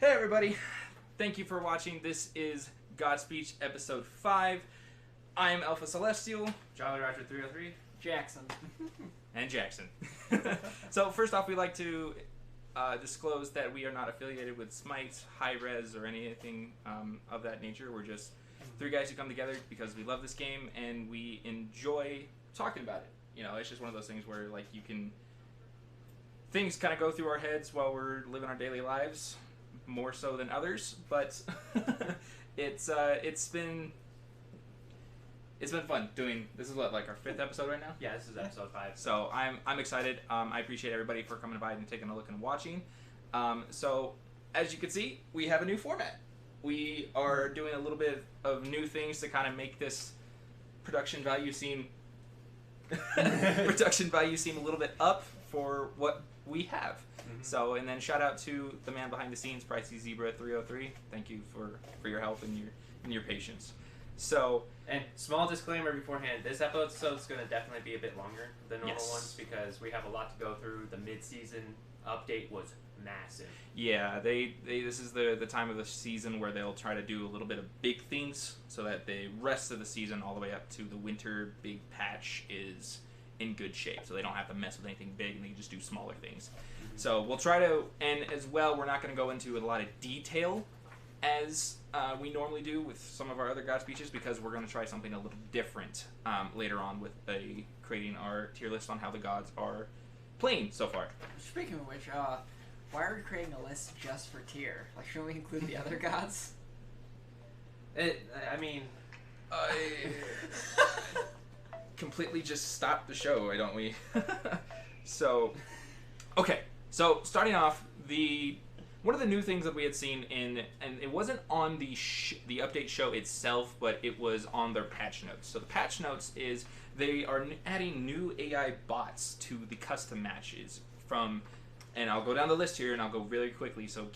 Hey everybody, thank you for watching. This is God Speech episode 5. I am Alpha Celestial. Jolly Roger 303. Jackson. And Jackson. So first off, we like to disclose that we are not affiliated with Smite, High Res, or anything of that nature. We're just three guys who come together because we love this game and we enjoy talking about it. You know, it's just one of those things where like things kind of go through our heads while we're living our daily lives, more so than others. But it's been fun doing. This is what, like our 5th episode right now. Yeah, this is episode 5. So I'm excited. I appreciate everybody for coming by and taking a look and watching. So as you can see, we have a new format. We are doing a little bit of new things to kind of make this production value seem a little bit up for what we have. Mm-hmm. So, and then shout out to the man behind the scenes, Pricey Zebra 303. Thank you for your help and your patience. So, and small disclaimer beforehand, this episode is going to definitely be a bit longer than normal Yes. ones because we have a lot to go through. The mid-season update was massive. Yeah, this is the time of the season where they'll try to do a little bit of big things so that the rest of the season all the way up to the winter big patch is in good shape, so they don't have to mess with anything big and they can just do smaller things. Mm-hmm. So we'll try to, and as well, we're not going to go into a lot of detail as we normally do with some of our other God speeches because we're going to try something a little different later on with creating our tier list on how the gods are playing so far. Speaking of which, why are we creating a list just for tier? Like, shouldn't we include the other gods? I completely just stop the show, why don't we? So, okay. So, starting off, one of the new things that we had seen and it wasn't on the update show itself, but it was on their patch notes. So the patch notes is they are adding new AI bots to the custom matches and I'll go down the list here and I'll go really quickly, so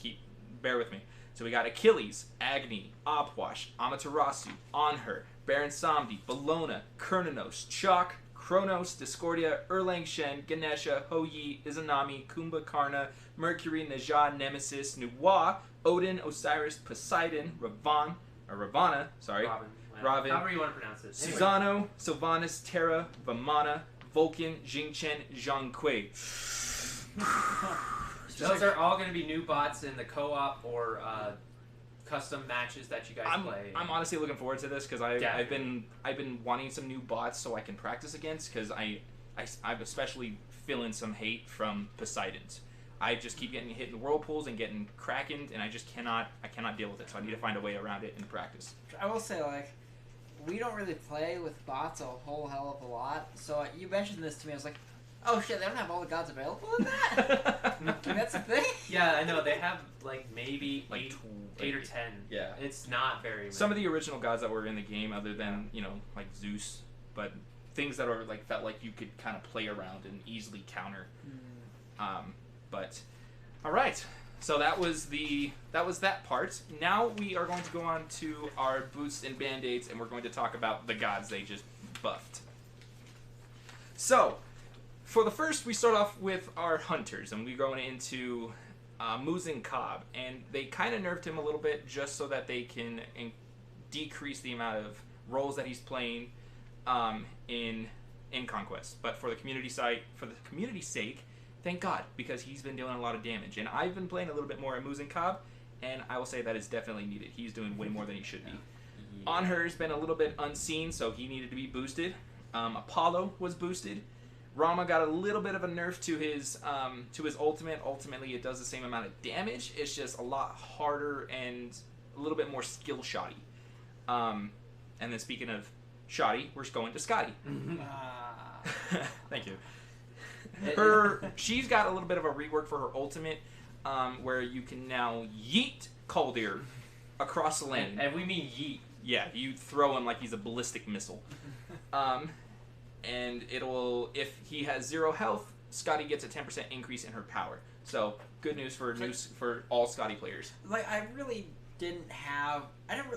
bear with me. So we got Achilles, Agni, Opwash, Amaterasu, Onher, Baron Samdi, Bellona, Kurnanos, Chalk, Kronos, Discordia, Erlang Shen, Ganesha, Hoyi, Izanami, Kumbhakarna, Mercury, Najah, Nemesis, Nuwa, Odin, Osiris, Poseidon, Ravana, Robin. However you want to pronounce it. Susano, Sylvanas, Terra, Vamana, Vulcan, Jingchen, Zhang Kui. Those are all going to be new bots in the co-op or custom matches that you guys play. I'm honestly looking forward to this because I've been wanting some new bots so I can practice against because I'm especially feeling some hate from Poseidons. I just keep getting hit in whirlpools and getting krakened, and I cannot deal with it. So I need to find a way around it in practice. I will say, like, we don't really play with bots a whole hell of a lot. So you mentioned this to me, I was like, oh shit, they don't have all the gods available in that? That's a thing? Yeah, I know. They have like maybe Like 8 or 10. Yeah. It's not very many. Some of the original gods that were in the game, other than, like Zeus, but things that are like felt like you could kind of play around and easily counter. But all right, so that was that part. Now we are going to go on to our boosts and band-aids, and we're going to talk about the gods they just buffed. So for the first, we start off with our hunters, and we're going into Muzen Cobb, and they kind of nerfed him a little bit just so that they can decrease the amount of roles that he's playing in Conquest. But for the community's sake, thank God, because he's been doing a lot of damage, and I've been playing a little bit more at Muzen Cobb, and I will say that is definitely needed. He's doing way more than he should be. Yeah. Onher's been a little bit unseen, so he needed to be boosted. Apollo was boosted. Rama got a little bit of a nerf to his ultimate. Ultimately, it does the same amount of damage. It's just a lot harder and a little bit more skill shoddy. And then speaking of shoddy, we're going to Scotty. Thank you. She's got a little bit of a rework for her ultimate, where you can now yeet Kaldir across the lane. And we mean yeet. Yeah, you throw him like he's a ballistic missile. And if he has 0 health, Scotty gets a 10% increase in her power. So good news for all Scotty players. Like, I didn't really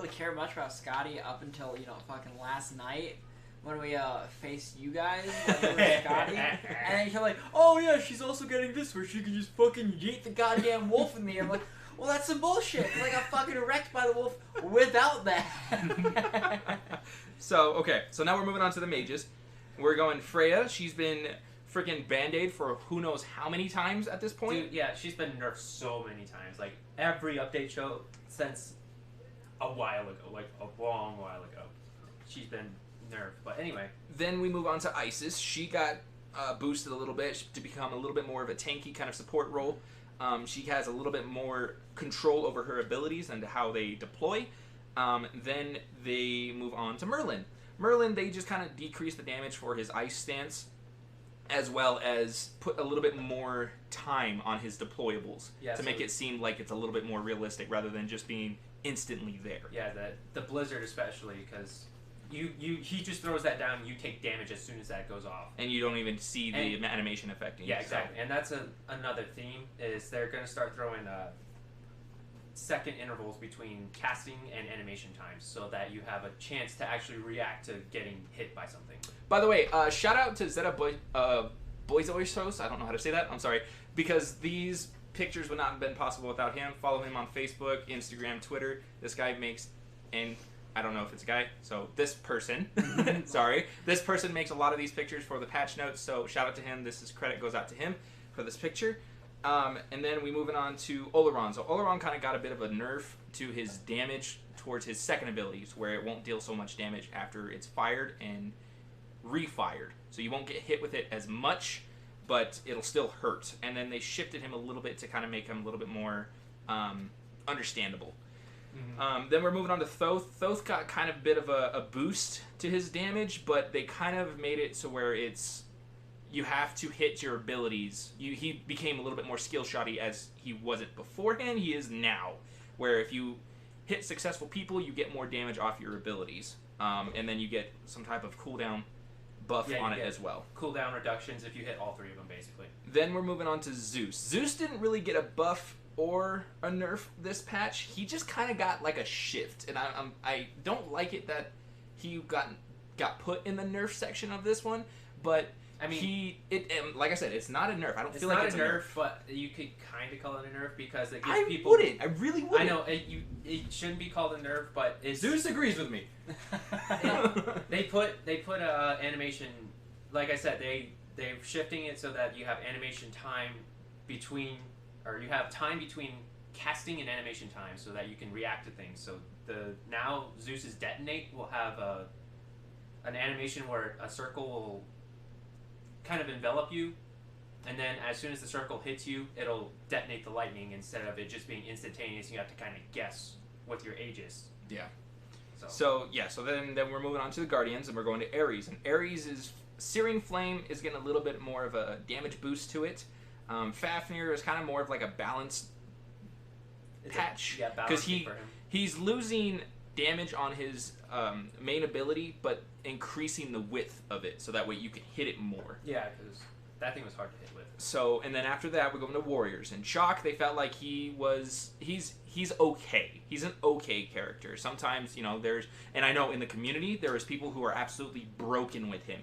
care much about Scotty up until, fucking last night. When we faced you guys, when we were Scotty, and then you're like, oh yeah, she's also getting this where she can just fucking yeet the goddamn wolf in me. I'm like, well, that's some bullshit. 'Cause I got fucking wrecked by the wolf without that. So now we're moving on to the mages. We're going Freya. She's been freaking Band-Aid for who knows how many times at this point. Dude, yeah, she's been nerfed so many times. Like, every update show since a while ago. Like, a long while ago. She's been nerfed. But anyway. Then we move on to Isis. She got boosted a little bit to become a little bit more of a tanky kind of support role. She has a little bit more control over her abilities and how they deploy. Then they move on to Merlin. Merlin, they just kind of decrease the damage for his ice stance, as well as put a little bit more time on his deployables to make it seem like it's a little bit more realistic rather than just being instantly there. Yeah, the Blizzard especially, because he just throws that down and you take damage as soon as that goes off. And you don't even see the animation affecting you. Yeah, exactly. So. And that's another theme, is they're going to start throwing second intervals between casting and animation times so that you have a chance to actually react to getting hit by something. By the way, shout out to Zeta Boisoisos. I don't know how to say that. I'm sorry. Because these pictures would not have been possible without him. Follow him on Facebook, Instagram, Twitter. This guy makes, and I don't know if it's a guy, so this person, sorry, this person makes a lot of these pictures for the patch notes, so shout out to him. Credit goes out to him for this picture. And then we moving on to Oleron. So Oleron kind of got a bit of a nerf to his damage towards his second abilities, where it won't deal so much damage after it's fired and refired. So you won't get hit with it as much, but it'll still hurt. And then they shifted him a little bit to kind of make him a little bit more understandable. Mm-hmm. Then we're moving on to Thoth. Thoth got kind of a bit of a boost to his damage, but they kind of made it so where it's you have to hit your abilities. He became a little bit more skill-shotty as he wasn't beforehand. He is now, where if you hit successful people, you get more damage off your abilities. And then you get some type of cooldown buff on it as well. Cooldown reductions if you hit all three of them, basically. Then we're moving on to Zeus. Zeus didn't really get a buff or a nerf this patch. He just kind of got like a shift. And I don't like it that he got put in the nerf section of this one, but I mean, like I said, it's not a nerf. I don't feel like it's a nerf, but you could kind of call it a nerf because it gives people. I really wouldn't. I know it shouldn't be called a nerf, but Zeus agrees with me. They put animation. Like I said, they're shifting it so that you have animation time between, or you have time between casting and animation time, so that you can react to things. So now Zeus's detonate will have an animation where a circle will kind of envelop you, and then as soon as the circle hits you, it'll detonate the lightning instead of it just being instantaneous. You have to kind of guess with your Aegis. Yeah. So then we're moving on to the Guardians, and we're going to Ares. And Ares is Searing Flame is getting a little bit more of a damage boost to it. Fafnir is kind of more of like a balanced patch because he's losing damage on his main ability, but increasing the width of it, so that way you can hit it more. Yeah, because that thing was hard to hit with. So, and then after that, we're going to Warriors. And Chalk, they felt like he's okay. He's an okay character. Sometimes, and I know in the community, there is people who are absolutely broken with him.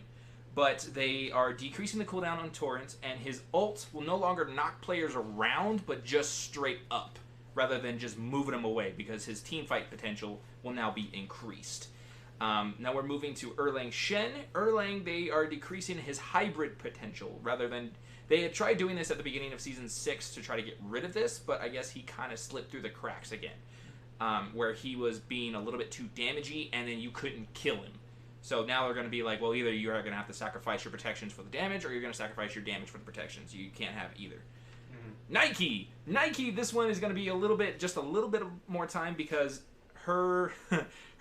But they are decreasing the cooldown on Torrents, and his ult will no longer knock players around, but just straight up, rather than just moving them away, because his teamfight potential will now be increased. Now we're moving to Erlang Shen. Erlang, they are decreasing his hybrid potential, rather than... They had tried doing this at the beginning of Season 6 to try to get rid of this, but I guess he kind of slipped through the cracks again, where he was being a little bit too damagey, and then you couldn't kill him. So now they're going to be like, well, either you are going to have to sacrifice your protections for the damage, or you're going to sacrifice your damage for the protections. You can't have either. Mm-hmm. Nike, this one is going to be a little bit more time, because her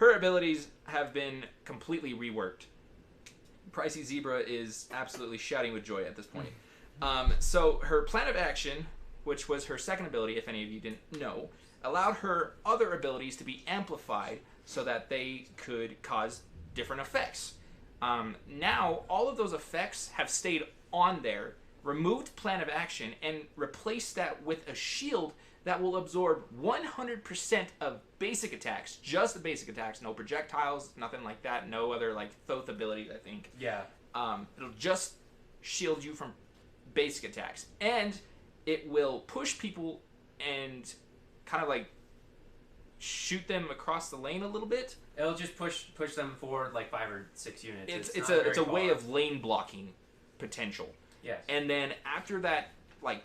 abilities have been completely reworked. Pricey Zebra is absolutely shouting with joy at this point. So her plan of action, which was her second ability, if any of you didn't know, allowed her other abilities to be amplified so that they could cause different effects. Now, all of those effects have stayed on there, removed plan of action, and replaced that with a shield that will absorb 100% of basic attacks, just the basic attacks, no projectiles, nothing like that, no other like Thoth ability, I think. Yeah. It'll just shield you from basic attacks, and it will push people and kind of like shoot them across the lane a little bit. It'll just push them forward like 5 or 6 units. It's a way of lane blocking potential. Yes. And then after that, like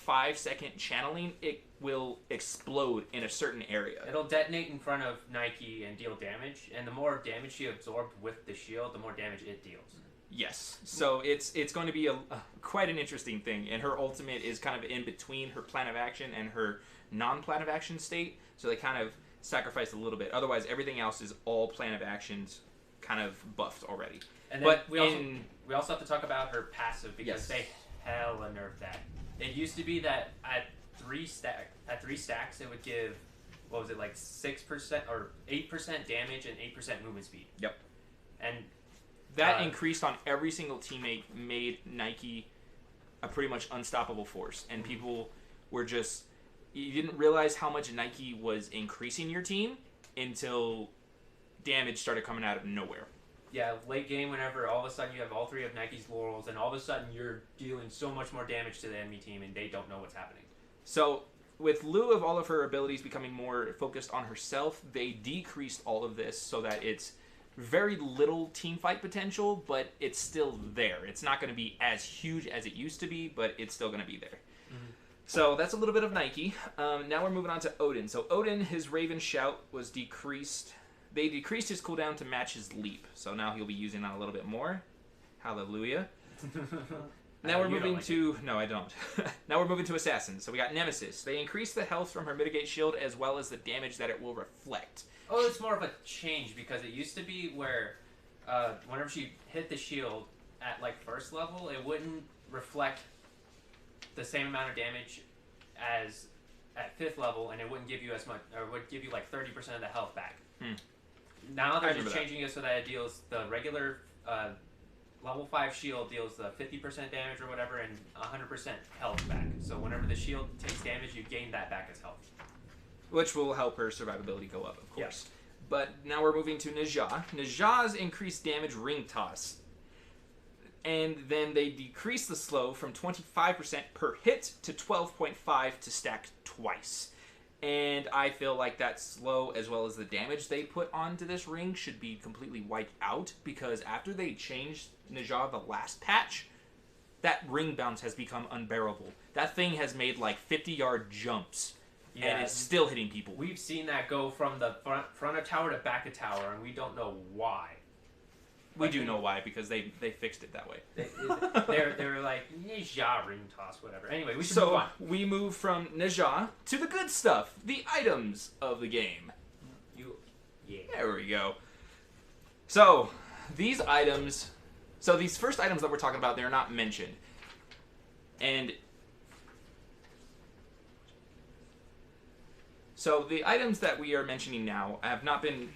5-second channeling, it will explode in a certain area. It'll detonate in front of Nike and deal damage, and the more damage she absorbed with the shield, the more damage it deals. Yes. So it's going to be quite an interesting thing, and her ultimate is kind of in between her plan of action and her non-plan of action state. So they kind of sacrifice a little bit. Otherwise, everything else is all plan of actions kind of buffed already. And then we also have to talk about her passive because they hella nerfed that. It used to be that at 3 stacks it would give, what was it, like 6% or 8% damage and 8% movement speed. Yep. And that increased on every single teammate, made Nike a pretty much unstoppable force. And people were just, you didn't realize how much Nike was increasing your team until damage started coming out of nowhere. Yeah, late game, whenever all of a sudden you have all 3 of Nike's laurels, and all of a sudden you're dealing so much more damage to the enemy team, and they don't know what's happening. So, with lieu of all of her abilities becoming more focused on herself, they decreased all of this so that it's very little team fight potential, but it's still there. It's not going to be as huge as it used to be, but it's still going to be there. Mm-hmm. So that's a little bit of Nike. Now we're moving on to Odin. So Odin, his Raven Shout was decreased. They decreased his cooldown to match his leap. So now he'll be using that a little bit more. Hallelujah. Now we're moving to... No, I don't. Now we're moving to Assassin. So we got Nemesis. They increased the health from her Mitigate Shield as well as the damage that it will reflect. Oh, it's more of a change because it used to be where whenever she hit the shield at like first level, it wouldn't reflect the same amount of damage as at 5th level, and it wouldn't give you as much, or would give you like 30% of the health back. Now they're just changing it so that it deals the regular level 5 shield deals the 50% damage or whatever and 100% health back. So whenever the shield takes damage, you gain that back as health. Which will help her survivability go up, of course. Yeah. But now we're moving to Najah. Najah's increased damage ring toss. And then they decrease the slow from 25% per hit to 12.5 to stack twice. And I feel like that slow, as well as the damage they put onto this ring, should be completely wiped out. Because after they changed Najah the last patch, that ring bounce has become unbearable. That thing has made like 50-yard jumps. Yeah, and it's still hitting people. We've seen that go from the front of tower to back of tower, and we don't know why. We do know why, because they fixed it that way. They were like, Najah ring toss, whatever. Anyway, we should move on. We move from Najah to the good stuff, the items of the game. There we go. So, these items... So, these first items that we're talking about, they're not mentioned. And... So the items that we are mentioning now have not been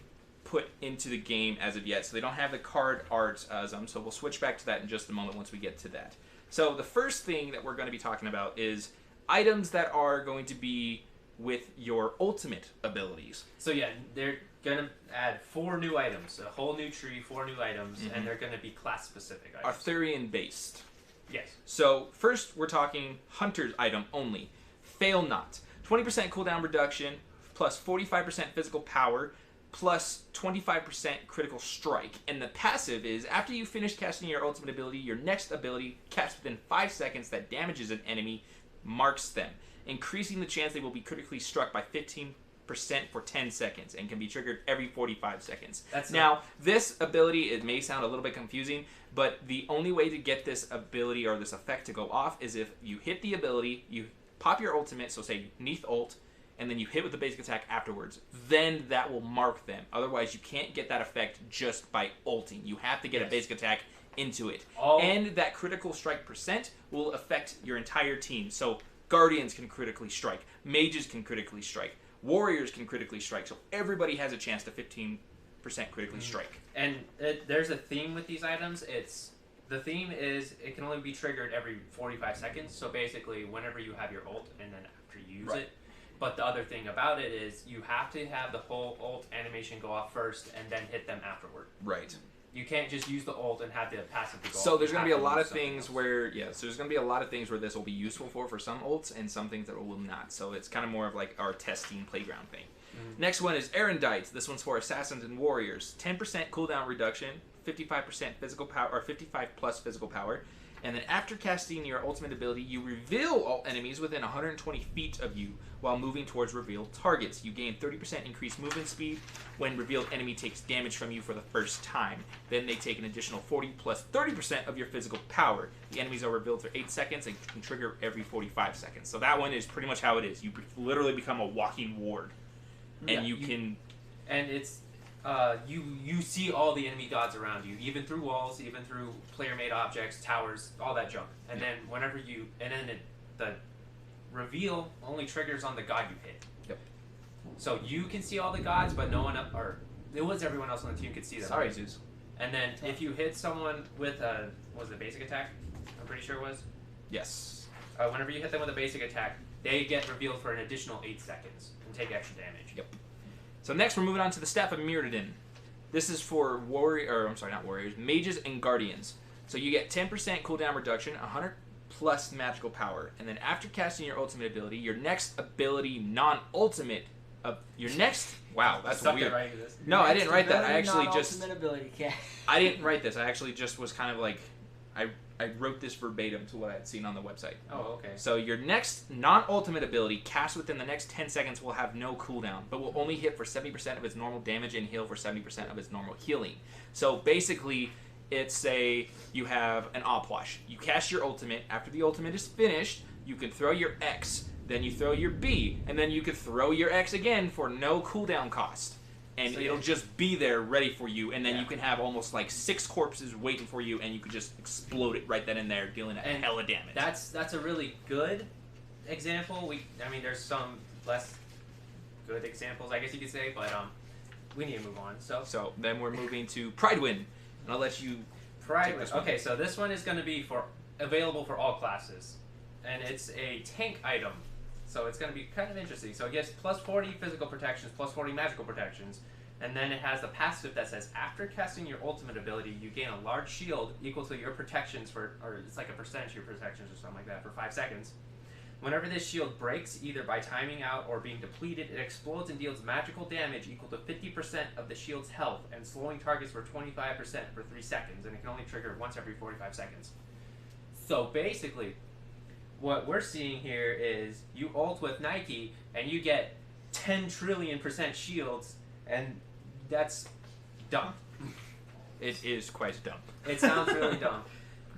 put into the game as of yet, so they don't have the card art as them, so we'll switch back to that in just a moment once we get to that. So the first thing that we're going to be talking about is items that are going to be with your ultimate abilities. So yeah, they're going to add 4 new items, a whole new tree, 4 new items, and they're going to be class-specific items. Arthurian-based. Yes. So first we're talking Hunter's item only. Fail Not. 20% cooldown reduction, plus 45% physical power, plus 25% critical strike. And the passive is, after you finish casting your ultimate ability, your next ability, cast within 5 seconds that damages an enemy, marks them, increasing the chance they will be critically struck by 15% for 10 seconds, and can be triggered every 45 seconds. Now, this ability, it may sound a little bit confusing, but the only way to get this ability or this effect to go off is if you hit the ability, you pop your ultimate, so say Neath ult, and then you hit with the basic attack afterwards. Then that will mark them. Otherwise, you can't get that effect just by ulting. You have to get a basic attack into it. And that critical strike percent will affect your entire team. So Guardians can critically strike. Mages can critically strike. Warriors can critically strike. So everybody has a chance to 15% critically strike. And there's a theme with these items. The theme is it can only be triggered every 45 seconds. So basically, whenever you have your ult and then after you use it. But the other thing about it is you have to have the whole ult animation go off first and then hit them afterward. Right. You can't just use the ult and have the passive to go. So there's going to be a lot of something things else. where, so there's going to be a lot of things where this will be useful for some ults and some things that will not. So it's kind of more of like our testing playground thing. Next one is Erendites. This one's for Assassins and Warriors. 10% cooldown reduction, 55% physical power, or 55 plus physical power. And then after casting your ultimate ability, you reveal all enemies within 120 feet of you while moving towards revealed targets. You gain 30% increased movement speed when revealed enemy takes damage from you for the first time. Then they take an additional 40 plus 30% of your physical power. The enemies are revealed for 8 seconds and can trigger every 45 seconds. So that one is pretty much how it is. You literally become a walking ward. And you can... And it's... you see all the enemy gods around you, even through walls, even through player-made objects, towers, all that junk. And then whenever you... And then the reveal only triggers on the god you hit. Yep. So you can see all the gods, but no one up... Or it was everyone else on the team could see them. Sorry, Zeus. And then if you hit someone with a... Was it a basic attack? I'm pretty sure it was. Yes. Whenever you hit them with a basic attack, they get revealed for an additional 8 seconds and take extra damage. Yep. So next we're moving on to the Staff of Mirrodin. This is for mages and guardians. So you get 10% cooldown reduction, 100 plus magical power, and then after casting your ultimate ability, your next ability non-ultimate wow, that's weird. No, I didn't write that. I actually just I didn't write this. I actually just was kind of like I wrote this verbatim to what I had seen on the website. Oh, okay. So your next non-ultimate ability cast within the next 10 seconds will have no cooldown, but will only hit for 70% of its normal damage and heal for 70% of its normal healing. So basically, it's you have an Opwash. You cast your ultimate. After the ultimate is finished, you can throw your X, then you throw your B, and then you can throw your X again for no cooldown cost. And so it'll just be there ready for you, and then you can have almost like 6 corpses waiting for you, and you could just explode it right then and there, dealing a hella damage. That's a really good example. I mean, there's some less good examples, I guess you could say, but we need to move on. So then we're moving to Pridewind, and I'll let you. Pridewind. Okay, so this one is going to be available for all classes, and it's a tank item. So it's going to be kind of interesting. So it gets plus 40 physical protections, plus 40 magical protections, and then it has the passive that says after casting your ultimate ability, you gain a large shield equal to your protections or it's like a percentage of your protections or something like that for 5 seconds. Whenever this shield breaks, either by timing out or being depleted, it explodes and deals magical damage equal to 50% of the shield's health and slowing targets for 25% for 3 seconds, and it can only trigger once every 45 seconds. So basically, what we're seeing here is you ult with Nike and you get 10 trillion% shields, and that's dumb. It is quite dumb. It sounds really dumb.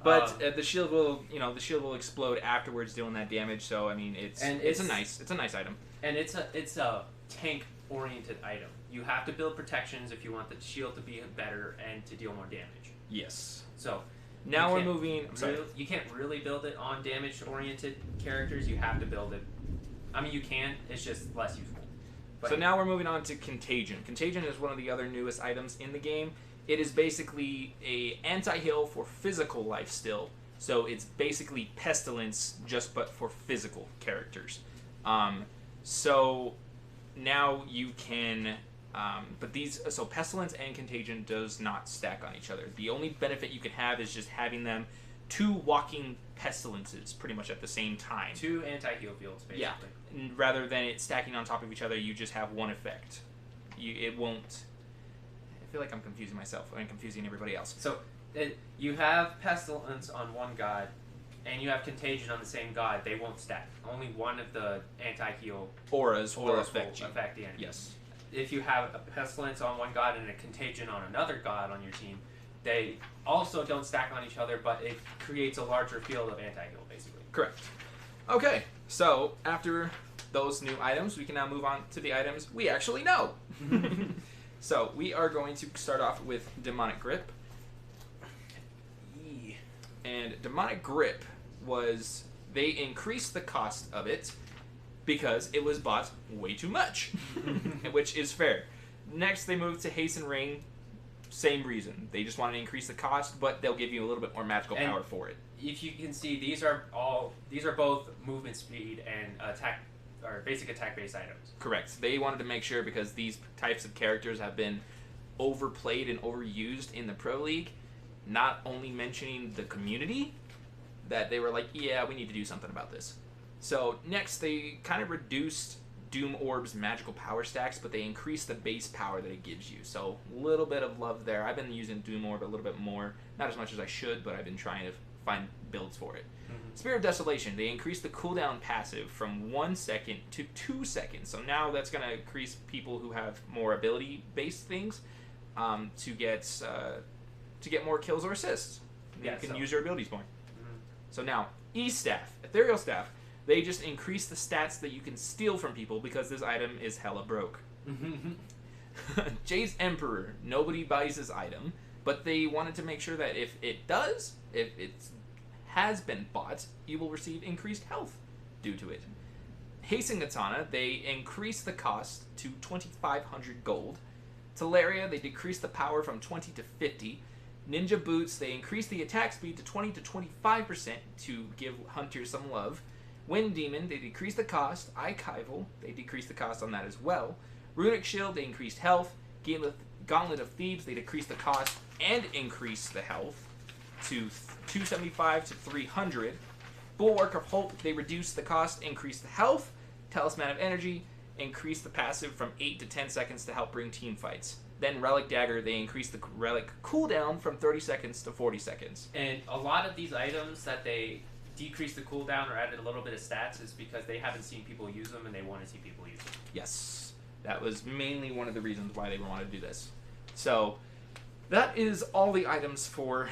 But the shield will explode afterwards, doing that damage. So I mean, it's a nice item. And it's a tank oriented item. You have to build protections if you want the shield to be better and to deal more damage. Yes. So now we're moving. You can't really build it on damage-oriented characters. You have to build it. I mean, you can. It's just less useful. But so now we're moving on to Contagion. Contagion is one of the other newest items in the game. It is basically a anti-heal for physical life still. So it's basically Pestilence, but for physical characters. So now you can. So Pestilence and Contagion does not stack on each other. The only benefit you can have is just having them 2 walking Pestilences pretty much at the same time. 2 anti-heal fields, basically. Yeah. And rather than it stacking on top of each other, you just have one effect. It won't... I feel like I'm confusing myself and confusing everybody else. So you have Pestilence on one god, and you have Contagion on the same god. They won't stack. Only one of the anti-heal auras will affect you. Affect the enemy. Yes. If you have a Pestilence on one god and a Contagion on another god on your team, they also don't stack on each other, but it creates a larger field of anti-heal, basically. Correct. Okay, so after those new items, we can now move on to the items we actually know. So we are going to start off with Demonic Grip. And Demonic Grip they increased the cost of it because it was bought way too much, which is fair. Next, they moved to Hasten Ring. Same reason. They just want to increase the cost, but they'll give you a little bit more magical power for it. If you can see, these are both movement speed and attack or basic attack based items. Correct. They wanted to make sure because these types of characters have been overplayed and overused in the Pro League. Not only mentioning the community, that they were like, yeah, we need to do something about this. So next, they kind of reduced Doom Orb's magical power stacks, but they increased the base power that it gives you. So a little bit of love there. I've been using Doom Orb a little bit more. Not as much as I should, but I've been trying to find builds for it. Spirit of Desolation, they increased the cooldown passive from 1 second to 2 seconds. So now that's going to increase people who have more ability-based things to get more kills or assists. You can use your abilities more. So now, E-Staff, Ethereal Staff, they just increase the stats that you can steal from people because this item is hella broke. Jay's Emperor, nobody buys this item, but they wanted to make sure that if it has been bought, you will receive increased health due to it. Hasten Katana, they increase the cost to 2,500 gold. Teleria, they decrease the power from 20 to 50. Ninja Boots, they increase the attack speed to 20 to 25% to give hunters some love. Wind Demon, they decrease the cost. Archival, they decrease the cost on that as well. Runic Shield, they increased health. Gauntlet of Thebes, they decrease the cost and increase the health to 275 to 300. Bulwark of Hope, they reduce the cost, increase the health. Talisman of Energy, increase the passive from 8 to 10 seconds to help bring team fights. Then Relic Dagger, they increase the relic cooldown from 30 seconds to 40 seconds. And a lot of these items that they decrease the cooldown or added a little bit of stats is because they haven't seen people use them and they want to see people use them. Yes, that was mainly one of the reasons why they wanted to do this. So that is all the items for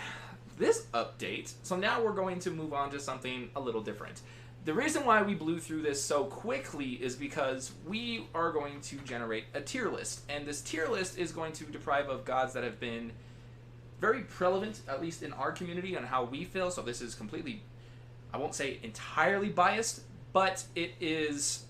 this update. So now we're going to move on to something a little different. The reason why we blew through this so quickly is because we are going to generate a tier list. And this tier list is going to deprive of gods that have been very prevalent, at least in our community, on how we feel. So this is completely, I won't say entirely biased, but it is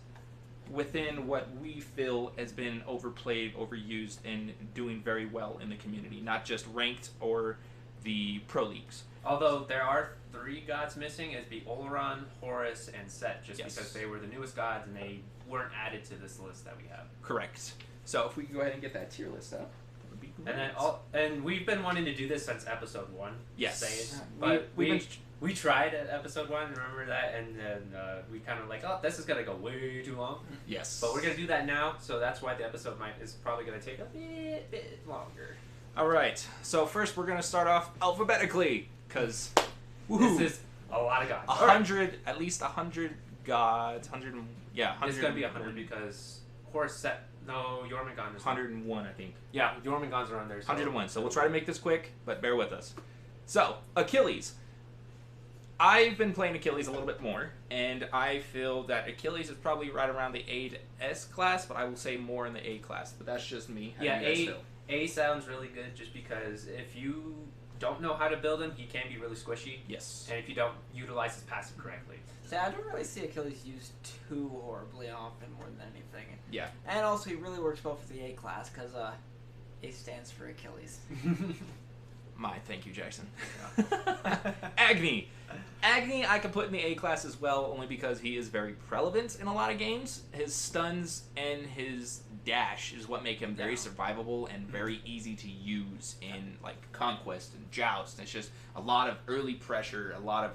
within what we feel has been overplayed, overused, and doing very well in the community. Not just ranked or the Pro Leagues. Although there are 3 gods missing, it'd be Oleron, Horus, and Set, just because they were the newest gods and they weren't added to this list that we have. Correct. So if we can go ahead and get that tier list up, that would be great. And we've been wanting to do this since episode 1. Yes. But we tried at episode 1, remember that? And then we kind of like, oh, this is gonna go way too long. Yes. But we're gonna do that now, so that's why the episode is probably gonna take a bit longer. All right. So first, we're gonna start off alphabetically, because this is a lot of gods. 100, at least 100 gods. 100. Yeah, 100. It's gonna be 100 because Horus, Set. No, Jormungand is 101, I think. Yeah, Jormungand's are on there. So 101. So we'll try to make this quick, but bear with us. So Achilles. I've been playing Achilles a little bit more, and I feel that Achilles is probably right around the A to S class, but I will say more in the A class. But that's just me. How do you guys feel? A sounds really good just because if you don't know how to build him, he can be really squishy. Yes. And if you don't utilize his passive correctly. See, I don't really see Achilles used too horribly often more than anything. Yeah. And also, he really works well for the A class because A stands for Achilles. Thank you, Jackson. Agni. Agni I could put in the A class as well, only because he is very relevant in a lot of games. His stuns and his dash is what make him very survivable and very easy to use in like Conquest and Joust. It's just a lot of early pressure, a lot of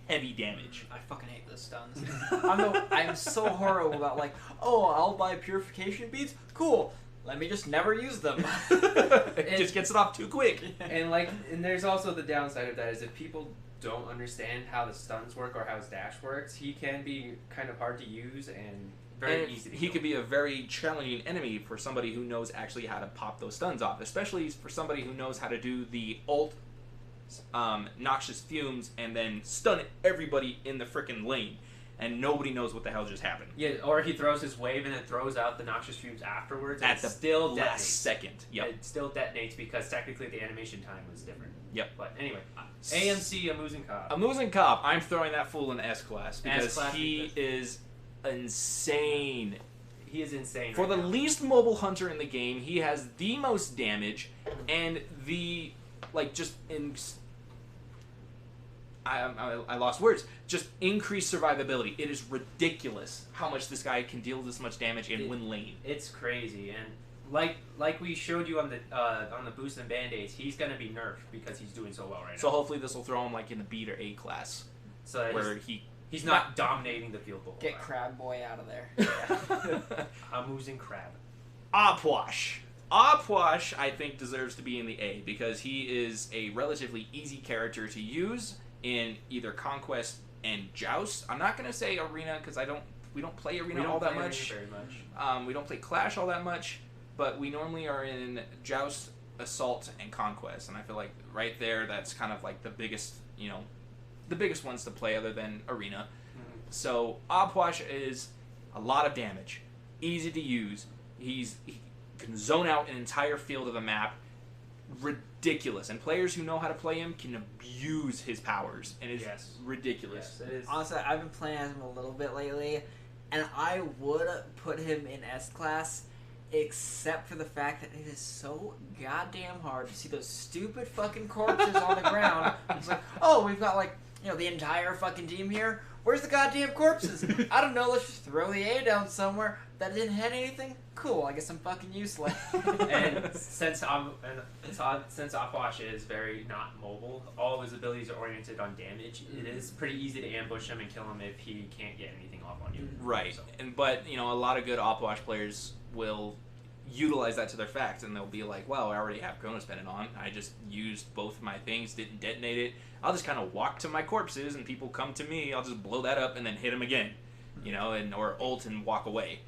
heavy damage. I fucking hate those stuns. I'm so horrible about like, oh, I'll buy purification beads? Cool. Let me just never use them. It just gets it off too quick. And there's also the downside of that is if people don't understand how the stuns work or how his dash works, he can be kind of hard to use and very easy to he kill. could be a very challenging enemy for somebody who knows actually how to pop those stuns off, especially for somebody who knows how to do the ult Noxious Fumes and then stun everybody in the frickin' lane. And nobody knows what the hell just happened. Yeah, or he throws his wave and then throws out the Noxious Fumes afterwards. At the still last detonates. second. Yep. It still detonates because technically the animation time was different. Yep. But anyway, AMC Amusin Cobb. Amusin Cobb, I'm throwing that fool in S class because he is insane. He is insane. For the least mobile hunter in the game, he has the most damage and the I lost words. Just increased survivability. It is ridiculous how much this guy can deal this much damage in one lane. It's crazy, and like we showed you on the boost and band-aids, he's gonna be nerfed because he's doing so well right now. So hopefully this will throw him like in the B or A class, so that where he's not dominating the field goal. Get Crab Boy out of there. I'm losing Crab. Opwash. Opwash, I think, deserves to be in the A because he is a relatively easy character to use in either Conquest and Joust. I'm not gonna say Arena because we don't play Arena all that much. Very much. We don't play Clash all that much, but we normally are in Joust, Assault, and Conquest, and I feel like right there that's kind of like the biggest ones to play other than Arena. Mm-hmm. So Opwash is a lot of damage, easy to use. He can zone out an entire field of the map, ridiculous, and players who know how to play him can abuse his powers, and it's ridiculous. Yes, it is. Honestly, I've been playing as him a little bit lately, and I would put him in S class, except for the fact that it is so goddamn hard to see those stupid fucking corpses on the ground. It's like, oh, we've got like, the entire fucking team here. Where's the goddamn corpses? I don't know, let's just throw the A down somewhere. That didn't hit anything? Cool, I guess I'm fucking useless. And since Opwash is very not mobile, all of his abilities are oriented on damage. It is pretty easy to ambush him and kill him if he can't get anything off on you. Right, So. but a lot of good Opwash players will utilize that to their fact, and they'll be like, well, I already have Chronos Pendant on. I just used both of my things, didn't detonate it. I'll just kind of walk to my corpses, and people come to me. I'll just blow that up and then hit them again, or ult and walk away.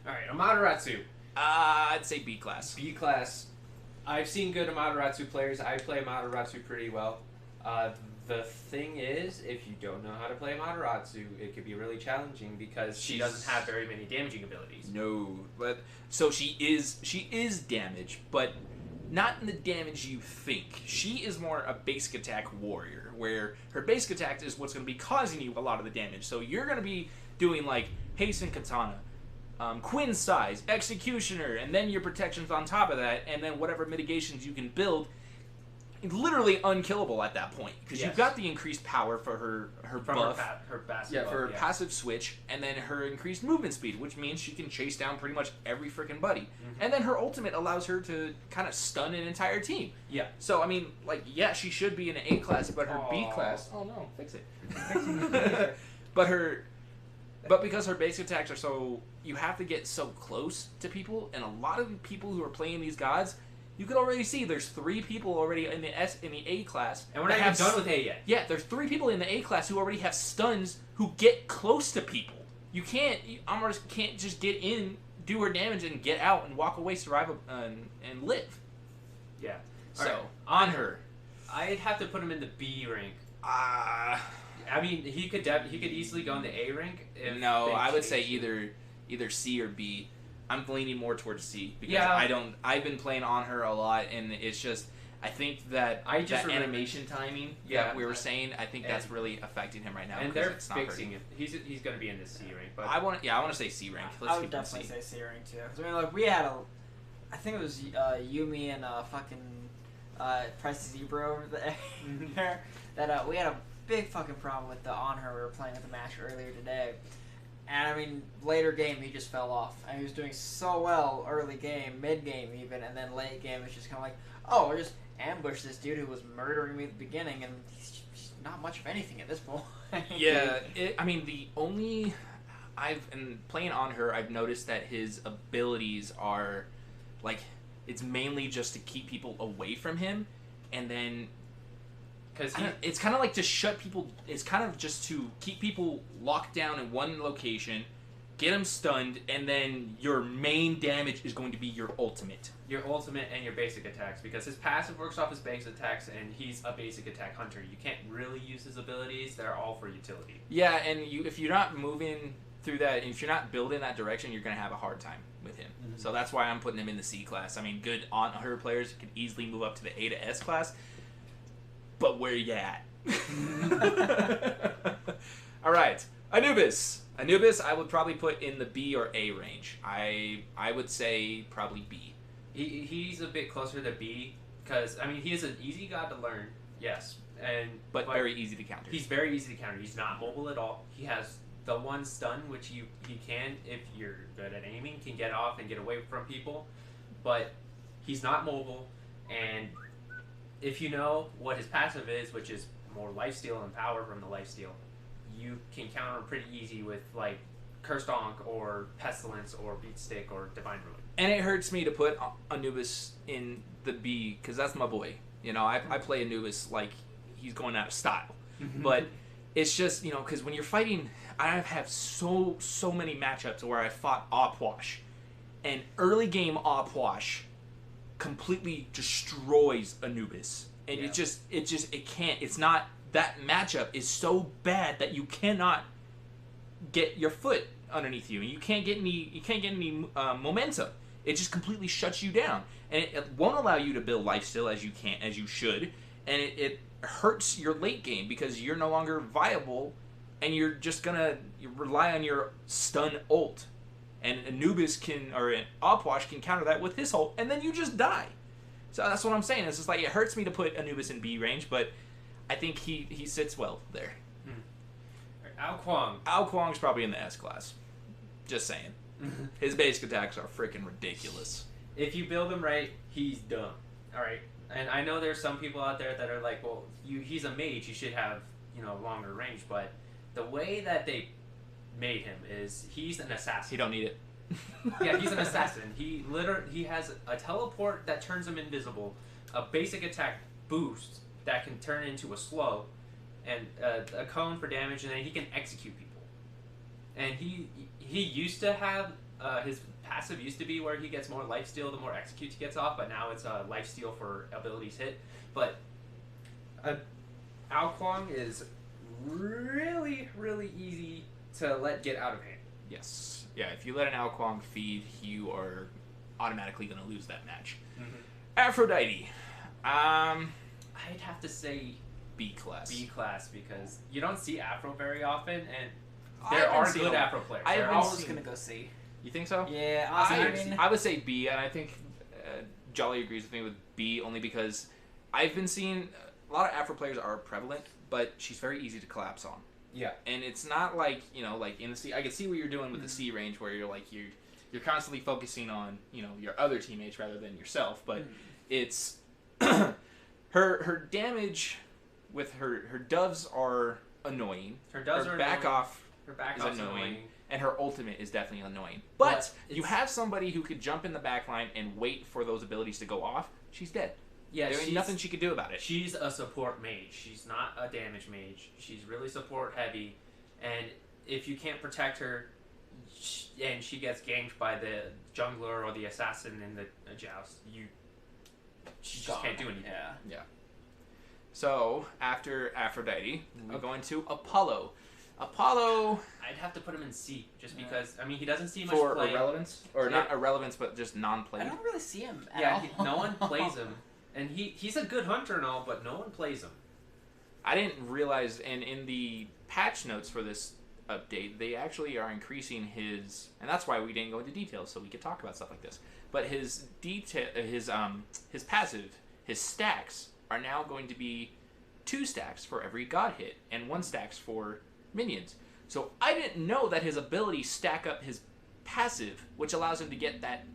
All right, Amaterasu. I'd say B class. B class. I've seen good Amaterasu players. I play Amaterasu pretty well. The thing is, if you don't know how to play Amaterasu, it could be really challenging because she doesn't have very many damaging abilities. No, but so she is damage, but not in the damage you think. She is more a basic attack warrior, where her basic attack is what's going to be causing you a lot of the damage. So you're going to be doing like Hasten Katana, Quinn's Size, Executioner, and then your protections on top of that, and then whatever mitigations you can build. Literally unkillable at that point because you've got the increased power for her buff, her passive buff, her passive switch, and then her increased movement speed, which means she can chase down pretty much every freaking buddy. Mm-hmm. And then her ultimate allows her to kind of stun an entire team. Yeah. So I mean, she should be in an A class, but her B class. Oh no, fix it. But because her basic attacks are so, you have to get so close to people, and a lot of the people who are playing these gods. You can already see there's 3 people already in the A class. And we're not even done with A yet. Yeah, there's 3 people in the A class who already have stuns who get close to people. You almost can't just get in, do her damage, and get out and walk away, survive, and live. Yeah. So, right. on her. I'd have to put him in the B rank. I mean, he could easily go in the A rank. No, I would say either C or B. I'm leaning more towards C because I've been playing on her a lot, and it's just I think that animation timing that we were saying, I think that's really affecting him right now. And they're fixing it. He's going to be in the C rank. But I want to say C rank. I would definitely say C rank too. Because I mean, like we had I think it was Yumi and fucking Price Zebra over there that we had a big fucking problem with the on her. We were playing with the match earlier today. And I mean, later game he just fell off. And he was doing so well early game, mid game even, and then late game it's just kind of like, oh, I just ambushed this dude who was murdering me at the beginning, and he's not much of anything at this point. Yeah, I've been playing on her. I've noticed that his abilities are like it's mainly just to keep people away from him, and then. Because it's kind of like to shut people. It's kind of just to keep people locked down in one location, get them stunned, and then your main damage is going to be your ultimate. Your ultimate and your basic attacks, because his passive works off his basic attacks, and he's a basic attack hunter. You can't really use his abilities; they're all for utility. Yeah, and if you're not moving through that, if you're not building that direction, you're going to have a hard time with him. Mm-hmm. So that's why I'm putting him in the C class. I mean, good on her players can easily move up to the A to S class. But where you at? All right, Anubis. Anubis, I would probably put in the B or A range. I would say probably B. He's a bit closer to B because I mean he is an easy god to learn. Yes, but very easy to counter. He's very easy to counter. He's not mobile at all. He has the one stun, which he can, if you're good at aiming, can get off and get away from people. But he's not mobile, and if you know what his passive is, which is more lifesteal and power from the lifesteal, you can counter him pretty easy with like Cursed Onk or Pestilence or Beat Stick or Divine Ruin. And it hurts me to put Anubis in the B because that's my boy. You know, I play Anubis like he's going out of style. But it's just, you know, because when you're fighting, I have so many matchups where I fought Opwash. And early game Opwash completely destroys Anubis. And it can't. It's not, that matchup is so bad that you cannot get your foot underneath you. And you can't get any momentum. It just completely shuts you down. And it won't allow you to build lifesteal as you should. And it hurts your late game because you're no longer viable and you're just gonna rely on your stun ult. And Anubis Opwash can counter that with his ult, and then you just die. So that's what I'm saying. It's just like, it hurts me to put Anubis in B range, but I think he sits well there. Ao Kuang. Ao Kuang's probably in the S class. Just saying. His basic attacks are freaking ridiculous. If you build him right, he's dumb. Alright. And I know there's some people out there that are like, well, he's a mage, you should have, longer range, but the way that they made him is he's an assassin. He don't need it. Yeah, he's an assassin. He has a teleport that turns him invisible, a basic attack boost that can turn into a slow, and a cone for damage, and then he can execute people. And he used to have his passive used to be where he gets more lifesteal the more executes he gets off, but now it's lifesteal for abilities hit. But Ao Kuang is really, really easy to let get out of hand. Yes. Yeah, if you let an Ao Kuang feed, you are automatically going to lose that match. Aphrodite. I'd have to say B class. B class, because you don't see Afro very often, and there are good Afro players. I'm always going to go C. You think so? Yeah, I would say B, and I think Jolly agrees with me with B, only because I've been seeing a lot of Afro players are prevalent, but she's very easy to collapse on. Yeah. And it's not like, like in the C. I can see what you're doing with the C range, where you're like, you're constantly focusing on, your other teammates rather than yourself, but it's her damage with her doves are annoying. Her doves are back annoying. off. Her back is off's annoying. And her ultimate is definitely annoying. But you have somebody who could jump in the back line and wait for those abilities to go off, she's dead. Yeah, there ain't nothing she could do about it. She's a support mage. She's not a damage mage. She's really support heavy. And if you can't protect her, and she gets ganked by the jungler or the assassin in the joust, she just can't do anything. Yeah. So, after Aphrodite, we go into Apollo. Apollo... I'd have to put him in C, just because, he doesn't see much for play. Irrelevance? Or not irrelevance, but just non-played. I don't really see him at all. No one plays him. And he's a good hunter and all, but no one plays him. I didn't realize, and in the patch notes for this update, they actually are increasing his, and that's why we didn't go into details, so we could talk about stuff like this. But his passive, his stacks are now going to be 2 stacks for every god hit, and 1 stacks for minions. So I didn't know that his abilities stack up his passive, which allows him to get that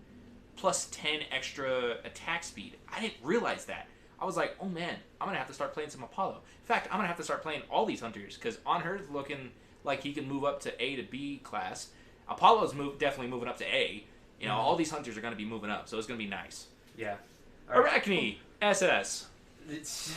plus 10 extra attack speed. I didn't realize that. I was like, oh man, I'm going to have to start playing some Apollo. In fact, I'm going to have to start playing all these hunters, because on her looking like he can move up to A to B class. Apollo's definitely moving up to A. All these hunters are going to be moving up, so it's going to be nice. Yeah. Arachne, SS. It's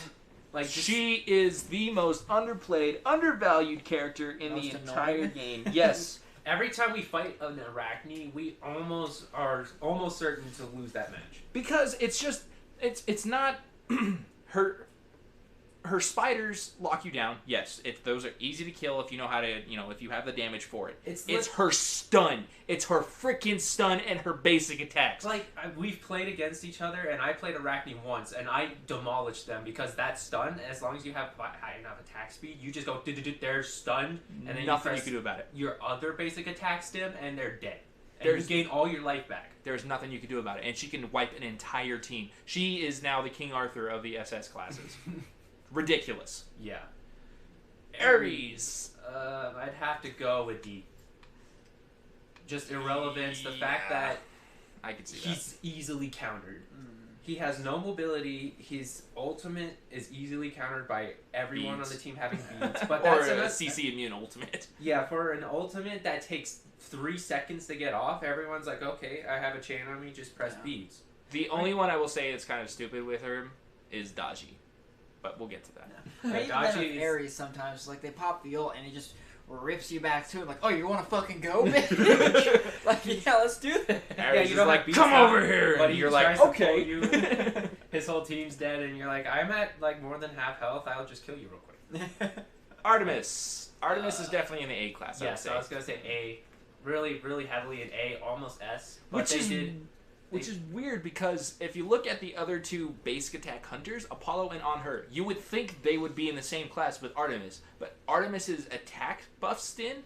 like she is the most underplayed, undervalued character in the entire game. Yes. Every time we fight an Arachne, we almost are certain to lose that match. Because it's just it's not her spiders lock you down. Yes, those are easy to kill if you know how to, if you have the damage for it. It's her stun. It's her freaking stun and her basic attacks. Like, we've played against each other, and I played Arachne once, and I demolished them because that stun, as long as you have high enough attack speed, you just go, they're stunned, and then nothing you can do about it. Your other basic attack stim, and they're dead. And you gain all your life back. There's nothing you can do about it, and she can wipe an entire team. She is now the King Arthur of the SS classes. Ridiculous. Yeah. Ares. I'd have to go with D. Just irrelevance. The fact that I could see he's easily countered. He has no mobility. His ultimate is easily countered by everyone on the team having beads. But that's a CC immune ultimate. Yeah, for an ultimate that takes 3 seconds to get off, everyone's like, okay, I have a chain on me, just press beads. The only one I will say it's kind of stupid with her is Daji. But we'll get to that. Daji Aries sometimes, like, they pop the ult and he just rips you back to it, like, oh, you want to fucking go, bitch? Like, yeah, let's do that. Aries is like, come over here! But and you're like, okay. You. His whole team's dead, and you're like, I'm at, like, more than half health, I'll just kill you real quick. Artemis. Artemis is definitely in the A class, I would say. So I was going to say A. Really, really heavily in A, almost S. But Which is weird because if you look at the other two basic attack hunters, Apollo and On Her, you would think they would be in the same class with Artemis. But Artemis's attack buff stim,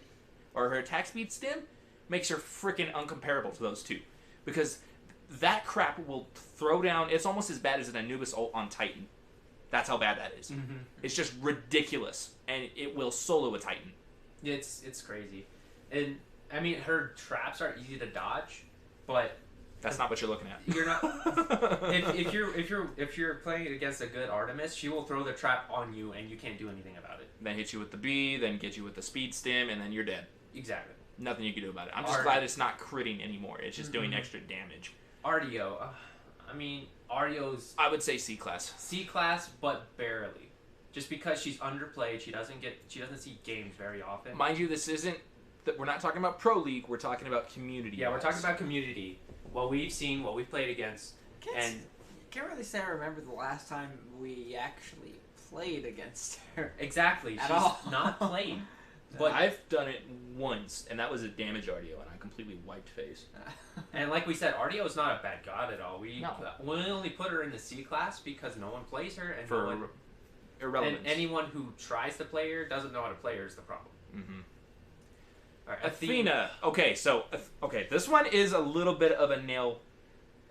or her attack speed stim, makes her freaking uncomparable to those two. Because that crap will throw down, it's almost as bad as an Anubis ult on Titan. That's how bad that is. Mm-hmm. It's just ridiculous. And it will solo a Titan. It's crazy. And, I mean, her traps are easy to dodge, but... That's not what you're looking at. You're not. if you're playing against a good Artemis, she will throw the trap on you, and you can't do anything about it. Then hit you with the B, then get you with the speed stim, and then you're dead. Exactly. Nothing you can do about it. I'm just glad it's not critting anymore. It's just doing extra damage. Artio. I mean, Artio's... I would say C class. C class, but barely. Just because she's underplayed, she doesn't see games very often. Mind you, this isn't... We're not talking about Pro League. We're talking about community. Yeah, we're talking about community. What we've seen, what we've played against, can't really say I remember the last time we actually played against her. Exactly, she's not played. But I've done it once, and that was a damage Artio, and I completely wiped face. And like we said, Artio is not a bad god at all. We only put her in the C class because no one plays her, and for irrelevance. And anyone who tries to play her doesn't know how to play her is the problem. Mm-hmm. Right, Athena. Okay, this one is a little bit of a nail.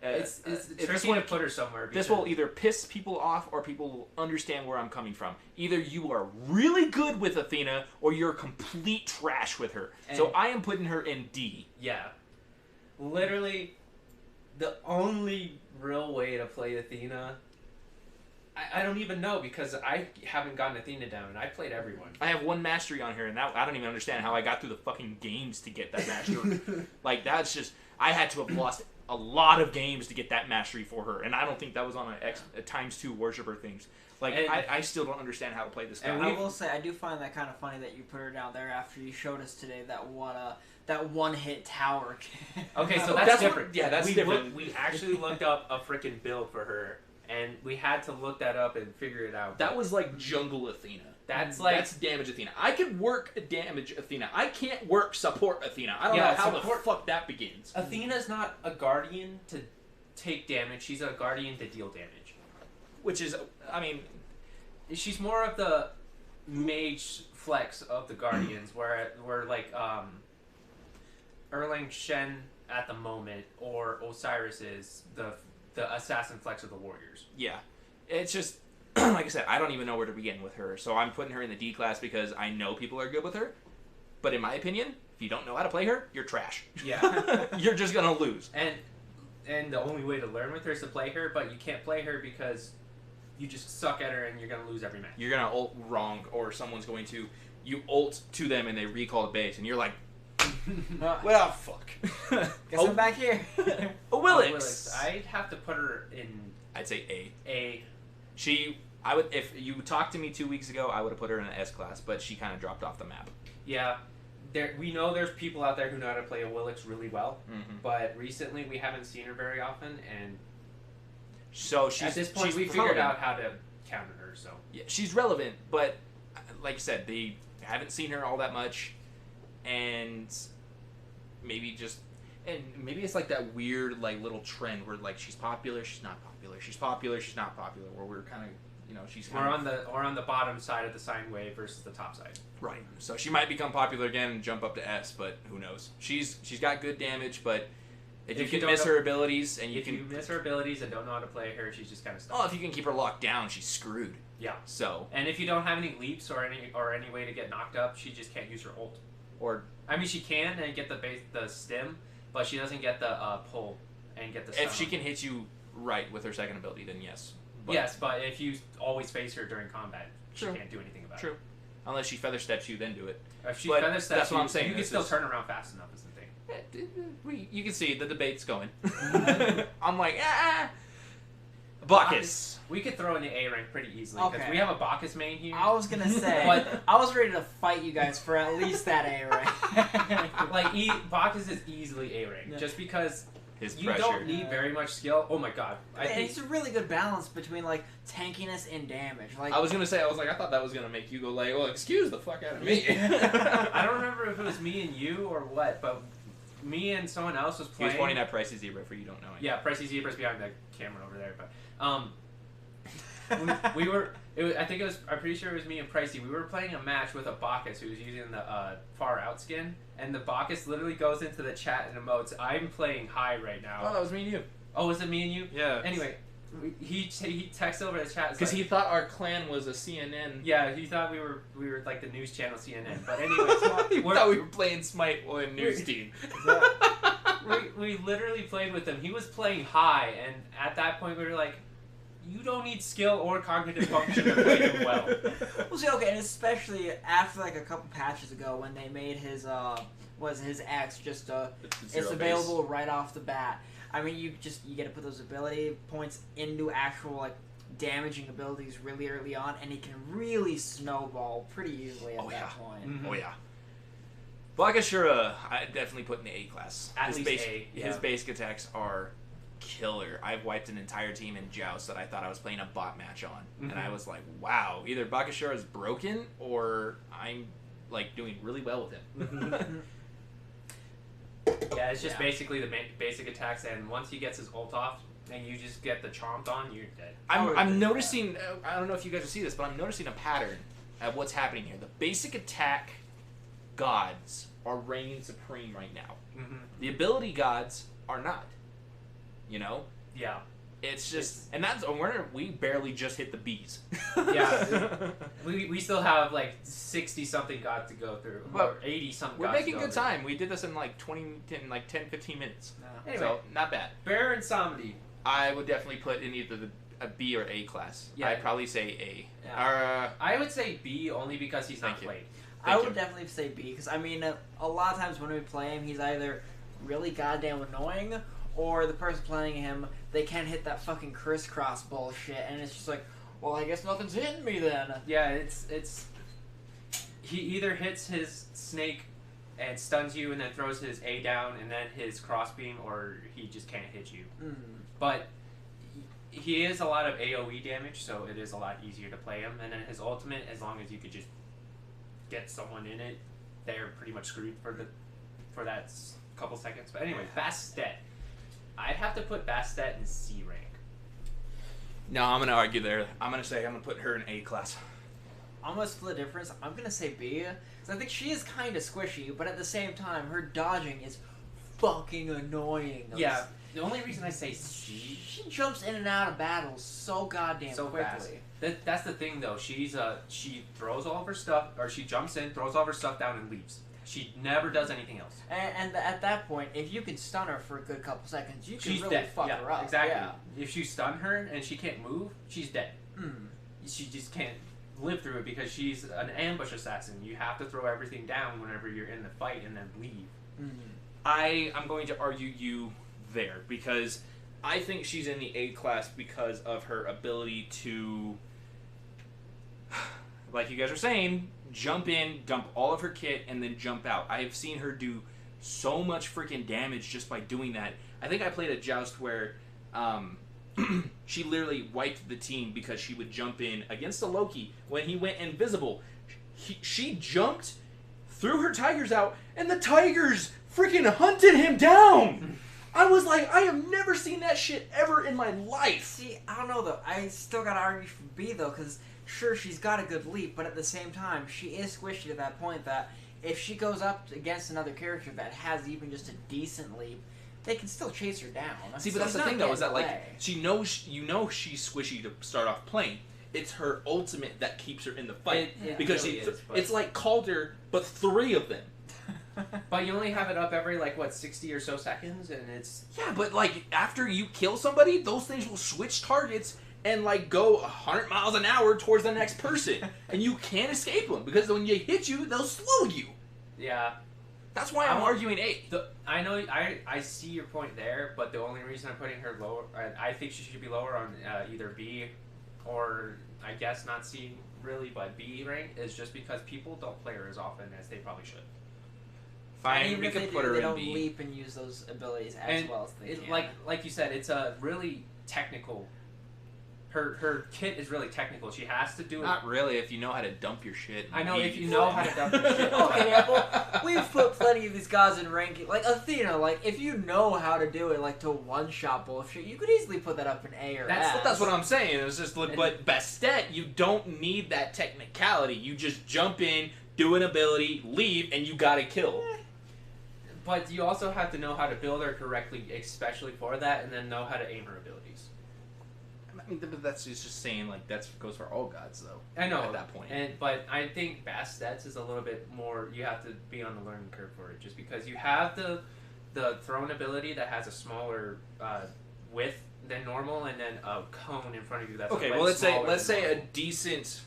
It's tricky to put her somewhere. This will either piss people off or people will understand where I'm coming from. Either you are really good with Athena or you're complete trash with her. So I am putting her in D. Yeah. Literally, the only real way to play Athena... I don't even know because I haven't gotten Athena down and I played everyone. I have one mastery on her and I don't even understand how I got through the fucking games to get that mastery. Like, that's just... I had to have lost a lot of games to get that mastery for her, and I don't think that was on a ×2 worshiper things. Like, I still don't understand how to play this guy. And I will say, I do find that kind of funny that you put her down there after you showed us today that one hit tower. Okay, so that's different. That's different. We actually looked up a freaking build for her, and we had to look that up and figure it out. That was like jungle Athena. That's damage Athena. I could work damage Athena. I can't work support Athena. I don't know how the fuck that begins. Athena's not a guardian to take damage. She's a guardian to deal damage. Which is, I mean... She's more of the mage flex of the guardians, where like, Erlang Shen at the moment, or Osiris is the assassin flex of the warriors. Yeah. It's just... like I said, I don't even know where to begin with her, so I'm putting her in the D class because I know people are good with her. But in my opinion, if you don't know how to play her, you're trash. Yeah. You're just gonna lose. And the only way to learn with her is to play her, but you can't play her because you just suck at her and you're gonna lose every match. You're gonna ult wrong, or someone's going to... You ult to them and they recall the base, and you're like... well, fuck. Guess I'm back here. Willix. I'd have to put her in... I'd say A. A. If you talked to me 2 weeks ago, I would have put her in an S class, but she kind of dropped off the map. Yeah. We know there's people out there who know how to play a Willix really well, but recently we haven't seen her very often, and so at this point we figured out how to counter her. So yeah, she's relevant, but like you said, they haven't seen her all that much, and maybe it's like that weird like little trend where like she's popular, she's not popular, she's popular, she's not popular, where we're kind of, you know, she's kind of on the bottom side of the sine wave versus the top side. Right. So she might become popular again and jump up to S, but who knows? She's got good damage, but If you can miss her abilities and if you miss her abilities and don't know how to play her, she's just kind of stuck. Oh, if you can keep her locked down, she's screwed. Yeah. So. And if you don't have any leaps or any way to get knocked up, she just can't use her ult. Or. I mean, she can and get the stim, but she doesn't get the pull and get the stun. If she can hit you right with her second ability, then yes. But yes, but if you always face her during combat, she can't do anything about it. True. Unless she feather steps you, then do it. If she feather steps that's what I'm saying. You can still turn around fast enough is the thing. You can see the debate's going. I'm like, Bacchus. We could throw in the A rank pretty easily because we have a Bacchus main here. I was gonna say, but I was ready to fight you guys for at least that A rank. Like Bacchus is easily A rank just because you don't need very much skill. Oh my god, I think it's a really good balance between like tankiness and damage. Like I was gonna say, I thought that was gonna make you go like, well, excuse the fuck out of me. I don't remember if it was me and you or what, but me and someone else was playing. He was pointing at Pricey Zebra for you don't know it. Yeah, Pricey Zebra's behind the camera over there, but we were. I'm pretty sure it was me and Pricey. We were playing a match with a Bacchus who was using the far out skin, and the Bacchus literally goes into the chat and emotes, "I'm playing high right now." Oh, that was me and you. Oh, was it me and you? Yeah. Anyway, he texted over the chat because he thought our clan was a CNN. Yeah, he thought we were like the news channel CNN. But anyway, he thought we were playing Smite or a news team. we literally played with him. He was playing high, and at that point we were like, you don't need skill or cognitive function to play him well. Well, see, okay, and especially after like a couple patches ago when they made his his X just it's available right off the bat. I mean, you get to put those ability points into actual like damaging abilities really early on, and it can really snowball pretty easily at that point. Mm-hmm. Oh yeah. Blackashura, I definitely put in the A class. At least A. Yeah. His basic attacks are killer. I've wiped an entire team in Joust that I thought I was playing a bot match on, and I was like, wow, either Bakashura is broken or I'm like doing really well with him. Yeah, it's just basically the basic attacks, and once he gets his ult off and you just get the chomped on, you're dead. I'm noticing, I don't know if you guys will see this, but I'm noticing a pattern of what's happening here. The basic attack gods are reigning supreme right now. The ability gods are not. You know? Yeah. It's just, and that's, we barely just hit the B's. Yeah. we still have like 60-something gods to go through, or 80-something We're making good time. We did this in like 10-15 minutes. Anyway, so, not bad. Bear and Samedi. I would definitely put in either a B or A class. Yeah. I'd probably say A. Yeah. I would say B only because he's not played. I would definitely say B, because I mean, a lot of times when we play him, he's either really goddamn annoying, or the person playing him, they can't hit that fucking crisscross bullshit, and it's just like, well, I guess nothing's hitting me then. Yeah, it's he either hits his snake and stuns you and then throws his A down and then his crossbeam, or he just can't hit you. But he is a lot of AoE damage, so it is a lot easier to play him. And then his ultimate, as long as you could just get someone in it, they're pretty much screwed for that couple seconds. But anyway, Bastet. I'd have to put Bastet in C rank. No, I'm gonna argue there. I'm gonna put her in A class. I'm gonna split the difference. I'm gonna say B, because I think she is kind of squishy, but at the same time, her dodging is fucking annoying. Yeah. The only reason I say C, she jumps in and out of battles so goddamn quickly. Fast. That's the thing, though. She throws all of her stuff, or she jumps in, throws all of her stuff down, and leaves. She never does anything else. And at that point, if you can stun her for a good couple seconds, you can really dead. fuck her up. Exactly. Yeah. If you stun her and she can't move, she's dead. She just can't live through it because she's an ambush assassin. You have to throw everything down whenever you're in the fight and then leave. I'm going to argue you there, because I think she's in the A class because of her ability to, like you guys are saying, jump in, dump all of her kit, and then jump out. I have seen her do so much freaking damage just by doing that. I think I played a Joust where she literally wiped the team because she would jump in against a Loki. When he went invisible, she jumped, threw her tigers out, and the tigers freaking hunted him down! I was like, I have never seen that shit ever in my life. See, I don't know though. I still gotta argue for B though, because sure, she's got a good leap, but at the same time, she is squishy to that point that if she goes up against another character that has even just a decent leap, they can still chase her down. See, but So that's it's the not thing though, is that getting like away. she knows she's squishy to start off playing. It's her ultimate that keeps her in the fight It because really is, but- it's like Calder, but 3 of them. But you only have it up every, like, what, 60 or so seconds, and it's... Yeah, but like after you kill somebody, those things will switch targets and like go 100 miles an hour towards the next person, and you can't escape them because when they hit you, they'll slow you. Yeah. That's why I'm arguing 8. I know, I see your point there, but the only reason I'm putting her lower... I think she should be lower on either B or, I guess, not C, really, but B rank, is just because people don't play her as often as they probably should. Fine, even we if could they put do, her they in don't B. leap and use those abilities as well as they can. Like you said, it's a really technical... Her kit is really technical. She has to do it... Not really, if you know how to dump your shit. I know if you know how to dump your shit. Okay, well, we've put plenty of these guys in ranking. Like Athena, like if you know how to do it, like to one-shot bullshit, you could easily put that up in A or S. That's what I'm saying. It's just, but Bastet, you don't need that technicality. You just jump in, do an ability, leave, and you got to kill. But you also have to know how to build her correctly, especially for that, and then know how to aim her abilities. I mean, but that's just saying like that goes for all gods though. I know at that point. but I think Bastet's is a little bit more. You have to be on the learning curve for it, just because you have the thrown ability that has a smaller width than normal, and then a cone in front of you that's okay. a Well, let's say a normal. decent.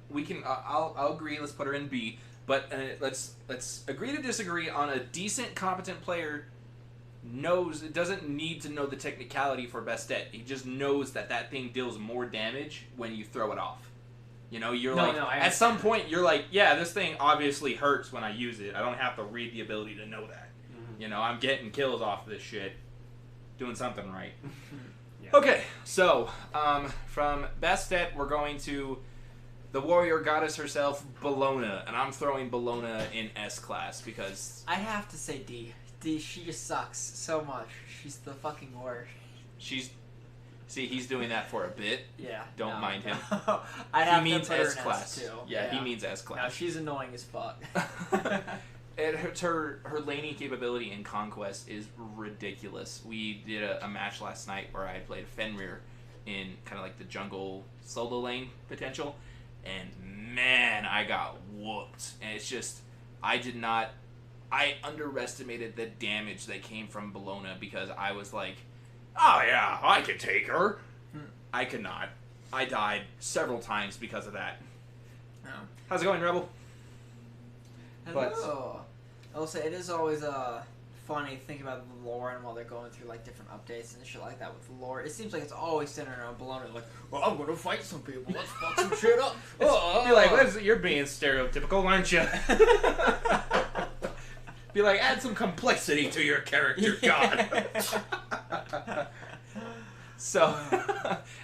We can. I'll agree. Let's put her in B. But let's agree to disagree on a decent, competent player. Knows it doesn't need to know the technicality for Bastet. He just knows that thing deals more damage when you throw it off. You know, you're at some point you're like, yeah, this thing obviously hurts when I use it. I don't have to read the ability to know that. Mm-hmm. You know, I'm getting kills off this shit, doing something right. Yeah. Okay, so from Bastet we're going to the warrior goddess herself, Bologna, and I'm throwing Bologna in S class because I have to say D. She just sucks so much. She's the fucking worst. See, he's doing that for a bit. Yeah. Don't mind him. He means to put her S in class. S too. Yeah, he means S class. No, she's annoying as fuck. Her laning capability in Conquest is ridiculous. We did a match last night where I played Fenrir in kind of like the jungle solo lane potential, and man, I got whooped. And it's just, I underestimated the damage that came from Bologna because I was like, oh yeah, I could take her. I could not. I died several times because of that. Oh. How's it going, Rebel? Hello. I will say it is always funny thinking about the lore and while they're going through like different updates and shit like that with the lore. It seems like it's always centered around Bologna. Like, well, I'm gonna fight some people. Let's fuck some shit up. You're like, you're being stereotypical, aren't you? Be like, add some complexity to your character, God. So,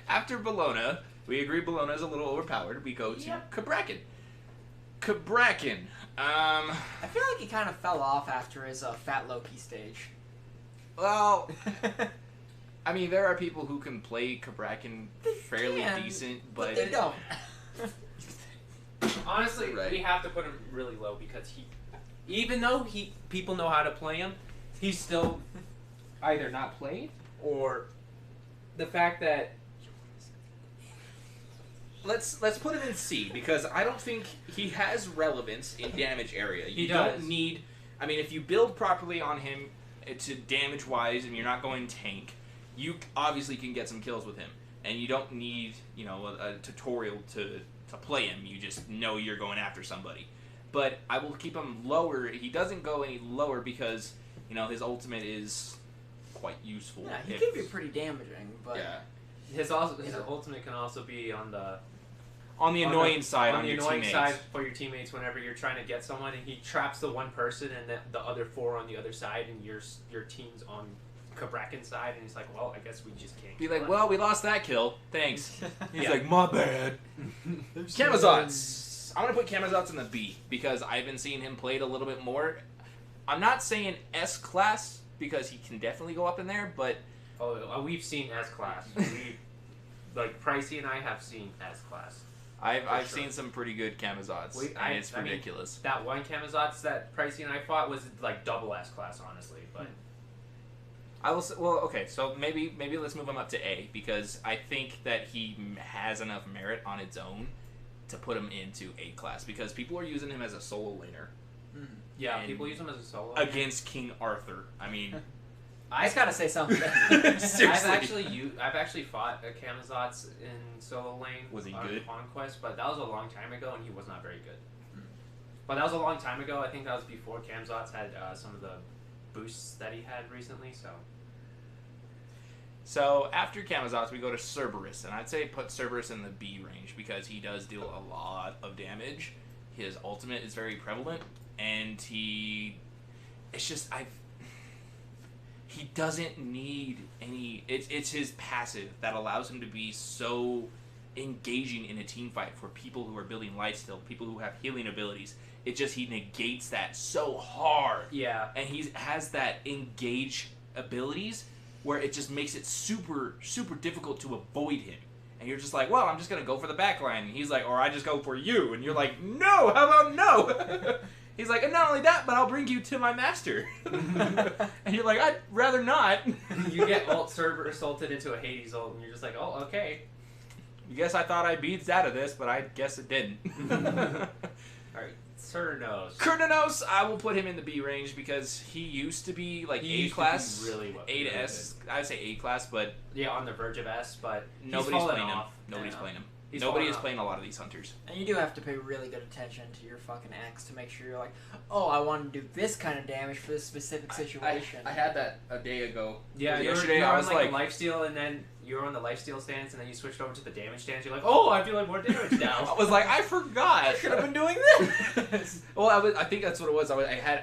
after Bologna, we agree Bologna's a little overpowered. We go to Cabrakan. Cabrakan. I feel like he kind of fell off after his Fat Loki stage. Well, I mean, there are people who can play Cabrakan fairly decent, but they don't. Honestly, right. We have to put him really low because even though people know how to play him, he's still either not played or the fact that let's put him in C because I don't think he has relevance in damage area. You don't need. I mean, if you build properly on him to damage wise, and you're not going tank, you obviously can get some kills with him, and you don't need a tutorial to play him. You just know you're going after somebody. But I will keep him lower. He doesn't go any lower because his ultimate is quite useful. Yeah, he can be pretty damaging, but his ultimate can also be on the annoying side on your the annoying teammates. side for your teammates whenever you're trying to get someone and he traps the one person and the other 4 on the other side and your team's on Cabrakan's side and he's like, well, I guess we just can't. Be like, well, we lost that kill. Thanks. He's Yeah. like, my bad. Camazotz. I'm going to put Camazotz in the B because I've been seeing him played a little bit more. I'm not saying S class because he can definitely go up in there, but we've seen S class. Like Pricey and I have seen S class. I've seen some pretty good Camazotz, and it's ridiculous. That one Camazotz that Pricey and I fought was like double S class, honestly. But I will say, well, okay, so maybe let's move him up to A, because I think that he has enough merit on its own to put him into A class, because people are using him as a solo laner. Mm. Yeah, people use him as a solo against King Arthur. I mean, I just gotta say something. Seriously. I've actually fought a Camazotz in solo lane. Was he on good? Conquest, but that was a long time ago, and he was not very good. But that was a long time ago. I think that was before Camazotz had some of the boosts that he had recently. So after Camazotz, we go to Cerberus, and I'd say put Cerberus in the B range because he does deal a lot of damage. His ultimate is very prevalent, and he doesn't need any. It's his passive that allows him to be so engaging in a team fight for people who are building lifesteal, people who have healing abilities. He negates that so hard. Yeah. And he has that engage abilities where it just makes it super, super difficult to avoid him. And you're just like, well, I'm just going to go for the backline. And he's like, or I just go for you. And you're like, no, how about no? He's like, and not only that, but I'll bring you to my master. And you're like, I'd rather not. You get Cerberus ulted into a Hades ult, and you're just like, oh, okay. I guess I thought I beat out of this, but I guess it didn't. Alright, Cernos. Kurnanos, I will put him in the B range because he used to be like He A used class, to be really A to S. I would say A class, but yeah, on the verge of S, but nobody's playing him. off. Nobody's playing him. He's Nobody fallen is off. playing a lot of these hunters. And you do have to pay really good attention to your fucking X to make sure you're like, oh, I want to do this kind of damage for this specific situation. I had that a day ago. Yeah, Yesterday you're I on was like like, a lifesteal, and then you were on the lifesteal stance, and then you switched over to the damage stance. You're like, oh, I'm doing more damage I now. was like, I forgot. I should have been doing this. Well, I think that's what it was. I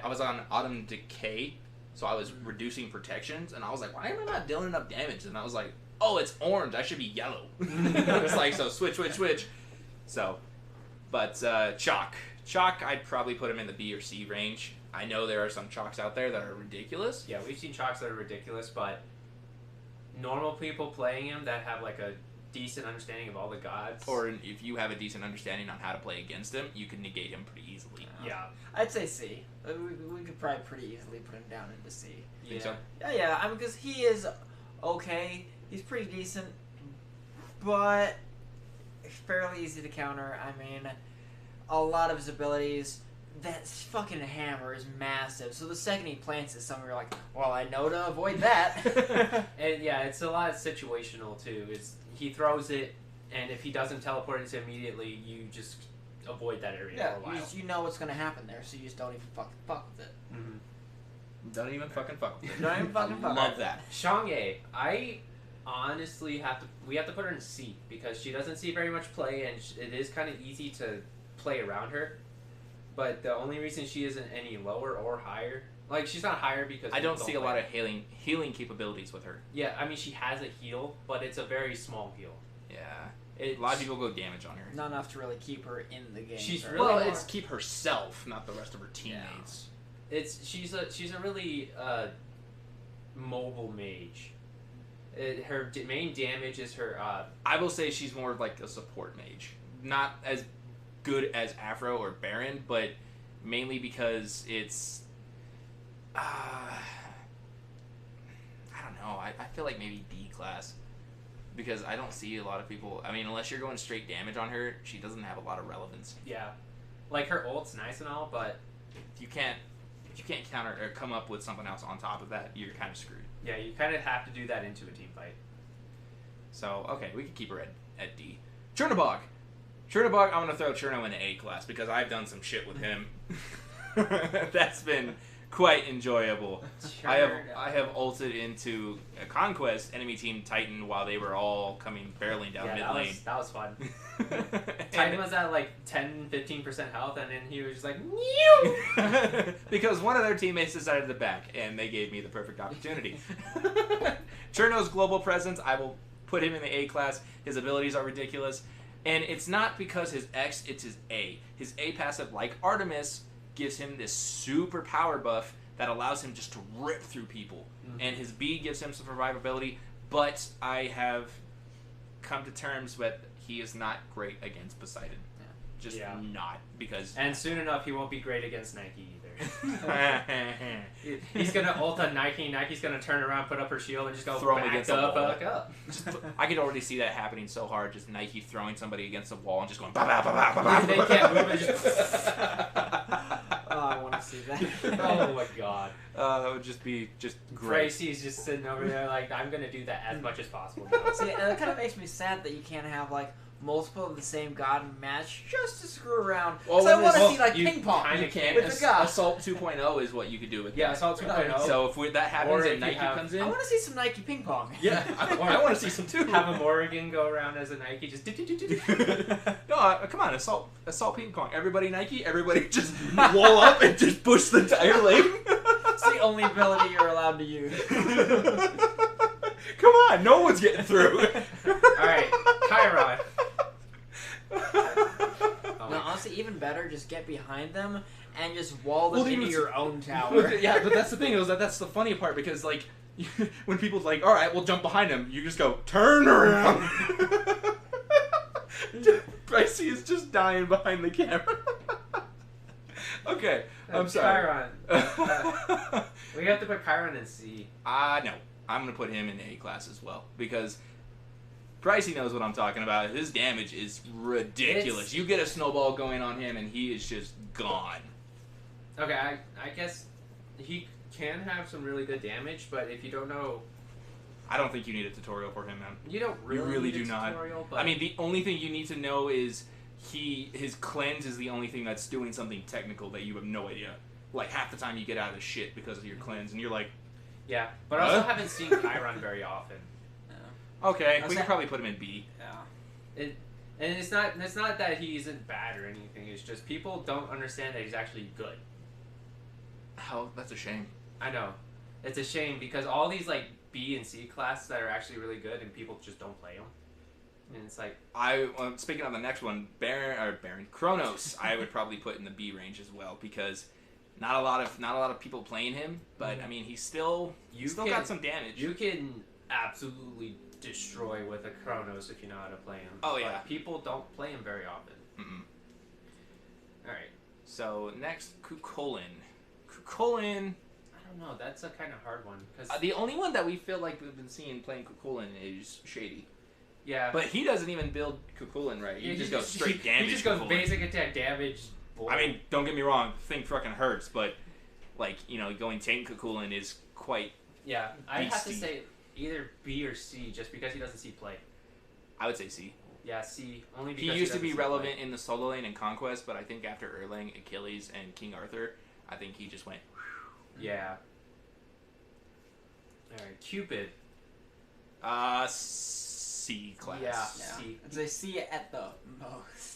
was on Autumn Decay, so I was reducing protections, and I was like, why am I not dealing enough damage? And I was like, oh, it's orange. I should be yellow. It's like, so switch. So, but Chalk, I'd probably put him in the B or C range. I know there are some Chalks out there that are ridiculous. Yeah, we've seen Chalks that are ridiculous, but normal people playing him that have like a decent understanding of all the gods. Or if you have a decent understanding on how to play against him, you can negate him pretty easily. Yeah. I'd say C. We could probably pretty easily put him down into C. Think so? Yeah. I mean, because he is okay. He's pretty decent, but fairly easy to counter. I mean, a lot of his abilities, that fucking hammer is massive. So the second he plants it, some of you are like, well, I know to avoid that. And yeah, it's a lot situational too. He throws it, and if he doesn't teleport it immediately, you just avoid that area for a while. You know what's going to happen there, so you just don't even fucking fuck with it. Mm-hmm. Don't even fucking fuck with it. Don't even fucking fuck Love with that. Shangye, I honestly we have to put her in C because she doesn't see very much play, and it is kind of easy to play around her. But the only reason she isn't any lower or higher, like she's not higher because I don't see a lot of healing capabilities with her. Yeah, I mean she has a heal, but it's a very small heal. Yeah, a lot of people go damage on her. Not enough to really keep her in the game. She's or- really Well, more- it's keep herself, not the rest of her teammates. She's a really mobile mage. Her main damage is her. I will say she's more like a support mage, not as good as Afro or Baron, but mainly because it's. I don't know. I feel like maybe D class. Because I don't see a lot of people. I mean, unless you're going straight damage on her, she doesn't have a lot of relevance. Yeah, like her ult's nice and all, but If you can't counter or come up with something else on top of that, you're kind of screwed. yeah, you kind of have to do that into a team fight. So okay, we can keep her at D. Chernobog, I'm gonna throw Cherno in the A class because I've done some shit with him. That's been quite enjoyable. I have ulted into a Conquest enemy team Titan while they were all coming barreling down mid lane. That was fun. And- Titan was at like 10-15% health, and then he was just like, "Meow!" because one of their teammates decided to back, and they gave me the perfect opportunity. Cherno's global presence, I will put him in the A class. His abilities are ridiculous. And it's not because his X, it's his A. His A passive, like Artemis, gives him this super power buff that allows him just to rip through people. Mm-hmm. And his B gives him some survivability, but I have come to terms with he is not great against Poseidon. just Yeah. not because. And soon enough, he won't be great against Nike either. He's gonna ult on Nike. Nike's gonna turn around, put up her shield, and just go Throw him back against the the wall. fuck up. I could already see that happening so hard. Just Nike throwing somebody against the wall and just going. Bah, bah, bah, bah, bah, bah. They can't move. And just Oh, I want to see that. oh my god. That would just be great. Gracie's just sitting over there like, I'm gonna do that as much as possible now. See, and it kind of makes me sad that you can't have like multiple of the same god match just to screw around. Well, So I when want to this- see like you ping pong. kinda You can't. With the god. Assault 2.0 is what you could do with Yeah, that. Assault 2.0. So if that happens Or if and you Nike have- comes I in, want to see some Nike ping pong. yeah, I want to see some too. Have a Morrigan go around as a Nike, just No, come on, assault ping pong. Everybody Nike, everybody just wall up and just push the entire lane. It's the only ability you're allowed to use. Come on, no one's getting through. Alright, Chiron. Oh No, honestly, even better, just get behind them and just wall them Well, into dude, your own tower. Yeah, but that's the thing. That's the funny part because like when people's like, "All right, we'll jump behind him," you just go, "Turn around." Pricey is just dying behind the camera. Okay, I'm sorry. Chiron. We have to put Chiron in C. No, I'm gonna put him in A class as well because Pricey knows what I'm talking about. His damage is ridiculous. You get a snowball going on him, and he is just gone. Okay, I guess he can have some really good damage, but if you don't know, I don't think you need a tutorial for him, man. you don't really, really need do a not. tutorial, but I mean, the only thing you need to know is his cleanse is the only thing that's doing something technical that you have no idea. Like half the time you get out of the shit because of your cleanse, and you're like, yeah. But I also haven't seen Chiron very often. okay, That's we could it. probably put him in B. Yeah. And it's not that he isn't bad or anything. It's just people don't understand that he's actually good. Hell, that's a shame. I know, it's a shame because all these like B and C classes that are actually really good and people just don't play them. And it's like Speaking of the next one, Baron Kronos, I would probably put in the B range as well because not a lot of people playing him, but I mean he's still got some damage. You can absolutely destroy with a Kronos if you know how to play him. Oh, yeah. But people don't play him very often. Mm-mm. All right. So next, Kukulin. I don't know. That's a kind of hard one because The only one that we feel like we've been seeing playing Kukulin is Shady. yeah, But he doesn't even build Kukulin right. He just goes straight damage. He just goes Kukulin. basic attack damage. Boy. I mean, don't get me wrong, the thing fucking hurts, but like, going tank Kukulin is quite, yeah, I have to beastie. say either B or C just because he doesn't see play. I would say C. Yeah, C only He because used to doesn't be see relevant play. in the solo lane and Conquest, but I think after Erlang, Achilles, and King Arthur, I think he just went. Yeah. All right, Cupid. C class. Yeah. Yeah. C. It's a C at the most.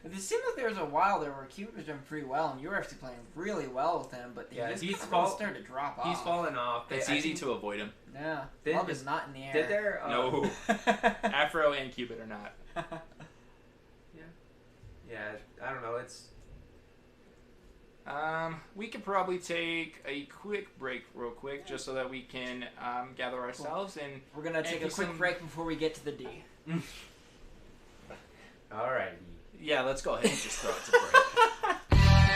It seemed like there was a while there where Cupid was doing pretty well, and you were actually playing really well with him, but Yeah, he's he's starting to drop off. He's fallen off. It's I easy think- to avoid him. Yeah. Did- Love is not in the air. Did there? No. Afro and Cupid are not. Yeah, I don't know. It's We could probably take a quick break real quick just so that we can gather ourselves and We're gonna take a get quick some- break before we get to the D. all right. yeah, let's go ahead and just throw it to break.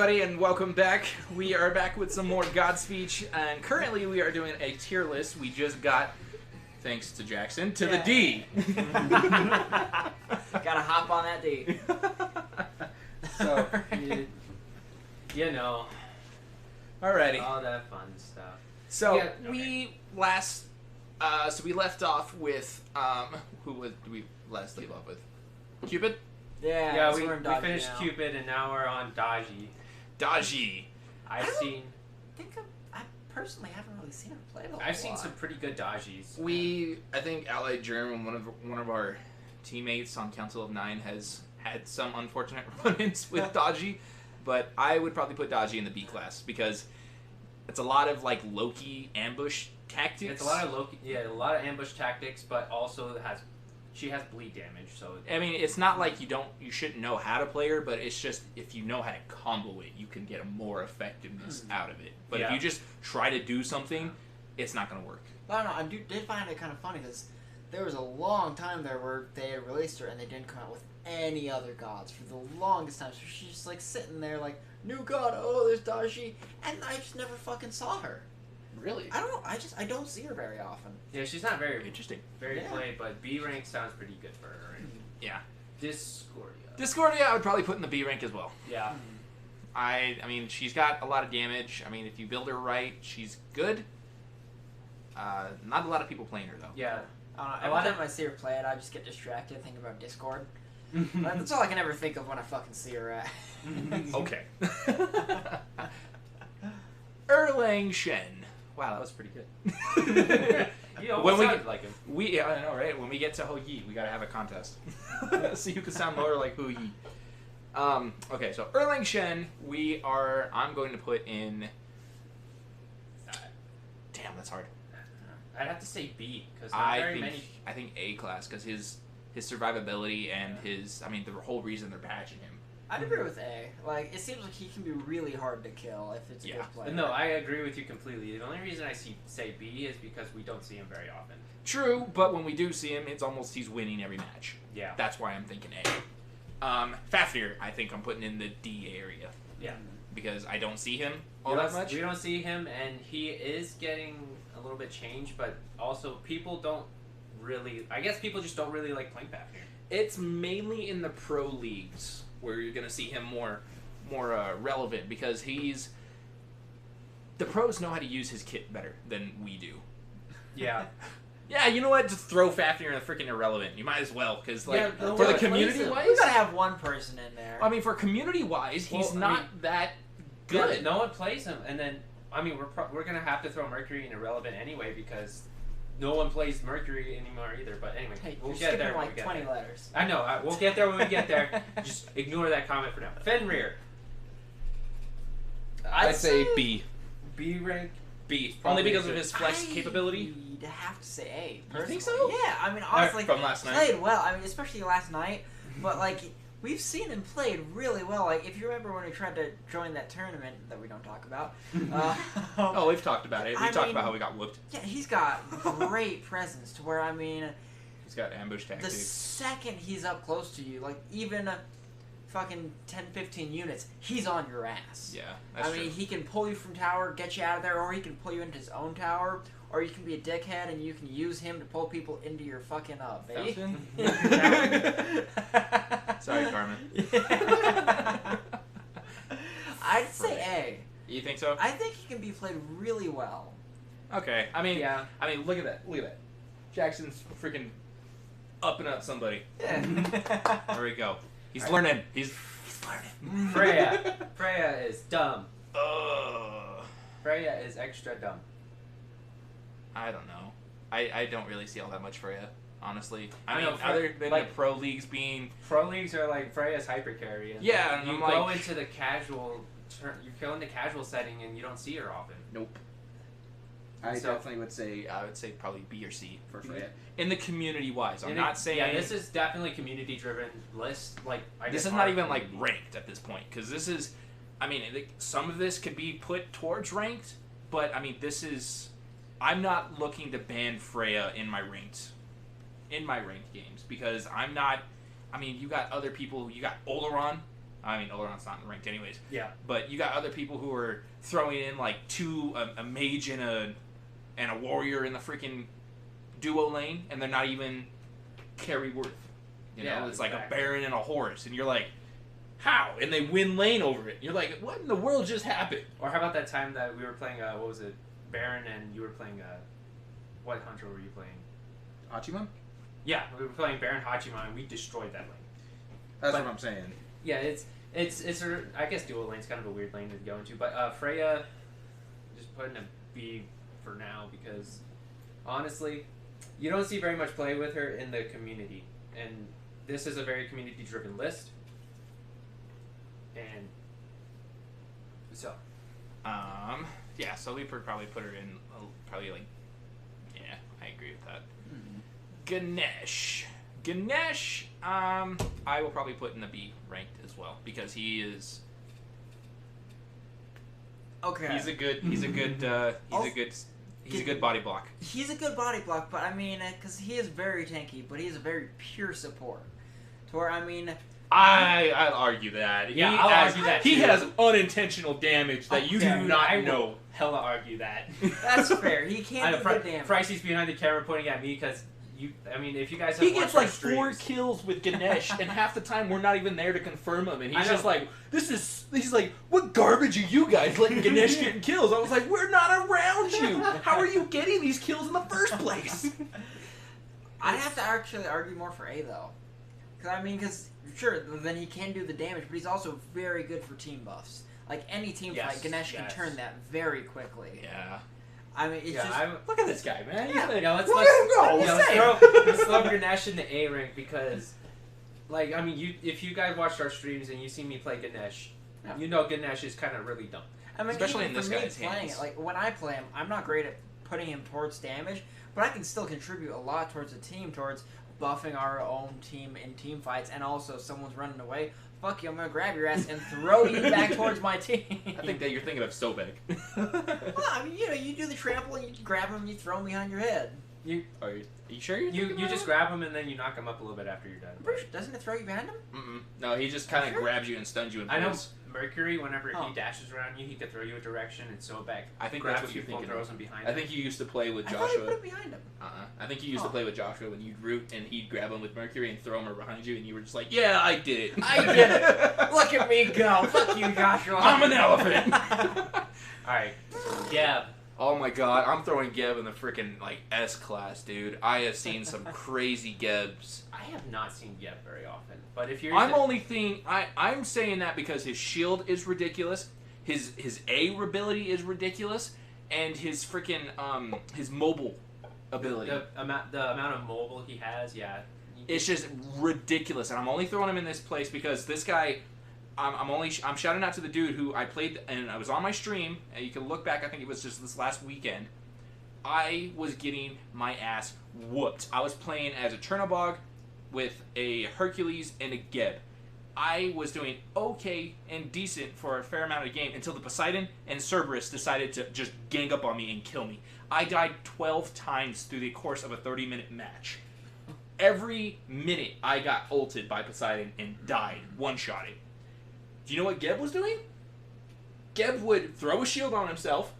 everybody, and welcome back. We are back with some more God Speech, and currently we are doing a tier list. We just got, thanks to Jackson, to the D. Gotta hop on that D. So, you know, alrighty. all that fun stuff. So Yeah, okay. we left off with who did we last leave off with? Cupid. Yeah, we we're in Dodgy finished now. Cupid and now we're on Daji. Daji. I've seen I personally haven't really seen her play a lot. I've seen some pretty good Dajis. I think Allied German, one of our teammates on Council of Nine, has had some unfortunate run-ins with Daji, but I would probably put Daji in the B class because it's a lot of like Loki ambush tactics. It's a lot of Loki, a lot of ambush tactics, but also she has bleed damage, so I mean, it's not like you shouldn't know how to play her, but it's just if you know how to combo it, you can get a more effectiveness out of it. But if you just try to do something, it's not going to work. I don't know. I did find it kind of funny because there was a long time there where they had released her and they didn't come out with any other gods for the longest time. So she's just like sitting there like, new god, oh, there's Daji, and I just never fucking saw her. Really? I don't know. I don't see her very often. yeah, she's not very Interesting. played, but B rank sounds pretty good for her. Right? Yeah. Discordia. I would probably put in the B rank as well. Yeah. I mean, she's got a lot of damage. I mean, if you build her right, she's good. Not a lot of people playing her, though. Yeah. Every time I see her play it, I just get distracted thinking about Discord. That's all I can ever think of when I fucking see her at. Okay. Erlang Shen. Wow, that was pretty good. You almost sounded like him. Yeah, I know, right? When we get to Ho Yi, we gotta have a contest. See who can sound more like Ho Yi. Okay, so Erlang Shen, I'm going to put in... Damn, that's hard. I'd have to say B, because not very many... I think A class, because his survivability and the whole reason they're patching him. I'd agree with A. Like, it seems like he can be really hard to kill if it's a good player. No, I agree with you completely. The only reason I say B is because we don't see him very often. True, but when we do see him, it's almost he's winning every match. Yeah. That's why I'm thinking A. Fafnir, I think I'm putting in the D area. Yeah. Because I don't see him all that much. We don't see him, and he is getting a little bit changed, but also people don't really... I guess people just don't really like playing Fafnir. It's mainly in the Pro Leagues where you're going to see him more relevant because the pros know how to use his kit better than we do. Yeah. Yeah, you know what? Just throw Fafnir in the freaking irrelevant. You might as well, because for the community-wise... We gotta have one person in there. I mean, for community-wise, he's not that good. Yeah, no one plays him, and then, I mean, we're going to have to throw Mercury in irrelevant anyway, because no one plays Mercury anymore either, but anyway, hey, we'll you're get there skipping when we get 20 there. letters. I know, we'll get there when we get there. Just ignore that comment for now. Fenrir. I'd say B. B rank? B. Only because of his flex capability. You'd have to say A. You Personally. think so? Yeah, I mean, honestly, From last night. played well. I mean, especially last night, but like, we've seen him played really well. Like, if you remember when we tried to join that tournament that we don't talk about. Oh, we've talked about it. We've talked about how we got whooped. Yeah, he's got great presence to where, I mean... He's got ambush tactics. The second he's up close to you, like, even fucking 10, 15 units, he's on your ass. Yeah, that's true. I mean, he can pull you from tower, get you out of there, or he can pull you into his own tower, or you can be a dickhead and you can use him to pull people into your fucking base. Sorry, Carmen. I'd say A. You think so? I think he can be played really well. Okay. I mean, Yeah. Look at that. Look at that. Jackson's freaking upping up somebody. Yeah. There we go. He's learning. He's learning. Freya is dumb. Ugh. Freya is extra dumb. I don't know. I don't really see all that much Freya, honestly. I I mean, know, other than like- the pro leagues being... Pro leagues are like Freya's hyper carry. And Yeah, and you I'm go like- into the casual. You go into casual setting and you don't see her often. Nope. I definitely would say probably B or C for Freya. In the community-wise. I'm not saying... Yeah, this is definitely community-driven list. Like, This is not even, like, ranked at this point. Because this is... I mean, some of this could be put towards ranked. But, I mean, this is... I'm not looking to ban Freya in my ranked games. Because I'm not... I mean, you got other people... You got Oleron, I mean, Oleron's not ranked anyways. Yeah. But you got other people who are throwing in like a mage and a warrior in the freaking duo lane, and they're not even carry worth. You know, it's like a baron and a horse, and you're like, how? And they win lane over it. You're like, what in the world just happened? Or how about that time that we were playing, what was it, Baron, and you were playing, what hunter were you playing? Hachiman? Yeah, we were playing Baron Hachiman, and we destroyed that lane. That's what I'm saying. Yeah, it's I guess dual lane's kind of a weird lane to go into, but Freya, just putting a B for now, because honestly, you don't see very much play with her in the community, and this is a very community-driven list. And so, yeah, so we probably put her in probably like, yeah, I agree with that. Ganesh, I will probably put in the B ranked as well because he is. Okay. He's a good body block. He's a good body block, but I mean, because he is very tanky, but he's a very pure support. To where I mean. I'll argue that. Yeah, I'll argue that. He has unintentional damage that you do not know. Hella argue that. That's fair. He can't do good damage. Pricey's behind the camera pointing at me because if you guys have he gets like streams, 4 kills with Ganesh, and half the time we're not even there to confirm him, and he's just like, he's like, what garbage are you guys letting Ganesh getting kills? I was like, we're not around you. How are you getting these kills in the first place? I'd have to actually argue more for A though, because sure, then he can do the damage, but he's also very good for team buffs. Like any team fight, Ganesh can turn that very quickly. Yeah. I mean, it's look at this guy, man. Let's throw Ganesh in the A rank because, like, I mean, if you guys watched our streams and you see me play Ganesh, you know Ganesh is kind of really dumb. I mean, especially in this guy's playing hands. It, like when I play him, I'm not great at putting him towards damage, but I can still contribute a lot towards the team, towards buffing our own team in team fights, and also someone's running away. Fuck you, I'm gonna grab your ass and throw you back towards my team. I think that you're thinking of Sobek. Well, I mean, you do the trample and you grab him and you throw him behind your head. Are you sure you just grab him and then you knock him up a little bit after you're done. Doesn't it throw you behind him? No, he just kind of grabs you and stuns you in place. I know Mercury, whenever he dashes around you, he could throw you a direction and Sobek. I think that's what you're thinking. Throws him behind I think you used to play with Joshua. I thought you put him behind him. I think you used to play with Joshua when you'd root and he'd grab him with Mercury and throw him behind you, and you were just like, "Yeah, I did it. I did it. Look at me go. Fuck you, Joshua. I'm an elephant." All right, Geb. Oh my god, I'm throwing Geb in the freaking like S class, dude. I have seen some crazy Gebs. I have not seen Geb very often, but if you're, I'm saying that because his shield is ridiculous, his A ability is ridiculous, and his freaking his mobile ability. The amount of mobile he has, yeah. It's just ridiculous, and I'm only throwing him in this place because this guy. I'm shouting out to the dude who I played, and I was on my stream, and you can look back, I think it was just this last weekend. I was getting my ass whooped. I was playing as a Chernobog with a Hercules and a Geb. I was doing okay and decent for a fair amount of the game until the Poseidon and Cerberus decided to just gang up on me and kill me. I died 12 times through the course of a 30-minute match. Every minute I got ulted by Poseidon and died, one-shotted. Do you know what Geb was doing? Geb would throw a shield on himself,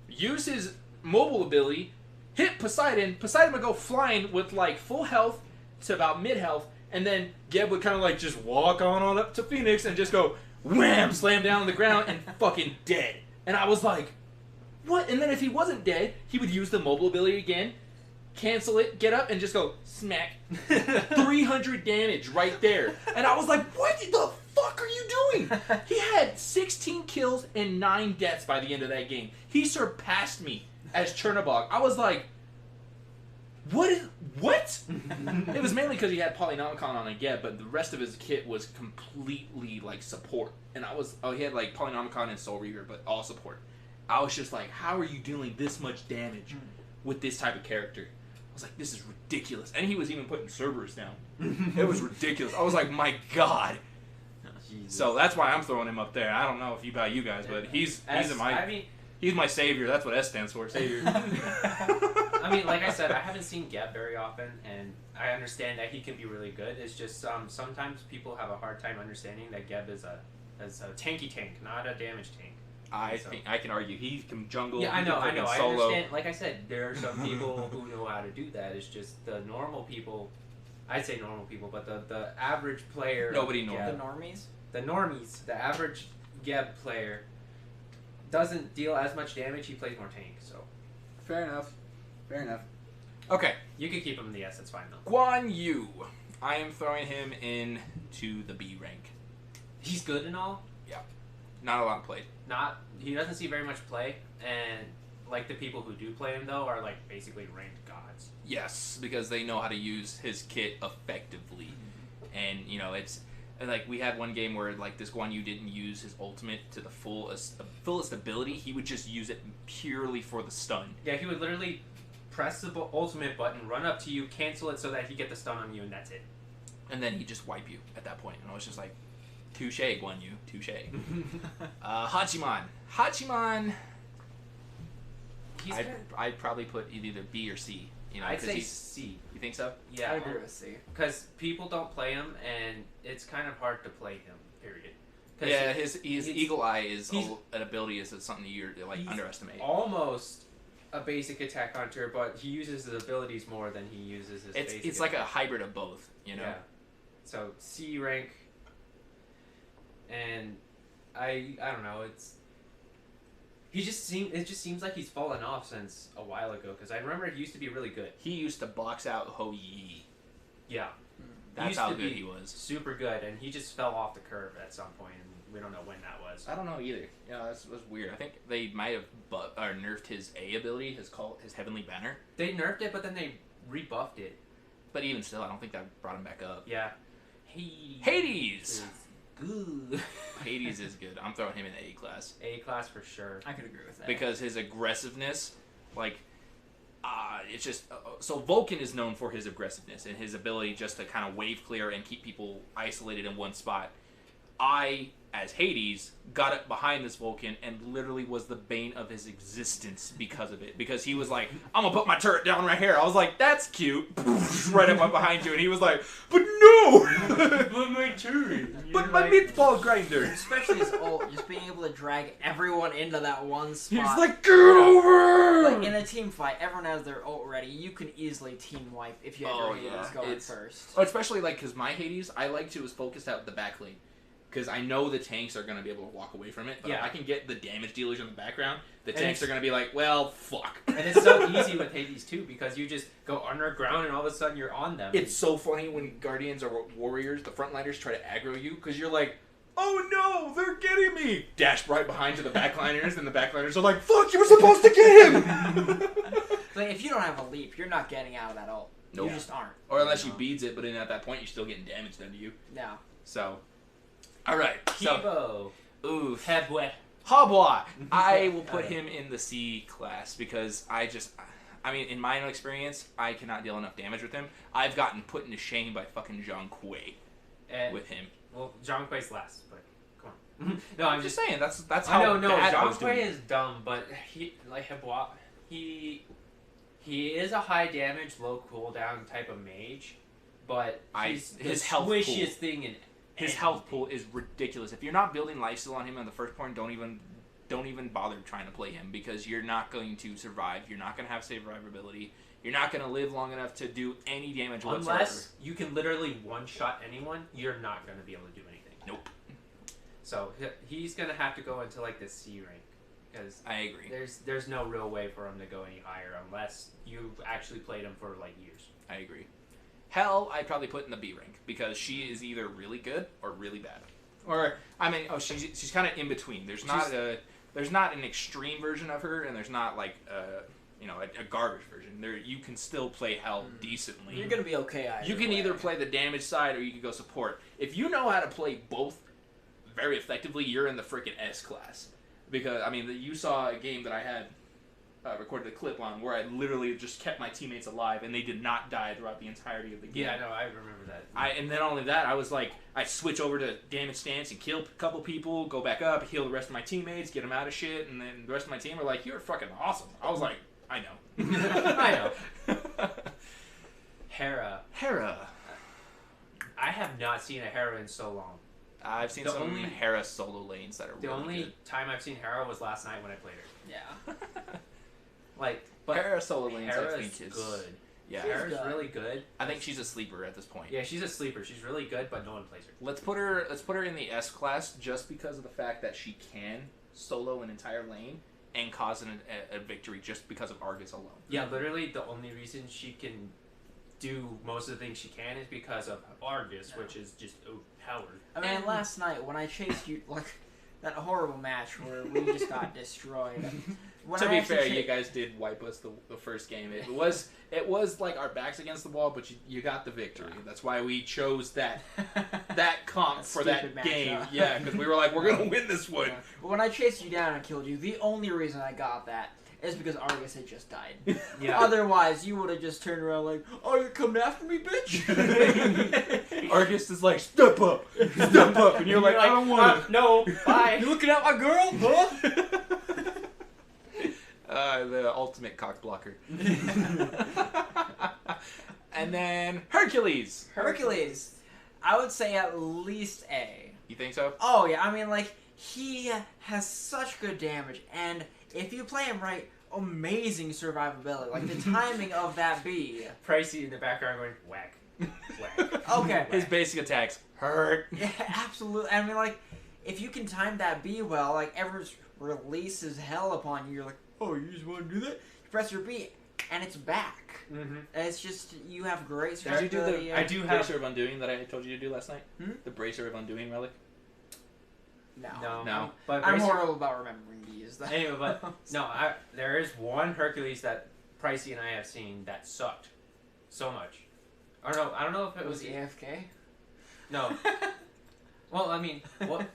use his mobile ability, hit Poseidon. Poseidon would go flying with like full health to about mid-health, and then Geb would kind of like just walk on up to Phoenix and just go wham, slam down on the ground and fucking dead. And I was like, what? And then if he wasn't dead, he would use the mobile ability again, cancel it, get up, and just go smack. 300 damage right there. And I was like, what the fuck are you doing? He had 16 kills and 9 deaths by the end of that game. He surpassed me as Chernobog. I was like, what? It was mainly because he had Polynomicon on a Geb, but the rest of his kit was completely like support. And he had like Polynomicon and Soul Reaver, but all support. I was just like, how are you dealing this much damage with this type of character? I was like, this is ridiculous. And he was even putting Cerberus down. It was ridiculous. I was like, my god. Jesus. So that's why I'm throwing him up there. I don't know about you guys, but he's in my... I mean, He's my savior. That's what S stands for, savior. I mean, like I said, I haven't seen Geb very often, and I understand that he can be really good. It's just sometimes people have a hard time understanding that Geb is a tanky tank, not a damage tank. I think I can argue he can jungle. Yeah, I know. I solo. understand. Like I said, there are some people who know how to do that. It's just the normal people. I'd say normal people, but the average player. Nobody knows. The normies? The normies, the average Geb player, doesn't deal as much damage. He plays more tank, so. Fair enough. Okay. You can keep him in the S. That's fine though. Guan Yu. I am throwing him into the B rank. He's good and all. Yeah. Not a lot played. He doesn't see very much play, and like the people who do play him though are like basically ranked gods. Yes, because they know how to use his kit effectively, and you know it's like we had one game where like this Guan Yu didn't use his ultimate to the fullest ability. He would just use it purely for the stun. Yeah, he would literally press the ultimate button, run up to you, cancel it so that he get the stun on you, and that's it. And then he'd just wipe you at that point, and I was just like, touche, Guan Yu, touche. Hachiman. I'd probably put either B or C. You know, I'd say C. You think so? Yeah, I agree with C. Because people don't play him, and it's kind of hard to play him. Period. Yeah, his eagle eye is an ability is something you're like underestimate. Almost a basic attack hunter, but he uses his abilities more than he uses his. It's like a hybrid of both. You know. Yeah. So C rank. And I don't know. It just seems like he's fallen off since a while ago. Because I remember he used to be really good. He used to box out Ho Yi. Yeah, that's how good he was. Super good, and he just fell off the curve at some point, and we don't know when that was. I don't know either. Yeah, that was weird. I think they might have nerfed his A ability, his Heavenly Banner. They nerfed it, but then they rebuffed it. But even still, I don't think that brought him back up. Yeah. Hades. Good. Hades is good. I'm throwing him in A class. A class for sure. I could agree with that. Because his aggressiveness, like, it's just... so Vulcan is known for his aggressiveness and his ability just to kind of wave clear and keep people isolated in one spot. I, as Hades, got up behind this Vulcan and literally was the bane of his existence because of it. Because he was like, I'm going to put my turret down right here. I was like, that's cute. Right up behind you. And he was like, but no! But my turret. But my meatball grinder. Especially his ult, just being able to drag everyone into that one spot. He's like, get over! Like, in a team fight, everyone has their ult ready. You can easily team wipe if you have your Hades going first. Especially, like, because my Hades, I like to is focused out the back lane. Because I know the tanks are going to be able to walk away from it. But if I can get the damage dealers in the background, the tanks are going to be like, well, fuck. And it's so easy with Hades, too, because you just go underground and all of a sudden you're on them. It's so funny when Guardians or Warriors, the frontliners, try to aggro you. Because you're like, oh no, they're getting me. Dash right behind to the backliners, and the backliners are like, fuck, you were supposed to get him. Like, if you don't have a leap, you're not getting out of that ult. Nope. You just aren't. Or unless you beads it, but then at that point, you're still getting damage done to you. Yeah. So... all right. Kibo. So, Hebwe. Habwa. I will put him in the C class because I mean, in my own experience, I cannot deal enough damage with him. I've gotten put into shame by fucking Zhang Kui with him. Well, Zhang Kui's last, but come on. No, I'm just saying that's how I know. bad I Zhang was Kui doing. is dumb, but Hebwe, he is a high damage, low cooldown type of mage, but he's his the health pool. squishiest thing in. His health pool is ridiculous. If you're not building lifesteal on him on the first point, don't even bother trying to play him because you're not going to survive. You're not going to have survivability. You're not going to live long enough to do any damage whatsoever. Unless you can literally one-shot anyone, you're not going to be able to do anything. Nope. So he's going to have to go into like the C rank because I agree. There's no real way for him to go any higher unless you've actually played him for like years. I agree. Hell, I'd probably put in the B rank because she is either really good or really bad. Or I mean, she's kind of in between. There's not an extreme version of her, and there's not like a garbage version. You can still play Hell decently. You're gonna be okay. You can either play the damage side or you can go support. If you know how to play both very effectively, you're in the freaking S class. Because I mean, you saw a game that I had recorded a clip on where I literally just kept my teammates alive and they did not die throughout the entirety of the game. Yeah, no, I remember that. And then not only that, I was like, I switch over to damage stance and kill a couple people, go back up, heal the rest of my teammates, get them out of shit, and then the rest of my team were like, "You're fucking awesome." I was like, I know. I know. Hera. I have not seen a Hera in so long. I've seen some Hera solo lanes that are the really only good. time I've seen Hera was last night when I played her. Yeah. But Hera solo lanes, Hera's I think, is good. Yeah, Hera's really good. I think she's a sleeper at this point. Yeah, she's a sleeper. She's really good, but no one plays her. Let's put her in the S class just because of the fact that she can solo an entire lane and cause a victory just because of Argus alone. Yeah, literally the only reason she can do most of the things she can is because of Argus, which is just overpowered. I mean, last night when I chased you, like that horrible match where we just got destroyed. To be fair, you guys did wipe us the first game. It was like our backs against the wall, but you got the victory. That's why we chose that comp for that game. Yeah, because we were like, we're gonna win this one. But when I chased you down and killed you, the only reason I got that is because Argus had just died. Yeah. Otherwise, you would have just turned around like, "Oh, you're coming after me, bitch!" Argus is like, "Step up, and you're like, "I don't want it." No, bye. You looking at my girl, huh? The ultimate cock blocker. And then Hercules. Hercules. I would say at least A. You think so? Oh yeah, I mean like he has such good damage, and if you play him right, amazing survivability. Like the timing of that B. Pricey in the background going whack, whack. Okay. His basic attacks hurt. Yeah, absolutely. I mean like if you can time that B well, like Everest releases hell upon you, you're like, oh, you just want to do that? You press your B, and it's back. Mm-hmm. It's just, you have great Did you do the I do have Bracer of Undoing that I told you to do last night? The Bracer of Undoing relic? No. But I'm horrible about remembering these. Anyway, but no, there is one Hercules that Pricey and I have seen that sucked so much. Or no, I don't know if it was AFK? No. Well, I mean, what?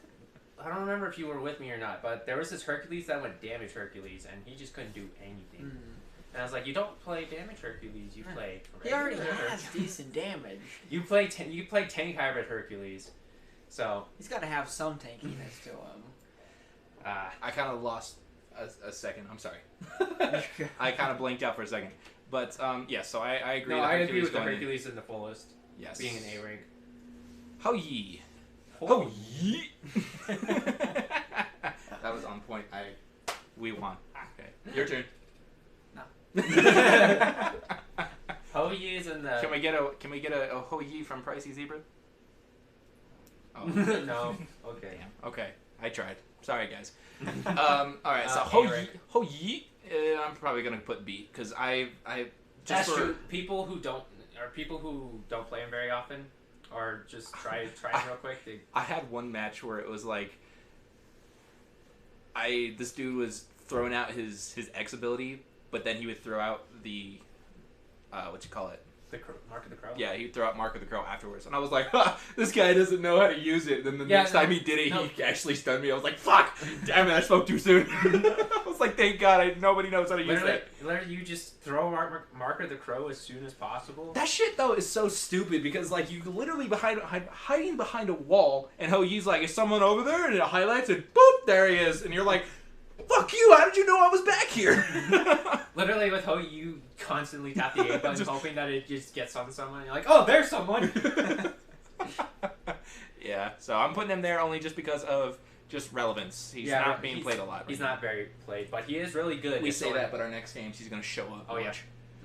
I don't remember if you were with me or not, but there was this Hercules that went damage Hercules, and he just couldn't do anything. And I was like, you don't play damage Hercules, you play He already has decent damage. You play tank hybrid Hercules, so he's got to have some tankiness to him. I kind of lost a second. I'm sorry. I kind of blanked out for a second. But yeah, so I agree. No, I agree with the Hercules in the fullest. Yes. Being an A rank. How ye? Oh, yeet! That was on point. We won. Okay, your turn. No. Ho Yi is in the. Can we get a Ho Yi from Pricey Zebra? Oh. No. Okay. Damn. Okay, I tried. Sorry, guys. All right. So Ho Yi. I'm probably gonna put B because I just That's true. People who don't play him very often. Or just try it real quick. I had one match where it was like, this dude was throwing out his X ability, but then he would throw out the, what you call it? The Mark of the Crow? Yeah, he'd throw out Mark of the Crow afterwards. And I was like, this guy doesn't know how to use it. Then the next time he did it, he actually stunned me. I was like, fuck! Damn it, I spoke too soon. I was like, thank God, nobody knows how to use that. Literally, you just throw Mark of the Crow as soon as possible. That shit, though, is so stupid because, like, you literally hiding behind a wall, and Ho Yi's like, is someone over there? And it highlights and boop, there he is. And you're like, fuck you, how did you know I was back here? Literally with Ho, you constantly tap the A button hoping that it just gets on someone. You're like, oh, there's someone! Yeah, so I'm putting him there only just because of just relevance. He's not being played a lot. He's not very played, but he is really good. We say that, but our next games he's going to show up. Oh, yeah.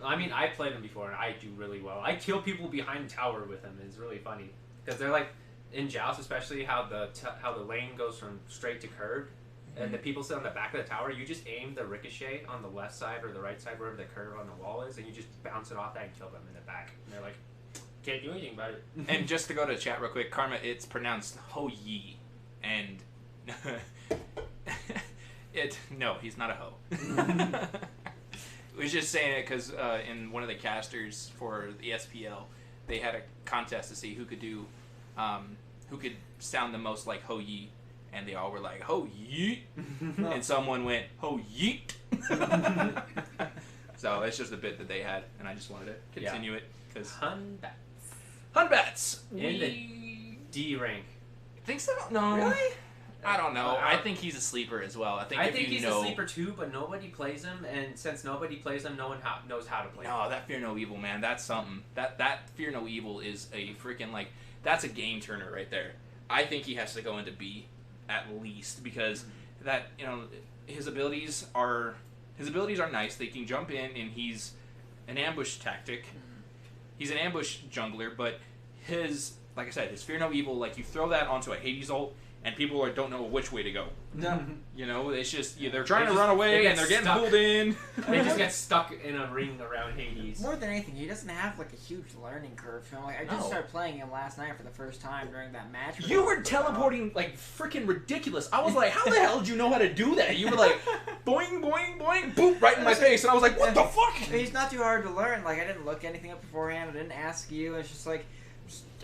I mean, I played him before, and I do really well. I kill people behind tower with him. It's really funny. Because they're like, in Joust especially, how the lane goes from straight to curved. And the people sit on the back of the tower, you just aim the ricochet on the left side or the right side, wherever the curve on the wall is, and you just bounce it off that and kill them in the back. And they're like, can't do anything about it. And just to go to chat real quick, Karma, it's pronounced Ho Yi. And no, he's not a ho. We was just saying it because in one of the casters for the SPL, they had a contest to see who could sound the most like Ho Yi. And they all were like, Ho Yeet. And someone went, Ho Yeet. So it's just a bit that they had, and I just wanted to continue it because Hunbats in the D rank. Think so? No. Really? I don't know. I think he's a sleeper as well. I think he's a sleeper too, but nobody plays him, and since nobody plays him, no one knows how to play him. No, that Fear No Evil, man, that's something. That Fear No Evil is a freaking, like, that's a game turner right there. I think he has to go into B at least because that, you know, his abilities are nice. They can jump in, and he's an ambush tactic. He's an ambush jungler, but his, like I said, his Fear No Evil, like, you throw that onto a Hades ult, and people don't know which way to go. No. You know, it's just, they're trying to run away, and they're getting pulled in. They just get stuck in a ring around Hades. More than anything, he doesn't have, like, a huge learning curve. You know, like, I just started playing him last night for the first time during that match. You were teleporting, like, freaking ridiculous. I was like, how the hell did you know how to do that? You were like, boing, boing, boing, boop, right in my face. And I was like, what the fuck? He's not too hard to learn. Like, I didn't look anything up beforehand. I didn't ask you. It's just like...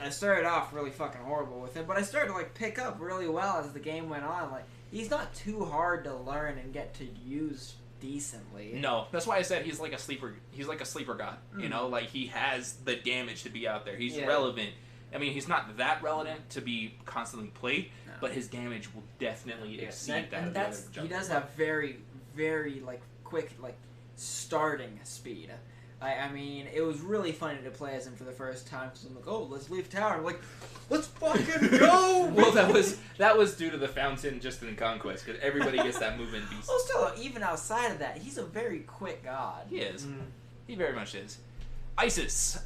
I started off really fucking horrible with him, but I started to, like, pick up really well as the game went on. Like, he's not too hard to learn and get to use decently. No, that's why I said he's like a sleeper. He's like a sleeper god. You know, like, he has the damage to be out there. He's relevant. I mean, he's not that relevant to be constantly played, but his damage will definitely exceed that. And that's he does have very, very, like, quick, like, starting speed. I mean, it was really funny to play as him for the first time because I'm like, oh, let's leave tower. I'm like, let's fucking go! Well, that was due to the fountain just in Conquest because everybody gets that movement beast. Well, still, even outside of that, he's a very quick god. He is. He very much is. Isis.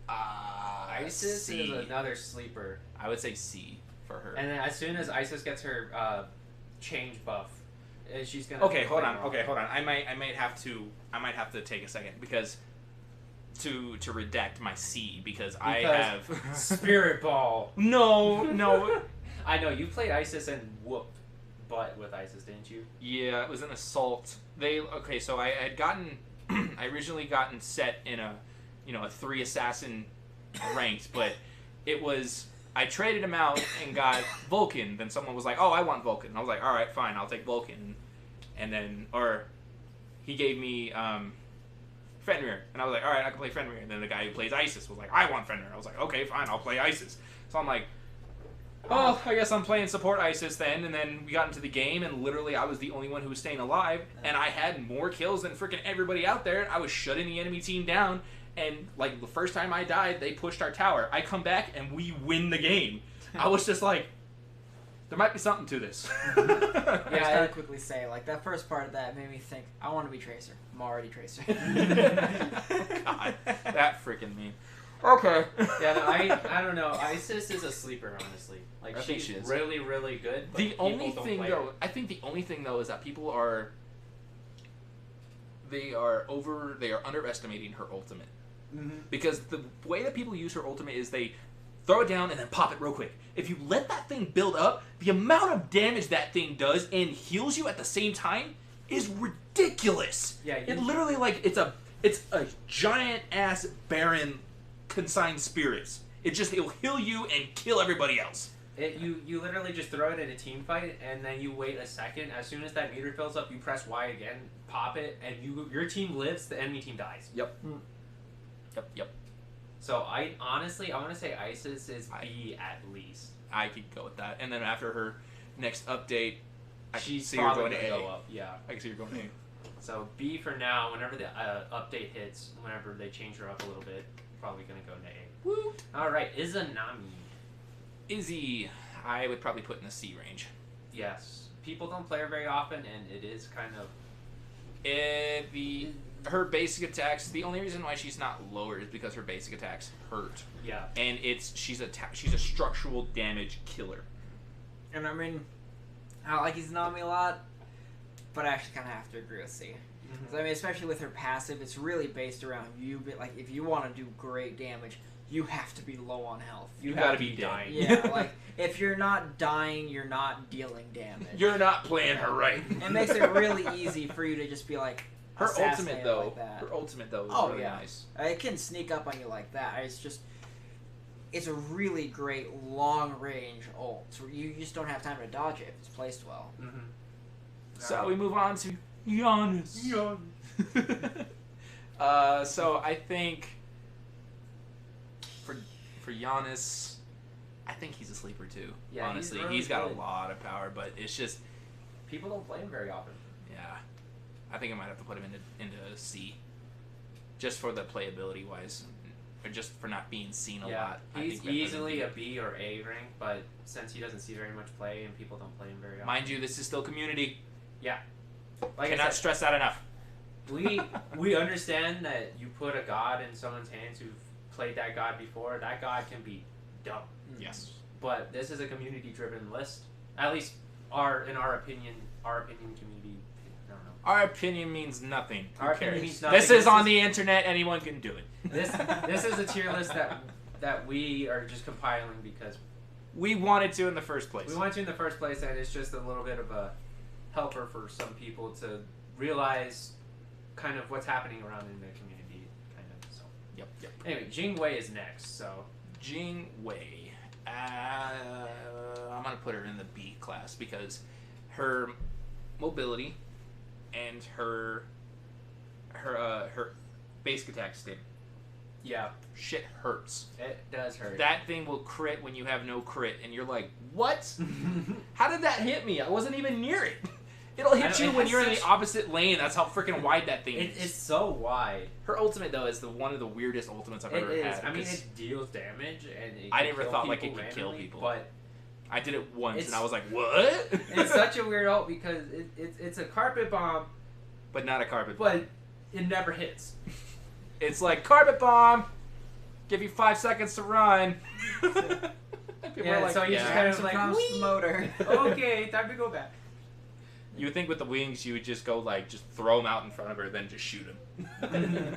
Isis C. is another sleeper. I would say C for her. And then as soon as Isis gets her change buff, she's gonna. Okay, hold on. I might have to take a second because to redact my C because I have Spirit Ball. No. I know you played Isis and whooped butt with Isis, didn't you? Yeah, it was an assault. So I had gotten I originally gotten set in a 3 assassin ranked, but it was. I traded him out and got Vulcan. Then someone was like, oh, I want Vulcan. And I was like, all right, fine, I'll take Vulcan. And then, he gave me Fenrir. And I was like, all right, I can play Fenrir. And then the guy who plays Isis was like, I want Fenrir. I was like, okay, fine, I'll play Isis. So I'm like, oh, I guess I'm playing support Isis then. And then we got into the game, and literally I was the only one who was staying alive. And I had more kills than freaking everybody out there. I was shutting the enemy team down. And, like, the first time I died, they pushed our tower. I come back, and we win the game. I was just like, there might be something to this. Yeah, I gotta quickly say, like, that first part of that made me think, I want to be Tracer. I'm already Tracer. God, that freaking meme. Okay. Yeah, no, I don't know. Isis is a sleeper, honestly. Like, she's really, really good. But the only thing, though, I think the only thing, though, is that people are... They are underestimating her ultimate. Because the way that people use her ultimate is they throw it down and then pop it real quick. If you let that thing build up, the amount of damage that thing does and heals you at the same time is ridiculous. Yeah, it literally, like, it's a giant ass Baron consigned spirits. It'll heal you and kill everybody else. You literally just throw it in a team fight and then you wait a second. As soon as that meter fills up, you press Y again, pop it, and your team lives. The enemy team dies. Yep. Yep. So I want to say Isis is B at least. I could go with that. And then after her next update, I can see her probably going to A. go up. Yeah. I can see her going to A. So B for now. Whenever the update hits, whenever they change her up a little bit, probably gonna go to A. Woo! All right, Izanami. Izzy, I would probably put in the C range. Yes. People don't play her very often, and it is kind of... Her basic attacks, the only reason why she's not lower is because her basic attacks hurt. Yeah. And she's a structural damage killer. And I mean, I like Izanami a lot, but I actually kind of have to agree with C. I mean, especially with her passive, it's really based around you. But, like, if you want to do great damage, you have to be low on health. You gotta be dying. Yeah, like, if you're not dying, you're not dealing damage. You're not playing her right. It makes it really easy for you to just be like, her ultimate though. Like that. Her ultimate though is really nice. It can sneak up on you like that. It's a really great long range ult. So you just don't have time to dodge it if it's placed well. So we move on to Giannis. So I think for Giannis, I think he's a sleeper too. Yeah, honestly, really he's got good. a lot of power, but it's just People don't play him very often. yeah. I think I might have to put him into C, just for the playability wise, or just for not being seen a lot. He's I think easily a B or A rank, but since he doesn't see very much play and people don't play him very often. Mind you, this is still community. Like Cannot I said, stress that enough. we understand that you put a god in someone's hands who've played that god before. That god can be dumb. Yes. But this is a community-driven list. At least, in our opinion, community. I don't know. Our opinion means nothing. Who Our cares? opinion means nothing. This is on the internet. Anyone can do it. This is a tier list that we are just compiling because We wanted to in the first place. we went to in the first place, and it's just a little bit of a helper for some people to realize kind of what's happening around in the community, kind of. So Yep. anyway, Jing Wei is next. So Jing Wei. I'm gonna put her in the B class because her mobility and her basic attack stim. yeah, Shit hurts. it does hurt. That thing will crit when you have no crit, and you're like, what? How did that hit me? I wasn't even near it. It'll I hit know, you it when has you're in such- the opposite lane. That's how freaking wide that thing is. It's so wide. Her ultimate though is one of the weirdest ultimates I've It ever is. had. I mean, 'cause it deals damage, and it I can never kill thought, like, people it could kill randomly, people. But I did it once It's- and I was like, what? it's such a weird ult because it's a carpet bomb, but not a carpet. but it never hits. It's like carpet bomb. Give you 5 seconds to run. People Yeah, are like, so you just yeah. kind of Some like, promise "Whee!" motor. Okay, time to go back. You would think with the wings you would just go like just throw them out in front of her, then just shoot him.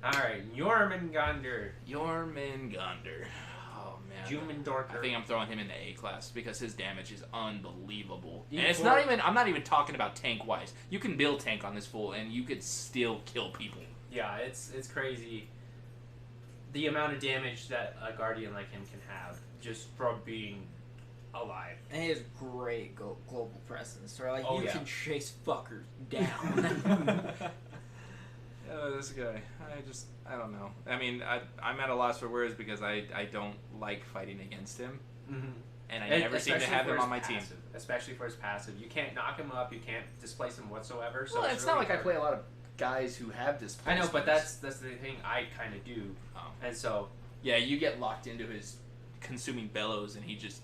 All right, Jormungandr. Jormungandr. Oh man. Jumendorker. I think I'm throwing him in the A class because his damage is unbelievable. You And it's for- not even I'm not even talking about tank wise. You can build tank on this fool and you could still kill people. Yeah, it's crazy. The amount of damage that a guardian like him can have just from being alive. And he has great global presence. So like Oh, you yeah. can chase fuckers down. This guy, I don't know. I mean, I'm at a loss for words because I don't like fighting against him, Mm-hmm. and I never seem to Especially have for him his on my team. passive, especially for his passive. You can't knock him up. You can't displace him whatsoever. So Well, it's not really like I hard. play a lot of guys who have this. I know, but that's the thing I kind of do, Oh. and so Yeah, you get locked into his consuming bellows, and he just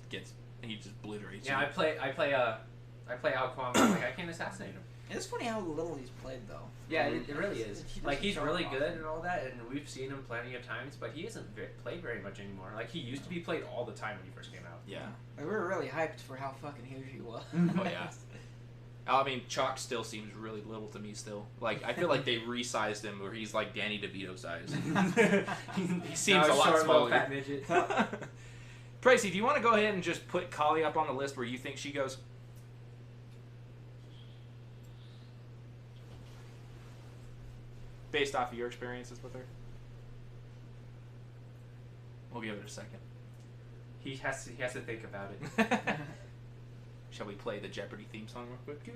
obliterates yeah, you. I play Alquan. Like I can't assassinate him. It's funny how little he's played though. Yeah, it really is. He Like doesn't he's show really up good often. and all that, and we've seen him plenty of times, but he isn't played very much anymore. Like he used to be played all the time when he first came out. Yeah. Like, we were really hyped for how fucking huge he was. Oh yeah. I mean, Chalk still seems really little to me. Still, like I feel like they resized him, where he's like Danny DeVito size. He seems Now a lot short little smaller. fat midget. Tracy, do you want to go ahead and just put Kali up on the list where you think she goes? Based off of your experiences with her? We'll give it a second. He has to think about it. Shall we play the Jeopardy theme song real quick?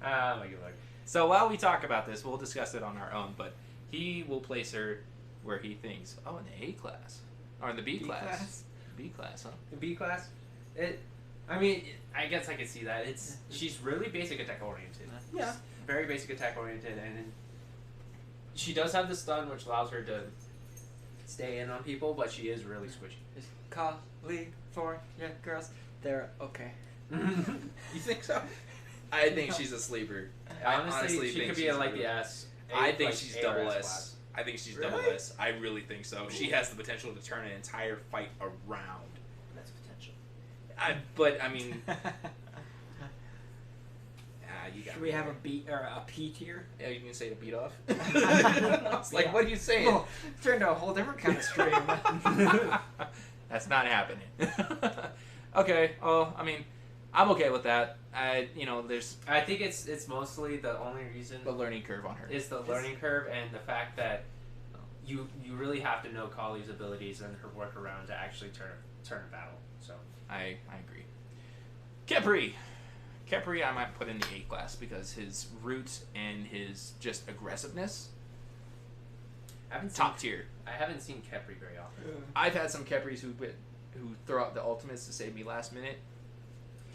Oh my god. So while we talk about this, we'll discuss it on our own, but he will place her where he thinks, oh, in the A class. Or in the B class. B class, huh? In B class, I mean, I guess I could see that. She's really basic attack oriented. Yeah. Very basic attack oriented, and she does have the stun, which allows her to stay in on people, but she is really squishy. Just California girls, they're okay. You think so? I think she's a sleeper. Honestly, she could be in like the S. I think like she's A or double S S. class. I think she's Really? double S. I really think so. She has the potential to turn an entire fight around. That's potential. But I mean, you got. Should we have a B or a P tier? Yeah, you can say to beat off. I was like, what are you saying? Oh, turned to a whole different kind of stream. That's not happening. Okay. Well, I mean, I'm okay with that. There's I think it's mostly the only reason the learning curve on her. is the learning curve and the fact that you really have to know Kali's abilities and her workaround to actually turn a battle. So I agree. Kepri. Khepri I might put in the A class because his root and his just aggressiveness, top tier. I haven't seen Khepri very often. I've had some Khepris who throw out the ultimates to save me last minute.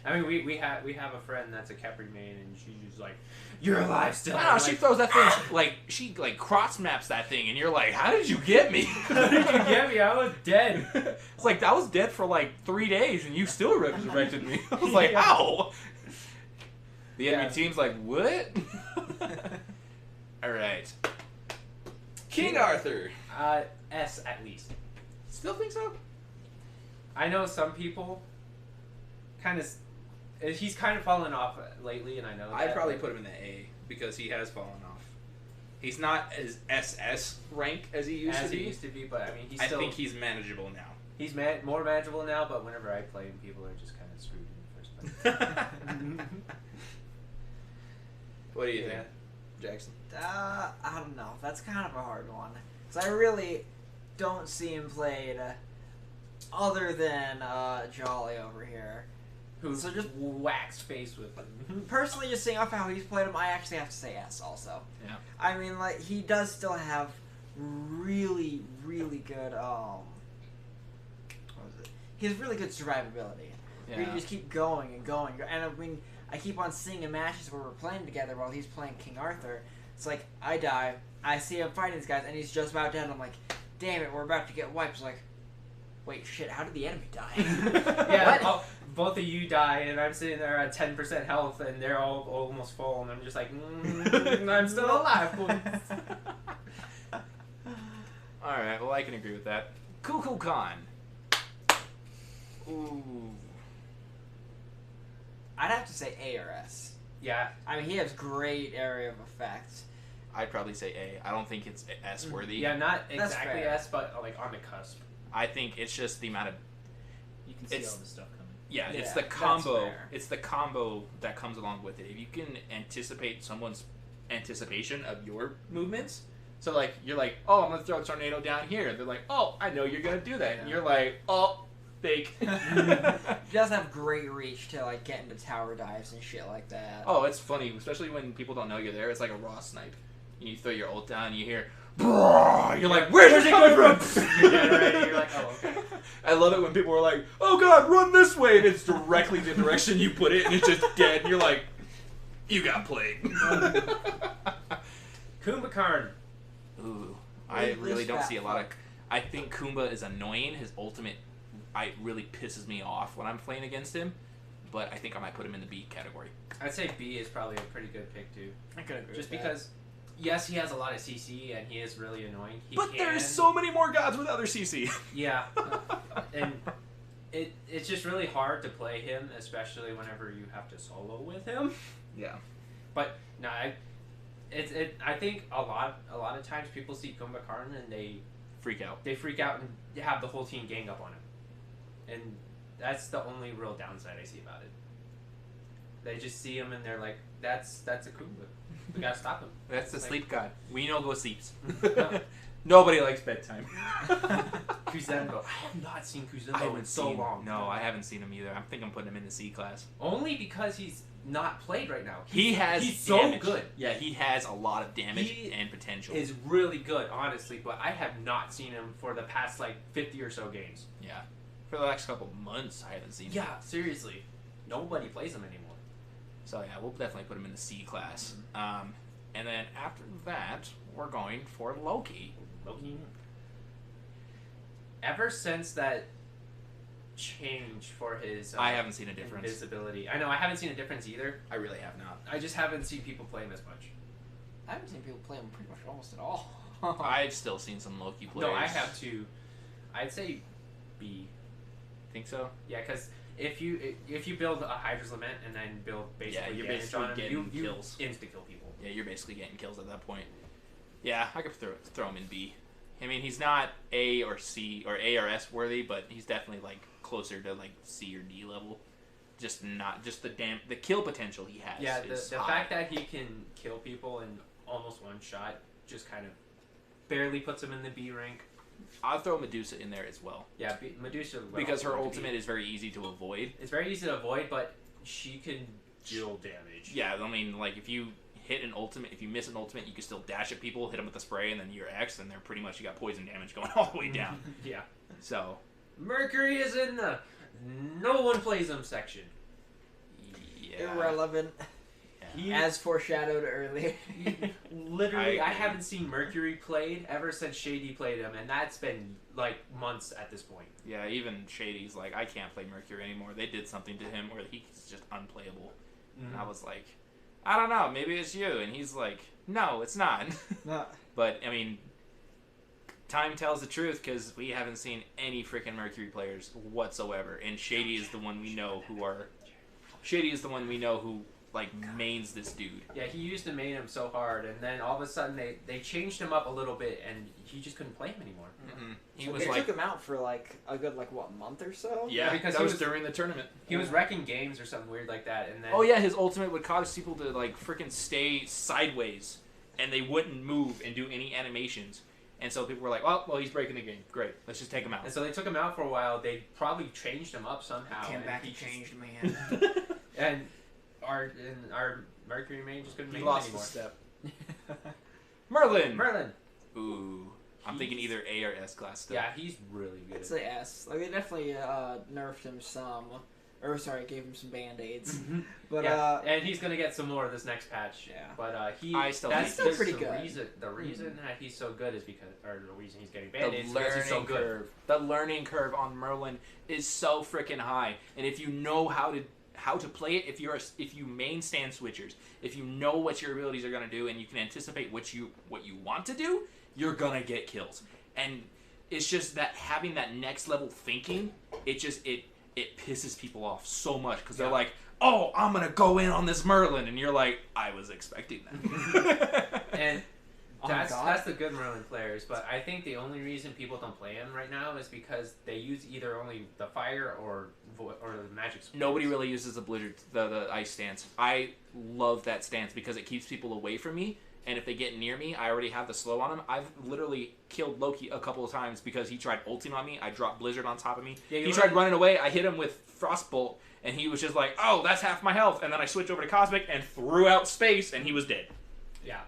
I mean, we have a friend that's a Khepri main, and she's just like, "You're alive still." No, she throws that thing she cross maps that thing, and you're like, "How did you get me? How did you get me? I was dead." It's like I was dead for like 3 days, and you still resurrected me. I was like, "How?" The enemy team's like, "What?" All right, King Arthur. S at least. Still think so? I know some people kind of. He's kind of fallen off lately, and I know that. I'd probably put him in the A because he has fallen off. He's not as SS rank as he used to be. But I mean, I think he's manageable now. He's more manageable now, but whenever I play him, people are just kind of screwed in the first place. What do you think, Jackson? I don't know. That's kind of a hard one. Because I really don't see him played other than Jolly over here. Who's so just waxed face with him. Personally, just seeing off how he's played him, I actually have to say S also. Yeah. I mean, like, he does still have really, really good, what was it? He has really good survivability. Yeah. Where you just keep going and going. And I mean, I keep on seeing in matches where we're playing together while he's playing King Arthur. It's like, I die, I see him fighting these guys, and he's just about dead, and I'm like, damn it, we're about to get wiped. It's like, wait, shit, how did the enemy die? Yeah, both of you die, and I'm sitting there at 10% health, and they're all almost full, and I'm just like, I'm still alive. Alright, well, I can agree with that. Cuckoo Khan. Ooh. I'd have to say A or S. Yeah. I mean, he has great area of effect. I'd probably say A. I don't think it's S worthy. Yeah, not That's exactly fair. S, but like on the cusp. I think it's just the amount of You can see all the stuff coming. yeah, it's Yeah, the that's combo. fair. It's the combo that comes along with it. If you can anticipate someone's anticipation of your movements, so like you're like, oh, I'm gonna throw a tornado down here. They're like, oh, I know you're gonna do that. And you're like, oh, fake. He does have great reach to like get into tower dives and shit like that. Oh, it's funny, especially when people don't know you're there. It's like a raw snipe. You throw your ult down, and you hear, "Brrr!" You're like, where's it coming from? You're dead already. You're like, oh, okay. I love it when people are like, oh god, run this way, and it's directly the direction you put it, and it's just dead, and you're like, you got played. Kumbhakarn. Ooh, I really don't see a lot of... I think Kumba is annoying. His ultimate really pisses me off when I'm playing against him, but I think I might put him in the B category. I'd say B is probably a pretty good pick too. I could agree Just with because, yes, he has a lot of CC and he is really annoying. But there's so many more gods with other CC. Yeah, and it's just really hard to play him, especially whenever you have to solo with him. Yeah. But no, I think a lot of times people see Kumbhakarn and they freak out. They freak out and have the whole team gang up on him, and that's the only real downside I see about it. They just see him and they're like, "That's a Kumbha. We gotta stop him." That's the Like, sleep god. We know go sleeps. No. Nobody likes bedtime. Kuzenbo. I have not seen Kuzenbo in so long. No, I haven't seen him either. I think I'm putting him in the C class. Only because he's not played right now. He's so damage. good. Yeah, he has a lot of damage He and potential. Is really good, honestly, but I have not seen him for the past like 50 or so games. Yeah. For the last couple months, I haven't seen him. Yeah, seriously. Nobody plays him anymore. So yeah, we'll definitely put him in the C class. And then after that, we're going for Loki. Loki. Ever since that change for his I haven't seen a difference. Invisibility. I know, I haven't seen a difference either. I really have not. I just haven't seen people play him as much. I haven't seen people play him pretty much almost at all. I've still seen some Loki players. No, I have too. I'd say B. Think so? Yeah, because if you build a Hydra's Lament and then build basically you're damage basically on him, getting you kills. insta-kill people. Yeah, you're basically getting kills at that point. Yeah, I could throw him in B. I mean, he's not A or C or A or S worthy, but he's definitely like closer to like C or D level. Just not the kill potential he has. Yeah, is the high. fact that he can kill people in almost one shot just kind of barely puts him in the B rank. I'll throw Medusa in there as well. Yeah, Medusa. Because her ultimate is very easy to avoid. It's very easy to avoid, but she can deal damage. Yeah, I mean, like, if you hit an ultimate, if you miss an ultimate, you can still dash at people, hit them with the spray, and then your X, and they're pretty much, you got poison damage going all the way down. Yeah. So. Mercury is in the no one plays him section. Yeah. Irrelevant. Yeah. As foreshadowed earlier. Literally, I haven't seen Mercury played ever since Shady played him, and that's been like months at this point. Yeah, even Shady's like, I can't play Mercury anymore. They did something to him where he's just unplayable. Mm-hmm. And I was like, I don't know, maybe it's you. And he's like, no, it's not. No. But, I mean, time tells the truth because we haven't seen any freaking Mercury players whatsoever. And Shady is the one we know who like mains this dude. Yeah, he used to main him so hard, and then all of a sudden they changed him up a little bit, and he just couldn't play him anymore. Mm-hmm. They took him out for like a good month or so. Yeah, because that was during the tournament. He was wrecking games or something weird like that, and then oh yeah, his ultimate would cause people to like freaking stay sideways, and they wouldn't move and do any animations. And so people were like, well, he's breaking the game. Great, let's just take him out. And so they took him out for a while. They probably changed him up somehow. Came back and changed, man. and our Mercury main just couldn't He make lost it the anymore. step. Merlin. Ooh, I'm thinking either A or S class still. Yeah, he's really good. I'd say S. Like, they definitely nerfed him some. Or, sorry, gave him some band-aids. But, yeah, and he's going to get some more of this next patch. Yeah. But I still that's think he's pretty good. The reason that he's so good is because, or the reason he's getting The band-aids is because he's so learning good. curve. The learning curve on Merlin is so freaking high, and if you know how to play it, if you main stand switchers, if you know what your abilities are gonna do, and you can anticipate what you want to do, you're gonna get kills. And it's just that having that next level thinking, it pisses people off so much because they're like, oh, I'm gonna go in on this Merlin, and you're like, I was expecting that. And that's the good Merlin players, but I think the only reason people don't play him right now is because they use either only the fire or the magic spells. Nobody really uses the blizzard, the ice stance. I love that stance because it keeps people away from me, and if they get near me, I already have the slow on him. I've literally killed Loki a couple of times because he tried ulting on me. I dropped blizzard on top of me. Yeah, he tried running away. I hit him with frostbolt, and he was just like, oh, that's half my health. And then I switched over to cosmic and threw out space, and he was dead. Yeah.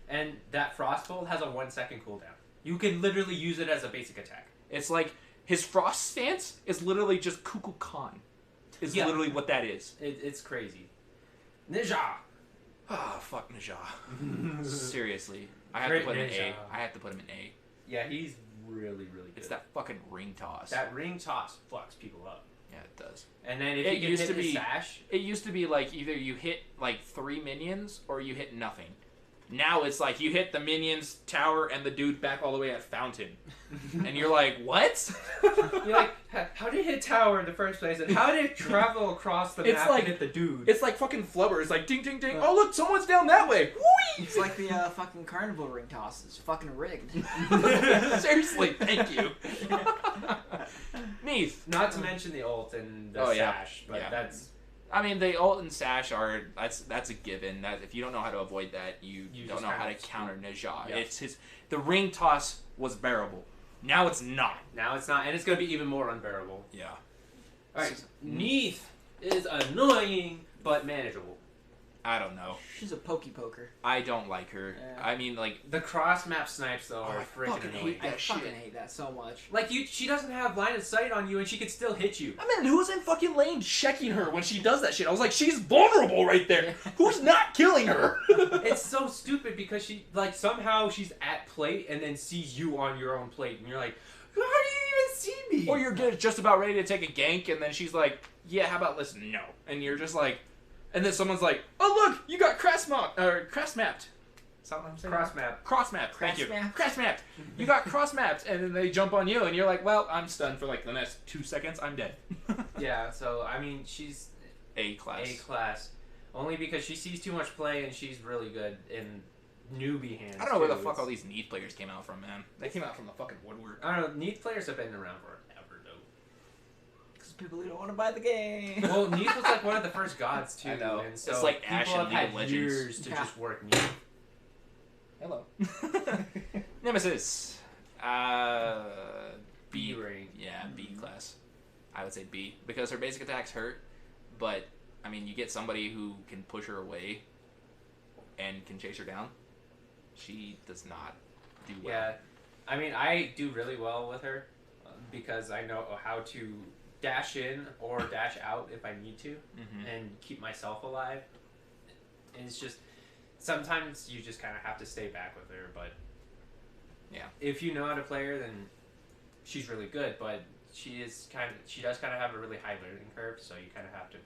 And that frostbolt has a 1 second cooldown. You can literally use it as a basic attack. It's like his frost stance is literally just Kukulkan. Khan. Is literally what that is. It's crazy. Ninja. Ah, fuck Najah. Seriously, I have to put him in A. I have to put him in A. Yeah, he's really, really good. It's that fucking ring toss. That ring toss fucks people up. Yeah, it does. And then if you can hit his sash, it used to be like either you hit like 3 minions or you hit nothing. Now it's like you hit the minions, tower, and the dude back all the way at fountain. And you're like, what? You're like, how did it hit tower in the first place? And how did it travel across the map and hit the dude? It's like fucking flubber. It's like ding, ding, ding. Oh, look, someone's down that way. Whee! It's like the fucking carnival ring toss. It's fucking rigged. Seriously, thank you. Neath. Not to mention the ult and the sash, but that's... I mean, the ult and sash are that's a given. That if you don't know how to avoid that, you don't know how to counter Najah. Yep. It's the ring toss was bearable. Now it's not. Now it's not, and it's going to be even more unbearable. Yeah. All right, Neath is annoying but manageable. I don't know. She's a poker. I don't like her. Yeah. I mean, like the cross map snipes though are freaking annoying. I fucking hate that so much. Like she doesn't have line of sight on you, and she can still hit you. I mean, who's in fucking lane checking her when she does that shit? I was like, she's vulnerable right there. Who's not killing her? It's so stupid because she somehow she's at plate and then sees you on your own plate, and you're like, how do you even see me? Or you're just about ready to take a gank, and then she's like, yeah, how about listen, no, and you're just like. And then someone's like, oh, look, you got cross-mapped. Is that what I'm saying? Cross-mapped. Thank you. Cross-mapped. You got cross-mapped. And then they jump on you, and you're like, well, I'm stunned for like the next 2 seconds. I'm dead. Yeah, so, I mean, she's A class. Only because she sees too much play, and she's really good in newbie hands. I don't know where the fuck all these Neath players came out from, man. They came out from the fucking woodwork. I don't know. Neath players have been around forever, though. People who don't want to buy the game. Well, Neath was like one of the first gods too. I know. And so it's like people Ash have in League had of Legends. years to just work Neath. Hello. Nemesis. B ring. Yeah, B class. I would say B because her basic attacks hurt, but I mean, you get somebody who can push her away and can chase her down. She does not do well. Yeah, I mean, I do really well with her because I know how to dash in or dash out if I need to and keep myself alive. And it's just, sometimes you just kind of have to stay back with her, but yeah, if you know how to play her, then she's really good, but she does kind of have a really high learning curve, so you kind of have to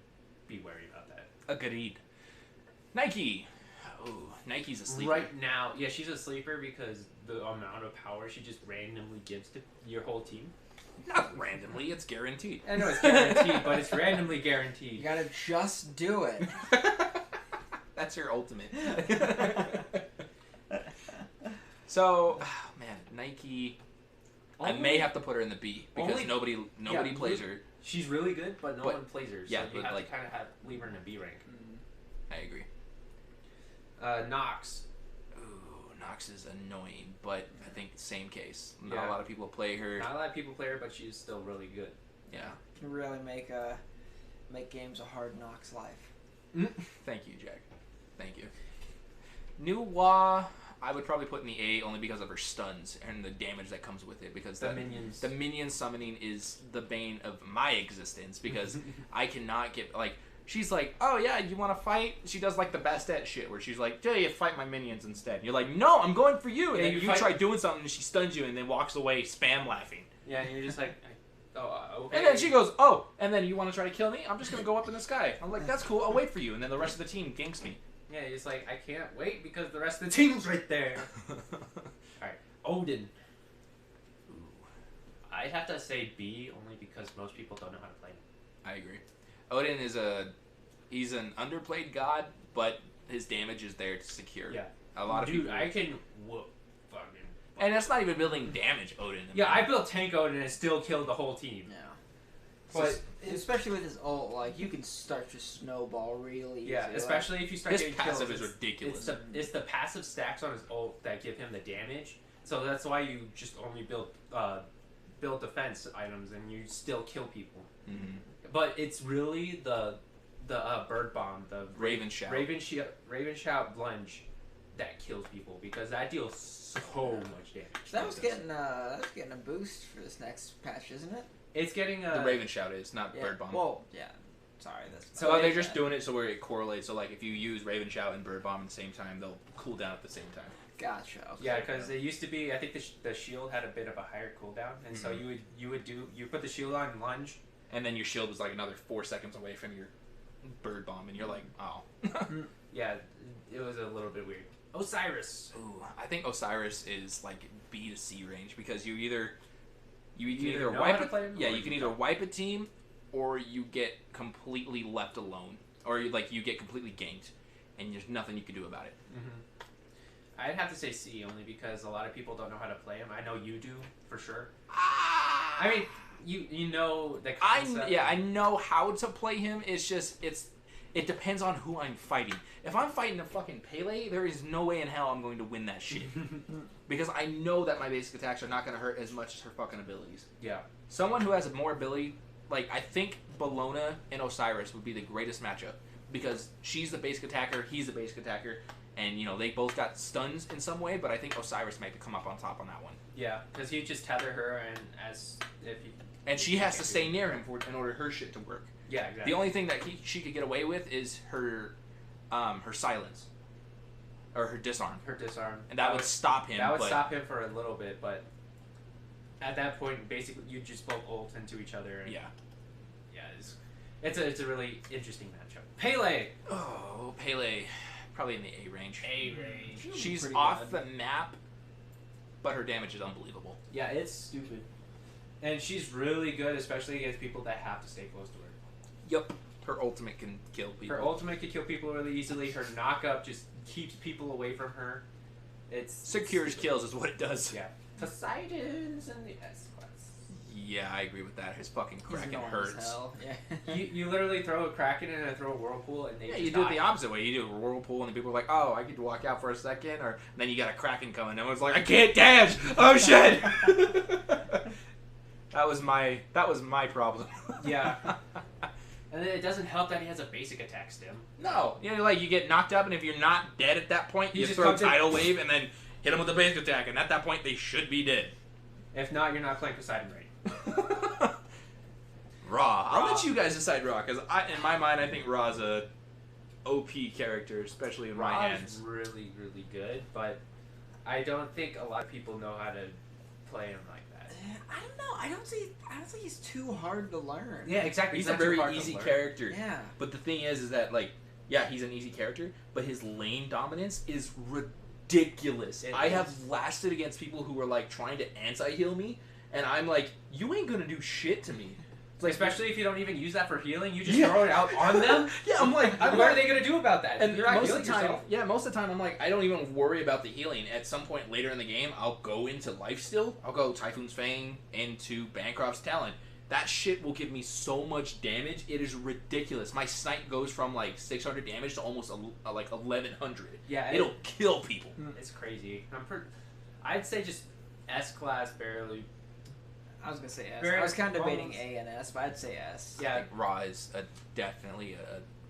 be wary about that. Agreed. Nike. Oh, Nike's a sleeper. Right now, yeah, she's a sleeper because the amount of power she just randomly gives to your whole team. Not randomly, it's guaranteed. I know it's guaranteed, but it's randomly guaranteed. You gotta just do it. That's her ultimate. So, oh, man, Nike. I may have to put her in the B because nobody plays her. She's really good, but no one plays her. So yeah, you but have to kind of leave her in a B rank. I agree. Nox. Ooh, Nox is annoying, but I think same case. Not Yeah. a lot of people play her. Not a lot of people play her, but she's still really good. Yeah. Can really make games a hard Nox life. Thank you, Jack. Thank you. Nuwa, I would probably put in the A only because of her stuns and the damage that comes with it. Because The minions. The minion summoning is the bane of my existence because I cannot get she's like, oh yeah, you want to fight? She does like the Bastet shit where she's like, yeah, you fight my minions instead. And you're like, no, I'm going for you. And Yeah, then you fight- try doing something and she stuns you and then walks away spam laughing. Yeah, and you're just like, oh, okay. And then she goes, oh, and then you want to try to kill me? I'm just going to go up in the sky. I'm like, that's cool, I'll wait for you. And then the rest of the team ganks me. Yeah, it's like, I can't wait because the rest of the team's right there. Alright, Odin. Ooh, I'd have to say B only because most people don't know how to play him. I agree. Odin is he's an underplayed god, but his damage is there to secure. Yeah. A lot of people. I can whoop fucking. And that's not even building damage, Odin. Yeah, I built tank Odin and still killed the whole team. Yeah. But especially with his ult, like you can start to snowball really easy. yeah, especially if you start his getting passive kills. is ridiculous. It's the passive stacks on his ult that give him the damage. So that's why you just only build defense items and you still kill people. Mm-hmm. But it's really the bird bomb, the Raven Shout. Raven Shout lunge that kills people because that deals so much damage. That was getting a boost for this next patch, isn't it? It's getting The Raven Shout is, not Yeah. Bird Bomb. Well, yeah. Sorry, that's. So they're just doing it so where it correlates. So like if you use Raven Shout and Bird Bomb at the same time, they'll cool down at the same time. Gotcha. Okay. Yeah, because it used to be. I think the shield had a bit of a higher cooldown, and so you put the shield on and lunge, And then your shield was like another 4 seconds away from your Bird Bomb, and you're like, oh. Yeah, it was a little bit weird. Osiris. Ooh, I think Osiris is like B to C range because you can either either know wipe how to play him, yeah, or you you can either don't. wipe a team or you get completely left alone, or you get completely ganked, and there's nothing you can do about it. Mm-hmm. I'd have to say C only because a lot of people don't know how to play him. I know you do for sure. Ah! I mean, you know the concept. I know how to play him. It's just it depends on who I'm fighting. If I'm fighting a fucking Pele, there is no way in hell I'm going to win that shit. Because I know that my basic attacks are not going to hurt as much as her fucking abilities. Yeah. Someone who has more ability, like I think Bellona and Osiris would be the greatest matchup. Because she's the basic attacker, he's the basic attacker, and they both got stuns in some way, but I think Osiris might come up on top on that one. Yeah, because you just tether her and And she has to stay near him in order her shit to work. Yeah, exactly. The only thing that she could get away with is her silence. Or her disarm. Her disarm. And that would stop him. That would stop him for a little bit, but at that point, basically, you just both ult into each other. And yeah. Yeah, it's a really interesting matchup. Pele! Oh, Pele. Probably in the A range. A range. She's Pretty off bad. the map, but her damage is unbelievable. Yeah, it's stupid. And she's really good, especially against people that have to stay close to her. Yep. Her ultimate can kill people. Her ultimate can kill people really easily. Her knockup just keeps people away from her. It's Secures kills is what it does. Yeah. Poseidon's in the S class. Yeah, I agree with that. His fucking He's Kraken annoying hurts. as hell. Yeah. You literally throw a Kraken and throw a Whirlpool and they Yeah, just you do it die. the opposite way. You do a whirlpool, and then people are like, "Oh, I get to walk out for a second," or then you got a Kraken coming, and everyone's like, "I can't dash! Oh shit!" That was my problem. Yeah. And then it doesn't help that he has a basic attack stim. No, you know, like you get knocked up, and if you're not dead at that point, He you just throw comes in- tidal wave and then hit them with a basic attack, and at that point they should be dead. If not, you're not playing Poseidon right. Raw. I'll let you guys decide Raw, because in my mind I think Raw's a OP character, especially in my Ra hands. is really, really good, but I don't think a lot of people know how to play him like that. I don't know. I don't think he's too hard to learn. Yeah, exactly. He's He's a not too very hard to easy learn. character. Yeah. But the thing is that, like, yeah, he's an easy character, but his lane dominance is ridiculous. I have lasted against people who were, like, trying to anti-heal me, and I'm like, you ain't gonna do shit to me. It's like, especially if you don't even use that for healing, you just throw it out on them. Yeah, I'm like, what are they gonna do about that? And You're not most healing of the time, yourself. yeah, most of the time I'm like, I don't even worry about the healing. At some point later in the game, I'll go into Lifesteal. I'll go Typhoon's Fang into Bancroft's Talon. That shit will give me so much damage. It is ridiculous. My snipe goes from like 600 damage to almost like 1100. Yeah, It'll kill people. It's crazy. I'd say just S class barely. I was gonna say S. Very I was kind of debating bones. A and S, but I'd say S. I Yeah, think Ra is definitely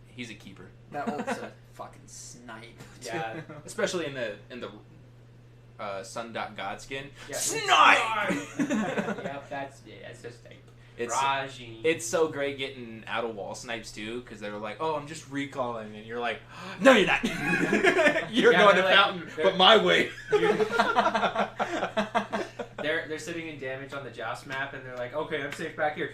he's a keeper, That ult's a fucking snipe. Yeah. especially in the Sun.God skin. Yeah. Snipe. Yeah, that's just like It's Rajin. It's so great getting out of wall snipes too, because they were like, "Oh, I'm just recalling," and you're like, "No, you're not. You're Yeah, going to they're like- fountain, they're- but my way." They're sitting in damage on the Joust map, and they're like, "Okay, I'm safe back here."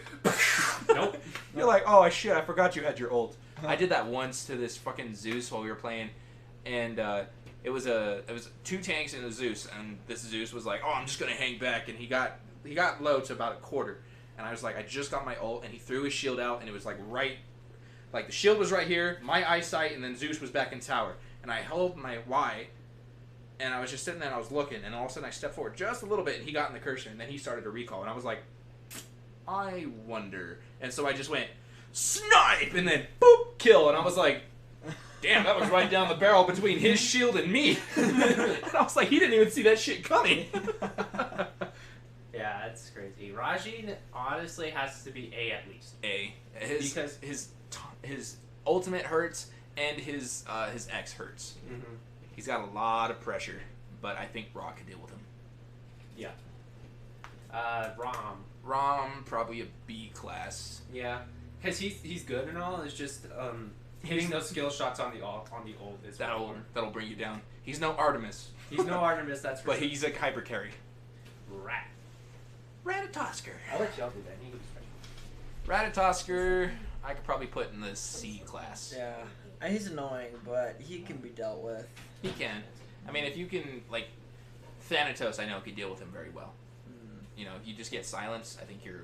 Nope. You're like, "Oh shit, I forgot you had your ult." I did that once to this fucking Zeus while we were playing, and it was two tanks and a Zeus, and this Zeus was like, "Oh, I'm just gonna hang back," and he got low to about a quarter. And I was like, I just got my ult, and he threw his shield out, and it was like the shield was right here, my eyesight, and then Zeus was back in tower. And I held my Y, and I was just sitting there, and I was looking, and all of a sudden I stepped forward just a little bit, and he got in the cursor, and then he started to recall, and I was like, I wonder. And so I just went, snipe, and then boop, kill, and I was like, damn, that was right down the barrel between his shield and me. And I was like, he didn't even see that shit coming. Yeah, that's crazy. Rajin honestly has to be A at least. A. Because His ultimate hurts and his X hurts. Mm-hmm. He's got a lot of pressure, but I think Ra can deal with him. Yeah. Rom. Rom probably a B class. Yeah, because he's good and all. It's just hitting those skill shots on the ult is That'll bring you down. He's no Artemis. He's no Artemis, that's for But sure. he's a hyper carry. Rat. Ratatosker. I'll let y'all do that. He can be special. Ratatosker, I could probably put in the C class. Yeah. He's annoying, but he can be dealt with. He can. I mean, if you can, like, Thanatos, I know could deal with him very well. You know, if you just get silence, I think you're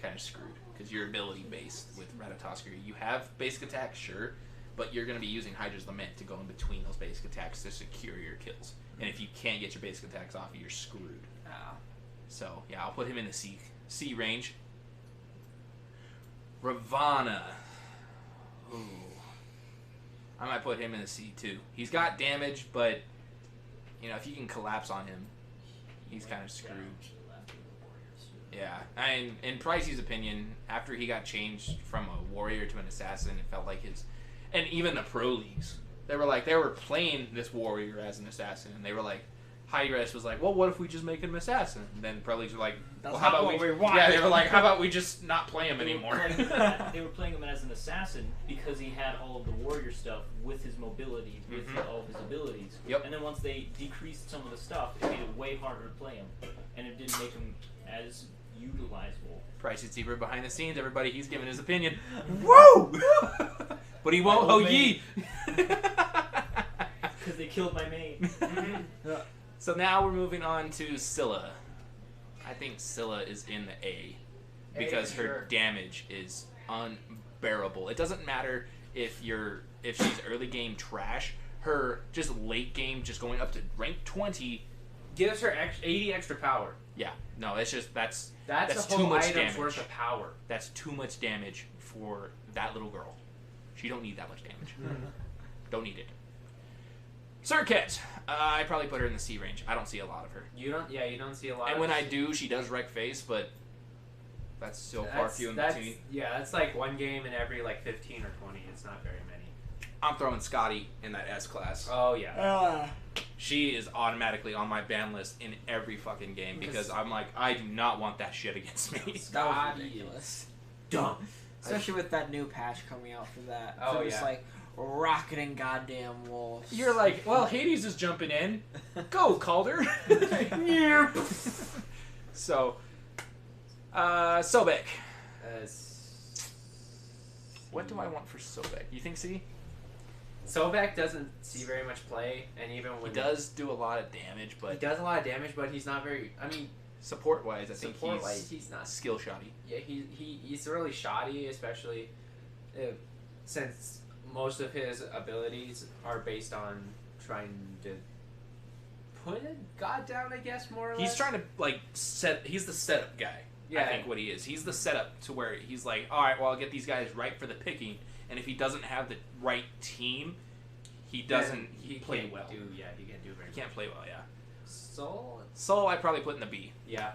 kind of screwed because you're ability based with Ratatosker. You have basic attacks, sure, but you're going to be using Hydra's Lament to go in between those basic attacks to secure your kills. And if you can't get your basic attacks off, you're screwed. So yeah, I'll put him in the C range. Ravana. Ooh. I might put him in the C too. He's got damage, but you know, if you can collapse on him, he's kind of screwed. Yeah, and in Pricey's opinion, after he got changed from a warrior to an assassin, it felt like and even the Pro Leagues, they were playing this warrior as an assassin, and they were like, Hydras was like, well, what if we just make him an assassin? And then Pro Leagues were like, That's well, how not about what we want. Yeah, they were like, how about we just not play him They were anymore? They were playing him as an assassin because he had all of the warrior stuff with his mobility, with all of his abilities. Yep. And then once they decreased some of the stuff, it made it way harder to play him, and it didn't make him as utilizable. Pricey Zebra behind the scenes, everybody, he's giving his opinion. Woo! But he won't ho ye. Because they killed my main. So now we're moving on to Scylla. I think Scylla is in the A because for her sure. damage is unbearable. It doesn't matter if she's early game trash. Her just late game, just going up to rank 20. Gives her 80 extra power. Yeah, no, it's just that's That's a too whole much item's damage. worth of power. That's too much damage for that little girl. She don't need that much damage. Don't need it. Circuit. I probably put her in the C range. I don't see a lot of her. You don't see a lot. And of when I do, she does wreck face, but That's so far few in between. Yeah, that's like one game in every like 15 or 20. It's not very many. I'm throwing Scotty in that S class. Oh yeah. She is automatically on my ban list in every fucking game because I'm like, I do not want that shit against me. That was Scotty. ridiculous. Dumb. Especially with that new patch coming out for that. Oh, So it was yeah. like rocketing goddamn wolves. You're like, well, Hades is jumping in. Go, Calder. So, Sobek. What do I want for Sobek? You think C? Sobek doesn't see very much play, and even He when does do a lot of damage, he but does a lot of damage, but he's not very. I mean, support-wise, I think support-wise, he's not. skill shoddy. Yeah, he's really shoddy, especially since most of his abilities are based on trying to put a god down, I guess, more or less. He's trying to like he's the setup guy. Yeah. I think what he is. He's the setup to where he's like, all right, well, I'll get these guys right for the picking, and if he doesn't have the right team, he doesn't play can't well. He can't do very He can't play well, yeah. Soul, I'd probably put in the B. yeah,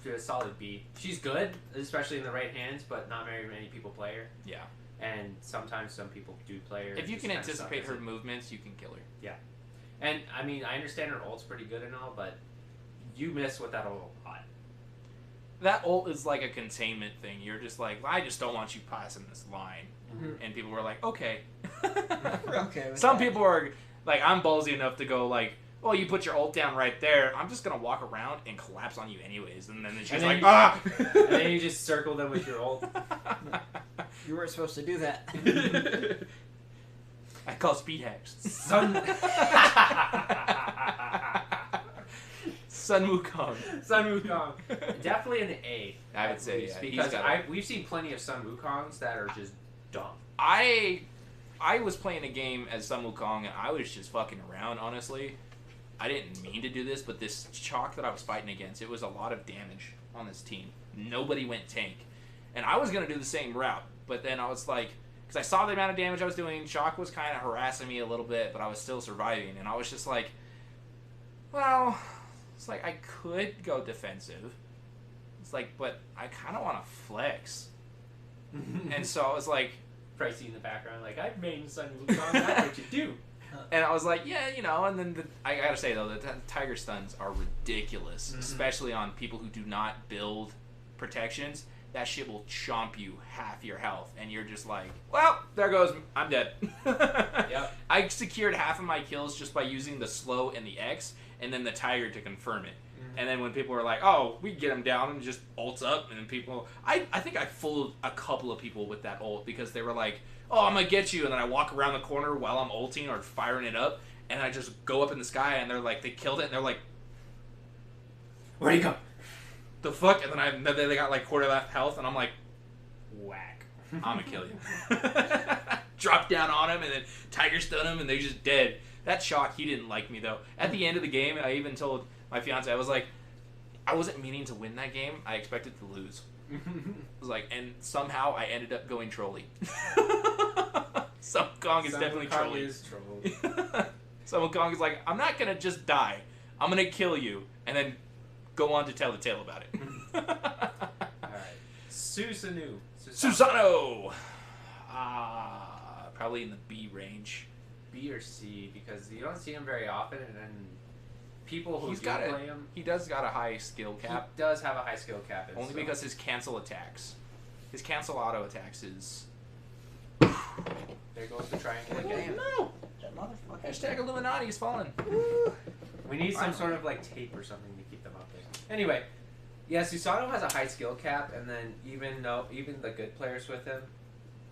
to a solid B. She's good, especially in the right hands, but not very many people play her. Yeah. And sometimes some people do play her. If you just can kinda suck anticipate as her it. movements, you can kill her. And I mean, I understand her ult's pretty good and all, but you miss with that ult a lot. That ult is like a containment thing. You're just like, I just don't want you passing this line. Mm-hmm. And people were like, okay. Okay. Some people are like, I'm ballsy enough to go like, well, you put your ult down right there. I'm just gonna walk around and collapse on you anyways. And then she's like, ah. And then you just circle them with your ult. You weren't supposed to do that. I call speed hacks. Sun Wukong. Sun Wukong. Definitely an A. I would at say, least, yeah, because he's got we've seen plenty of Sun Wukongs that are just dumb. I was playing a game as Sun Wukong and I was just fucking around, honestly. I didn't mean to do this, but this chalk that I was fighting against, it was a lot of damage on this team. Nobody went tank. And I was going to do the same route, but then I was like, because I saw the amount of damage I was doing, chalk was kind of harassing me a little bit, but I was still surviving. And I was just like, well, it's like I could go defensive. It's like, but I kind of want to flex. And so I was like, Pricey in the background, like, I've made Sun Wukong, that's what you do. and I was like, yeah, you know, and then I gotta say, though, the tiger stuns are ridiculous, especially on people who do not build protections. That shit will chomp you half your health, and you're just like, well, there goes, I'm dead. Yep. I secured half of my kills just by using the slow and the X, and then the tiger to confirm it. And then when people were like, oh, we can get him down and just ults up, and then people, I think I fooled a couple of people with that ult because they were like, oh, I'm gonna get you, and then I walk around the corner while I'm ulting or firing it up, and I just go up in the sky, and they're like, they killed it, and they're like, Where'd he go? the fuck? And then they got like quarter left health, and I'm like, whack, I'm gonna kill you. Drop down on him, and then tiger stun him, and they're just dead. That shock, he didn't like me though. At the end of the game, I even told my fiance, I was like, I wasn't meaning to win that game. I expected to lose. I was like, and somehow I ended up going trolly. Sun Wukong is definitely trolly. Sun Wukong is like, I'm not gonna just die. I'm gonna kill you, and then go on to tell the tale about it. Alright. Susanoo. Susano! Probably in the B range. B or C, because you don't see him very often, and then people who He's do got play him, He does got a high skill cap. he does have a high skill cap. Only because his cancel attacks. His cancel auto attacks is... there goes the triangle again. No! That motherfucker. Hashtag Illuminati is falling. We need some sort of like tape or something to keep them up there. Anyway, yeah, Susanoo has a high skill cap, and then even the good players with him,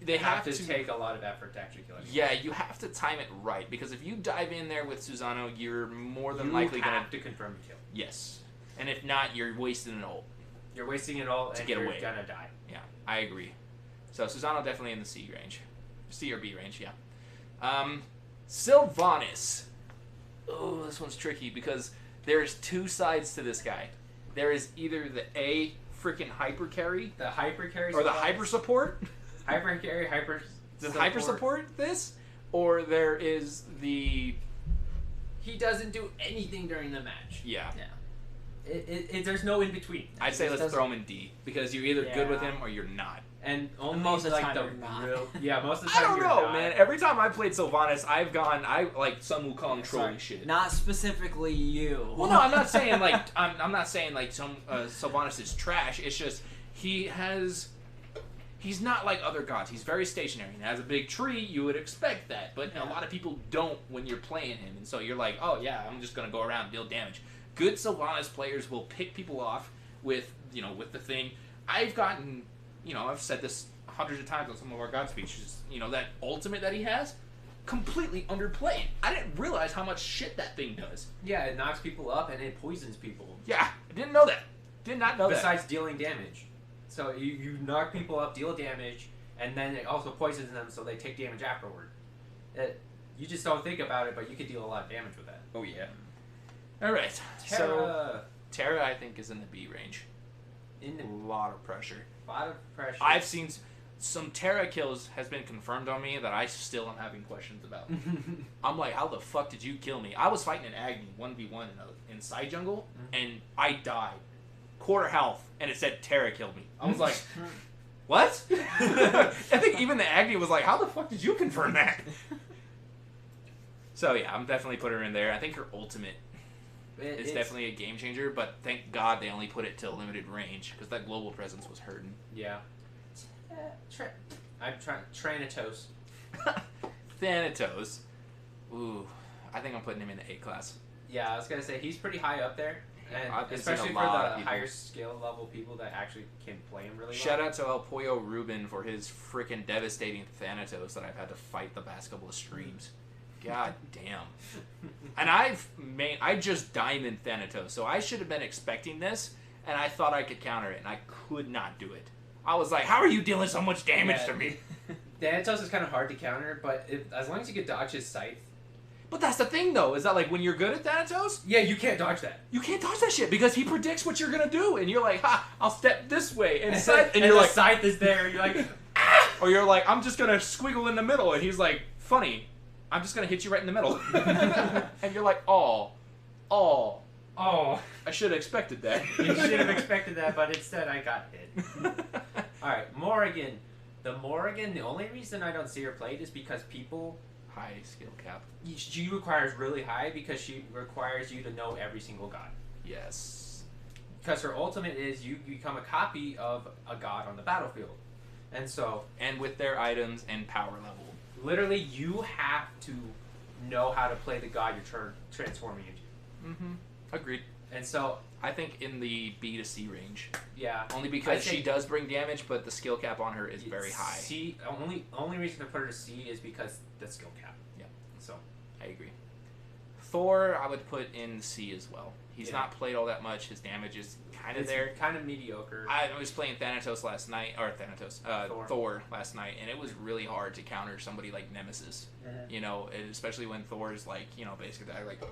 They have to take a lot of effort to actually kill him. Yeah, you have to time it right, because if you dive in there with Susano, you're more than likely gonna to confirm the kill. Yes, and if not, you're wasting an ult. You're wasting it all, To and get you're away. gonna die. Yeah, I agree. So Susano definitely in the C range, C or B range. Yeah. Sylvanas. Oh, this one's tricky because there's two sides to this guy. There is either the A freaking hyper carry The hyper carry or the hyper support. hyper carry Does hyper support this, or there is the He doesn't do anything during the match. yeah. Yeah. there's no in between. I'd say let's throw him in D because you're either good with Yeah. him or you're not. And only most of the like time the you're not. real. Yeah, most of the I time don't you're know, not. man. Every time I played Sylvanas, I like some will call him trolling Sorry, shit. Not specifically you. Well, no, I'm not saying like I'm not saying like some Sylvanas is trash. It's just he's not like other gods. He's very stationary and has a big tree. You would expect that, but a lot of people don't when you're playing him, and so you're like, oh yeah, I'm just gonna go around and deal damage. Good Sylvanas players will pick people off with the thing. I've gotten, I've said this hundreds of times on some of our god speeches. That ultimate that he has, completely underplayed. I didn't realize how much shit that thing does. Yeah, it knocks people up and it poisons people. Yeah, I didn't know that. Did not know that. Besides dealing damage. So you knock people up, deal damage, and then it also poisons them so they take damage afterward. You just don't think about it, but you can deal a lot of damage with that. Oh yeah. All right. So Terra, I think, is in the B range. A lot of pressure. A lot of pressure. I've seen some Terra kills has been confirmed on me that I still am having questions about. I'm like, how the fuck did you kill me? I was fighting an Agni 1v1 in side jungle, and I died. Quarter health, and it said Terra killed me. I was like, what? I think even the Agni was like, how the fuck did you confirm that? So yeah, I'm definitely putting her in there. I think her ultimate is definitely a game changer, but thank God they only put it to limited range because that global presence was hurting. Yeah. I'm trying Thanatos. Thanatos. Ooh, I think I'm putting him in the A class. Yeah, I was gonna say he's pretty high up there, and I've been especially seeing for a lot of the people. higher skill level people that actually can play him really well. Shout out to El Pollo Ruben for his freaking devastating Thanatos that I've had to fight the past couple of streams. God damn. And I just diamond Thanatos, so I should have been expecting this, and I thought I could counter it, and I could not do it. I was like, how are you dealing so much damage to me? Thanatos is kind of hard to counter, but as long as you can dodge his scythe. But that's the thing, though, is that like when you're good at Thanatos, Yeah, you can't dodge that. you can't dodge that shit because he predicts what you're gonna do, and you're like, ha, I'll step this way, and And you're the like, scythe is there, you're like, or you're like, I'm just gonna squiggle in the middle, and he's like, funny, I'm just gonna hit you right in the middle, and you're like, oh, I should have expected that. you should have expected that, but instead I got hit. Alright, Morrigan. The Morrigan, the only reason I don't see her played is because people... High skill cap. She requires really high because she requires you to know every single god. Yes. Because her ultimate is you become a copy of a god on the battlefield. And so... And with their items and power level. Literally, you have to know how to play the god you're transforming into. Mm-hmm. Agreed. And so... I think in the B to C range. Yeah. Only because she does bring damage, but the skill cap on her is very high. C, only reason to put her to C is because the skill cap. Yeah. So I agree. Thor, I would put in C as well. He's Yeah. not played all that much. His damage is kind of there. Kind of mediocre. I was playing Thanatos last night, or Thor last night, and it was really hard to counter somebody like Nemesis. Mhm. You know, and especially when Thor's like, basically like,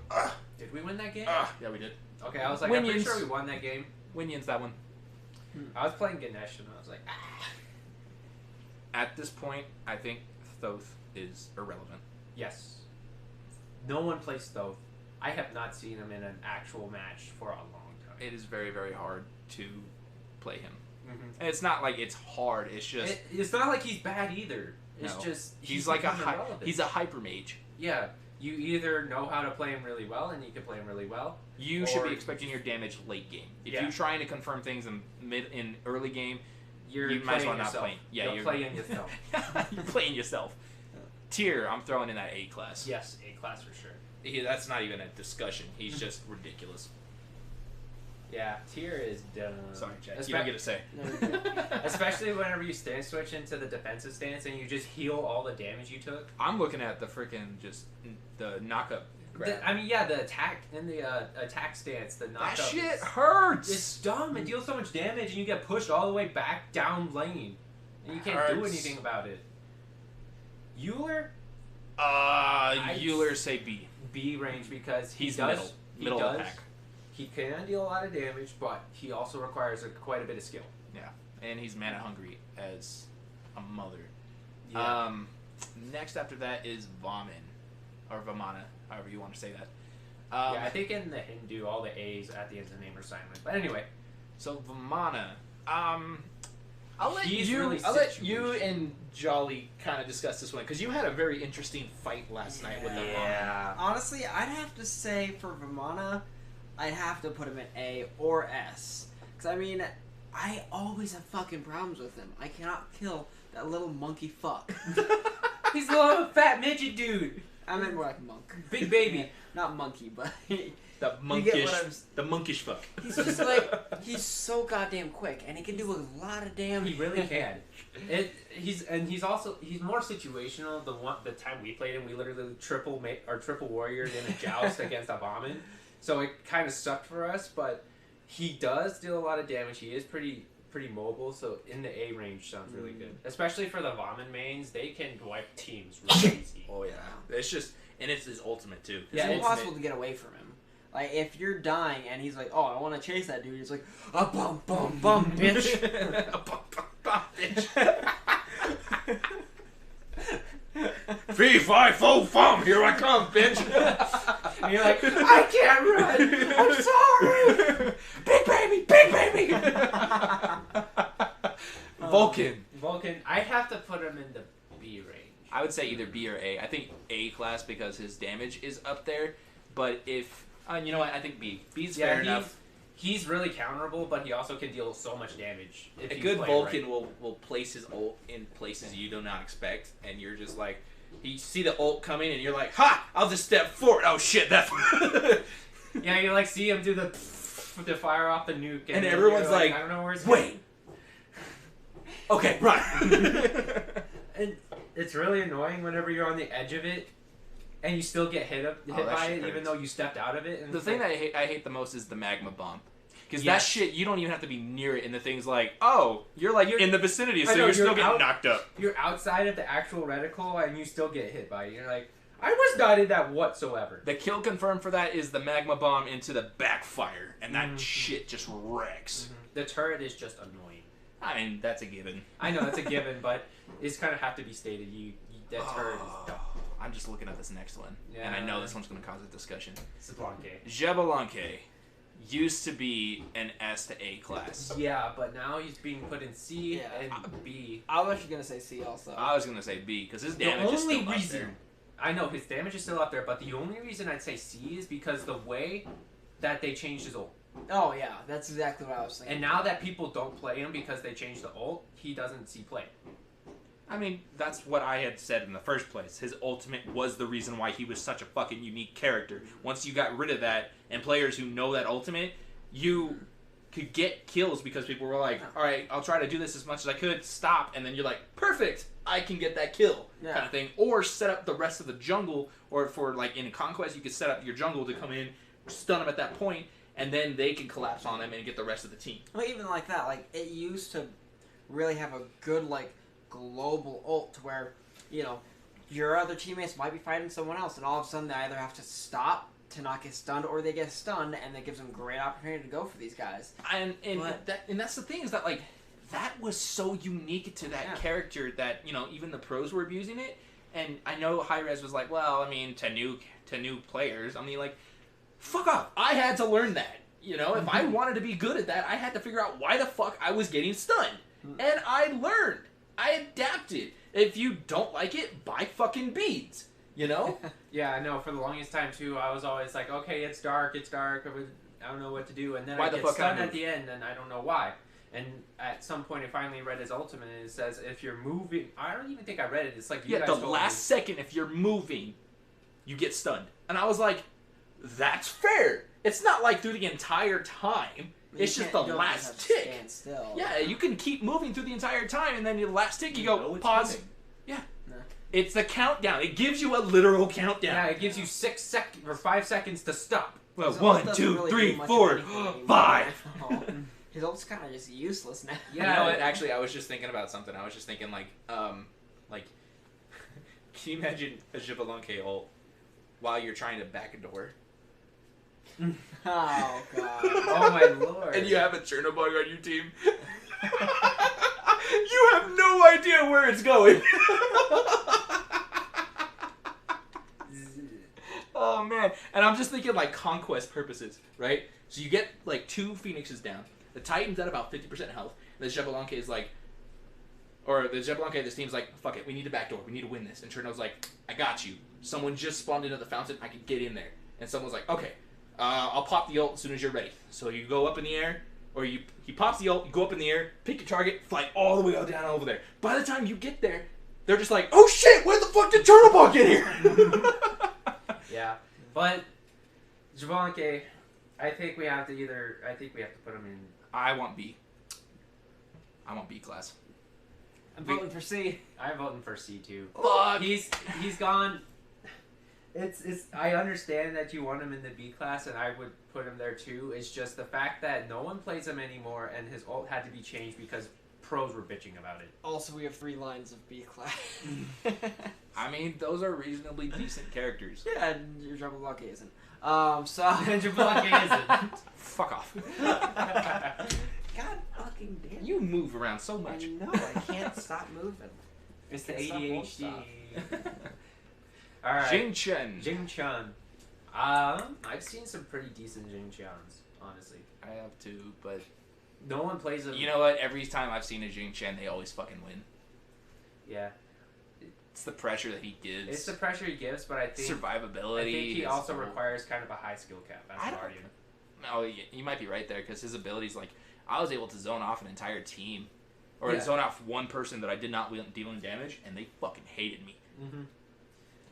Did we win that game? yeah, we did. Okay, I was like, I'm pretty Winions. sure we won that game. Winions that one. I was playing Ganesh and I was like, At this point, I think Thoth is irrelevant. yes. No one plays Thoth. I have not seen him in an actual match for a long time. It is very, very hard to play him. Mm-hmm. And it's not like it's hard. It's just It's not like he's bad either. It's No. just he's like irrelevant. he's a hyper mage. Yeah, you either know how to play him really well, and you can play him really well. You should Or- be expecting your damage late game. If Yeah. you're trying to confirm things in early game, You're you might as well playing not yourself. play. Yeah, you're playing yourself. You're playing yourself. Tier, I'm throwing in that A class. Yes, A class for sure. That's not even a discussion. He's just ridiculous. Yeah, tier is dumb. Sorry, Jack. You don't get to say. Especially whenever you stance switch into the defensive stance and you just heal all the damage you took. I'm looking at the freaking the knockup. Grab. The attack and the attack stance, the knockup. That shit hurts. It's dumb. It deals so much damage, and you get pushed all the way back down lane, and you can't do Hurts. anything about it. Euler, Euler say B. B range because He's does, middle of the pack. He can deal a lot of damage, but he also requires quite a bit of skill. Yeah, and he's mana hungry as a mother. Yeah. Next after that is Vomit, or Vamana, however you want to say that. Yeah, I think in the Hindu, all the A's at the end of the name are silent. But anyway. So Vamana. I'll let He's you. really I'll let you situational. and Jolly kind of discuss this one because you had a very interesting fight last night with the Vamana. Yeah. Honestly, I'd have to say for Vamana, I'd have to put him in A or S. Because, I mean, I always have fucking problems with him. I cannot kill that little monkey fuck. He's a little fat midget dude. I meant more like monk. Big baby. Not monkey, but... The You get monkish, what I'm the monkish fuck. He's just like, he's so goddamn quick, and he can do a lot of damage. He really can. He's more situational. The time we played him, we literally triple warriored in a joust against a Vomit. So it kind of sucked for us, but he does deal a lot of damage. He is pretty mobile, so in the A range sounds really good. Especially for the Vomit mains, they can wipe teams really easy. Oh yeah, it's just and it's his ultimate too. It's His impossible to get away from him. Like, if you're dying and he's like, oh, I want to chase that dude, he's like, bum, bum, bum, bitch. bitch. 3, 5, 4, fum, here I come, bitch. And you're like, I can't run. I'm sorry. Big baby. Vulcan. I have to put him in the B range. I would say either B or A. I think A class because his damage is up there, but if you know what, I think B. B's fair enough. He's really counterable, but he also can deal so much damage. If A you good play Vulcan right. will place his ult in places you do not expect, and you're just like, you see the ult coming, and you're like, ha! I'll just step forward. Oh shit, that's. Yeah, you like see him do the fire off the nuke, And then everyone's you're like, I don't know where it's wait. Okay, run. And it's really annoying whenever you're on the edge of it, and you still get hit that by shit it, even hurts. though you stepped out of it. And The it's thing like, that I hate the most is the magma bomb. Because Yes. that shit, you don't even have to be near it, and the thing's like, oh, you're like in the vicinity, so I know, you're still you're getting out- knocked up. you're outside of the actual reticle, and you still get hit by it. You're like, I was not in that whatsoever. The kill confirmed for that is the magma bomb into the backfire, and that shit just wrecks. The turret is just annoying. I mean, that's a given. I know that's a given, but it's kind of have to be stated. That turret is dumb. I'm just looking at this next one, and I know this one's going to cause a discussion. Zablanke. Jabalanque used to be an S to A class. Yeah, but now he's being put in C Yeah. and B. I was actually going to say C also. I was going to say B, because his The damage is only still up reason there. I know his damage is still up there, but the only reason I'd say C is because the way that they changed his ult. Oh, yeah, that's exactly what I was thinking. And now that people don't play him because they changed the ult, he doesn't see play. I mean, that's what I had said in the first place. His ultimate was the reason why he was such a fucking unique character. Once you got rid of that, and players who know that ultimate, you could get kills because people were like, alright, I'll try to do this as much as I could, stop, and then you're like, perfect, I can get that kill, kind of thing. Or set up the rest of the jungle, or for like in a conquest, you could set up your jungle to come in, stun them at that point, and then they can collapse on them and get the rest of the team. Well, even like that, like, it used to really have a good, like, global ult where, you know, your other teammates might be fighting someone else, and all of a sudden they either have to stop to not get stunned, or they get stunned, and that gives them great opportunity to go for these guys. And that's the thing is that, like, that was so unique to that character that, you know, even the pros were abusing it. And I know Hi-Rez was like, well, I mean, to new players, I mean, like, fuck off. I had to learn that. You know, if I wanted to be good at that, I had to figure out why the fuck I was getting stunned. And I learned. I adapted. If you don't like it, buy fucking beads. You know? Yeah, I know. For the longest time, too, I was always like, okay, it's dark. I don't know what to do. And then Why I the get fuck stunned I at the end, and I don't know why. And at some point, I finally read his ultimate, and it says, if you're moving... I don't even think I read it. It's like, you guys the told last second, if you're moving, you get stunned. And I was like, that's fair. It's not like through the entire time. It's just the last tick. Stand still. Yeah, you can keep moving through the entire time, and then the last tick, you go, pause. Coming. Yeah. It's the countdown. It gives you a literal countdown. Yeah, it gives you 6 seconds or 5 seconds to stop. Well, His ult 1, doesn't 2, really 3, do much 4, of anything anymore. 5. His ult's kind of just useless now. Yeah. You know what? Actually, I was just thinking about something. I was just thinking, like, can you imagine a Jabalanque ult while you're trying to back a door? Oh, God. Oh, my lord. And you have a Chernobog on your team. You have no idea where it's going. Oh man, and I'm just thinking like conquest purposes, right? So you get like 2 phoenixes down. The Titan's at about 50% health. And the Jabalanque is like, or the Jabalanque, this team's like, fuck it, we need a backdoor, we need to win this. And Cherno's like, I got you. Someone just spawned into the fountain, I can get in there. And someone's like, okay, I'll pop the ult as soon as you're ready. So you go up in the air, or he pops the ult, you go up in the air, pick your target, fly all the way out down over there. By the time you get there, they're just like, oh shit, where the fuck did Turnaball get here? Yeah, but Jabalanque, I think we have to put him in. I want B. I want B class. I'm voting for C. I'm voting for C too. Fuck. He's gone. It's I understand that you want him in the B class, and I would put him there too. It's just the fact that no one plays him anymore, and his ult had to be changed because pros were bitching about it. Also, we have 3 lines of B class. I mean, those are reasonably decent characters. Yeah, and your Jabalanque isn't. So And Jabalanque isn't. Fuck off. God fucking damn. You move around so much. I know. I can't stop moving. It's the Can't stop, won't ADHD. stop. All right. Jing Chen. Jing Chun. I've seen some pretty decent Jing Chuns, honestly. I have too, but No one plays him. you know what? Every time I've seen a Jing Chen, they always fucking win. Yeah. It's the pressure that he gives. It's the pressure he gives, but I think survivability. I think he his also whole- requires kind of a high skill cap as I a don't- guardian. No, you might be right there because his abilities, like, I was able to zone off an entire team, or Yeah. zone off one person that I did not deal in damage, and they fucking hated me. Mm-hmm.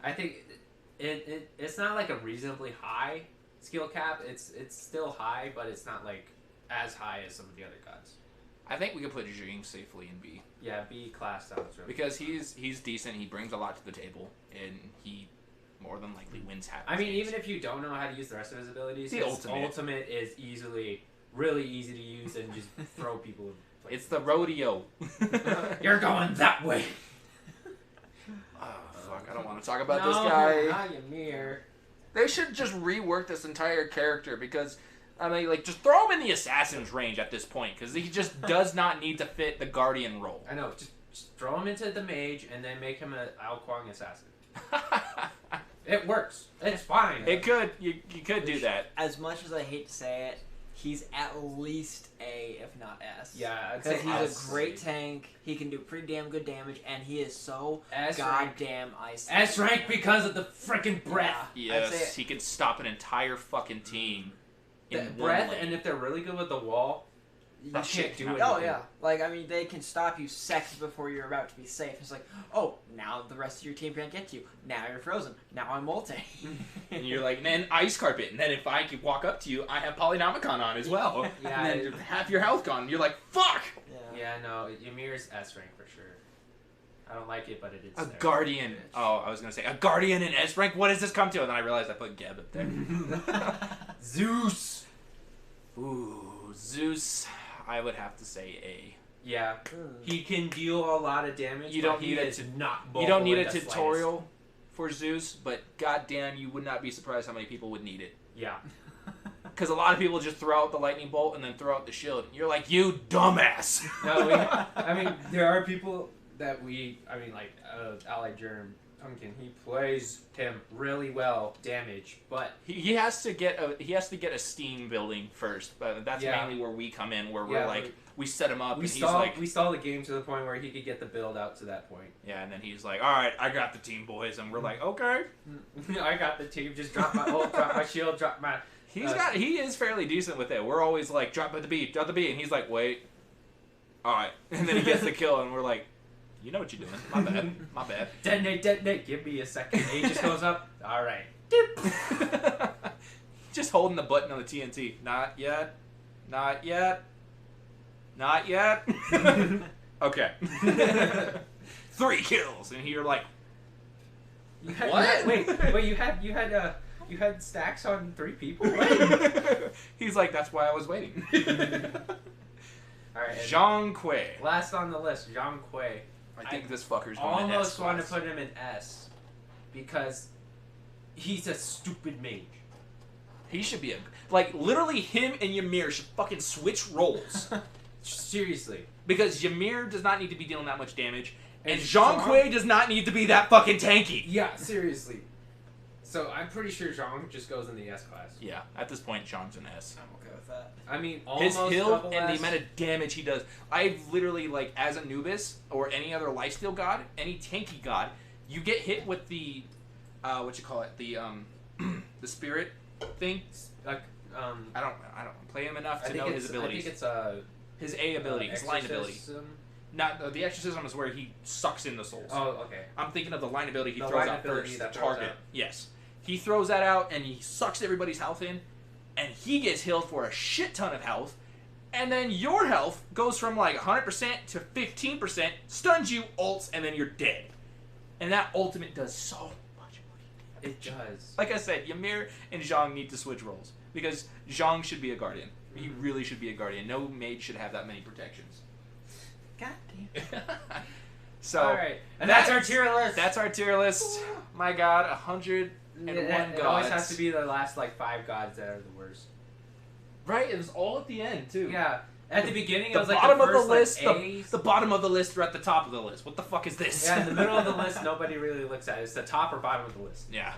I think it's not like a reasonably high skill cap. It's still high, but it's not like as high as some of the other gods. I think we could put Jing safely in B Yeah, B class sounds really because he's decent. He brings a lot to the table, and he more than likely wins half. I his mean, games. even if you don't know how to use the rest of his abilities, The his ultimate. ultimate is really easy to use and just throw people in places. It's the rodeo. You're going that way. Oh, fuck, I don't want to talk about no, this guy. Not Ymir. They should just rework this entire character because, I mean, like, just throw him in the assassin's range at this point because he just does not need to fit the guardian role. I know. Just throw him into the mage and then make him an Ao Kuang assassin. It works. It's fine. It could. You could do that. As much as I hate to say it, he's at least A, if not S. Yeah, I'd say Because he's S. a great tank. He can do pretty damn good damage, and he is so S rank. goddamn icy. S rank because of the freaking breath. Yeah, I'd say Yes, he can stop an entire fucking team in The one breath, lane. and if they're really good with the wall, you That shit can't do cannot- anything. Oh yeah, like I mean, they can stop you seconds before you're about to be safe. It's like, oh, now the rest of your team can't get to you. Now you're frozen. Now I'm ulting. And you're like, man, ice carpet. And then if I could walk up to you, I have Polynomicon on as well. Yeah, And then half your health gone. You're like, fuck! Yeah, no, Ymir's S rank for sure. I don't like it, but it is A there. guardian. Oh, I was going to say, a guardian in S rank? What does this come to? And then I realized I put Geb up there. Zeus. Ooh, Zeus. I would have to say A. Yeah, he can deal a lot of damage. You but don't he need a is not. You don't need mobile a in the tutorial for Zeus, but goddamn, you would not be surprised how many people would need it. slightest. Yeah. Because a lot of people just throw out the lightning bolt and then throw out the shield. You're like, you dumbass. No, I mean, there are people that like Allied Germ Pumpkin. He plays him really well, damage, but He has to get a steam building first, but that's Yeah. mainly where we come in, where Yeah, we're like, we set him up, we and he's saw like, we saw the game to the point where he could get the build out to that point. yeah, and then he's like, all right, I got the team, boys, and we're like, okay. I got the team. Just drop my ult, drop my shield, drop my. He is fairly decent with it. We're always like, drop the B, and he's like, wait, all right, and then he gets the kill, and we're like, you know what you're doing, my bad, my bad. Detonate. Give me a second. A just goes up. All right. Just holding the button on the TNT. Not yet. Not yet. Not yet. Okay. 3 kills, and you're like, what? Wait. You had stacks on 3 people. What? He's like, that's why I was waiting. All right. Zhang Kui. Last on the list, Zhang Kui. I think this fucker's going Almost to want to S-class. put him in S because he's a stupid mage. He should be literally him and Ymir should fucking switch roles. Seriously. Because Ymir does not need to be dealing that much damage, and And Zhang Kui does not need to be that fucking tanky. Yeah, seriously. So I'm pretty sure Zhang just goes in the S class. Yeah, at this point, Zhang's an S. I'm okay with that. I mean, His almost heal double and the S. amount of damage he does. I've literally, like, as Anubis or any other lifesteal god, any tanky god, you get hit with the, what you call it, the spirit thing. Like, I don't play him enough to know his abilities. I think it's his A ability, his line ability. Not the exorcism is where he sucks in the souls. Oh, okay. I'm thinking of the line ability he The throws line out ability first. that The throws target. out. Yes, he throws that out and he sucks everybody's health in, and he gets healed for a shit ton of health, and then your health goes from like 100% to 15%, stuns you, ults, and then you're dead. And that ultimate does so much. It does. Like I said, Ymir and Zhang need to switch roles because Zhang should be a guardian. He really should be a guardian. No mage should have that many protections. God damn. So, all right, And that's our tier list. That's our tier list. My God, 101 It gods. always has to be the last like 5 gods that are the worst. Right, it was all at the end too. Yeah. At the beginning, it The was like bottom the first, of the list, like, A's. the bottom of the list, or at the top of the list. What the fuck is this? Yeah, in the middle of the list, nobody really looks at it. It's the top or bottom of the list. Yeah.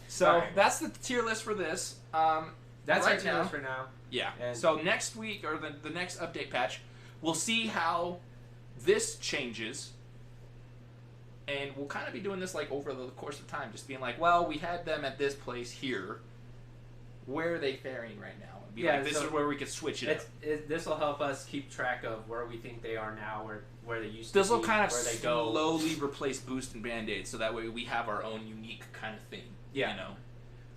So Alright. that's the tier list for this. That's Right our tier now. list for now. Yeah. And- So next week or the next update patch, we'll see how this changes, and we'll kind of be doing this like over the course of time, just being like, well, we had them at this place here. Where are they faring right now? And be Yeah, like, this so is where we could switch it up. This will help us keep track of where we think they are now, where they used to This will be, kind of where they go. slowly replace Boost and Band-Aid, so that way we have our own unique kind of thing. Yeah. You know?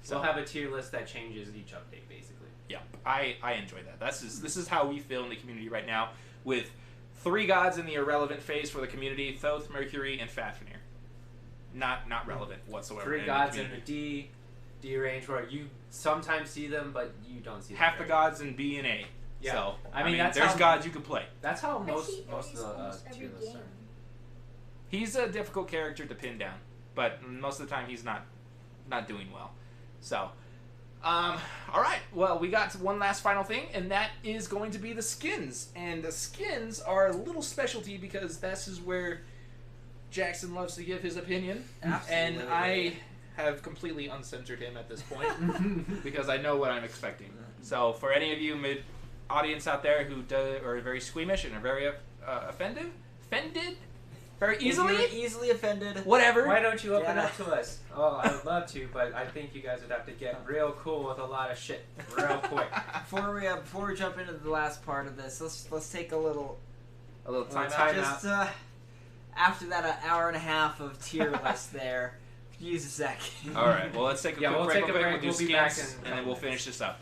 We'll have a tier list that changes each update, basically. Yeah, I enjoy that. This is how we feel in the community right now, with 3 gods in the irrelevant phase for the community: Thoth, Mercury, and Fafnir. Not relevant whatsoever. 3 in gods the in the community. D range where you sometimes see them, but you don't see them. Half the very gods in B and A. Yeah. So I mean, that's there's how- gods you can play. That's how I most see of Aries the almost every tier lists game. are. He's a difficult character to pin down, but most of the time he's not doing well. So, all right. Well, we got one last final thing, and that is going to be the skins. And the skins are a little specialty because this is where Jackson loves to give his opinion, Absolutely. and I have completely uncensored him at this point because I know what I'm expecting. So, for any of you audience out there who are very squeamish and are very offended, very If easily, you're easily offended. whatever. Why don't you open Yeah. up to us? Oh, I would love to, but I think you guys would have to get real cool with a lot of shit real quick. Before we jump into the last part of this, let's take a little A little time Time out. out. after that hour and a half of tier list there. Use a second. All right. Well, let's take a Yeah, quick we'll break. take a real quick. break. We'll do We'll be back skins, in a and then couple we'll minutes. finish this up.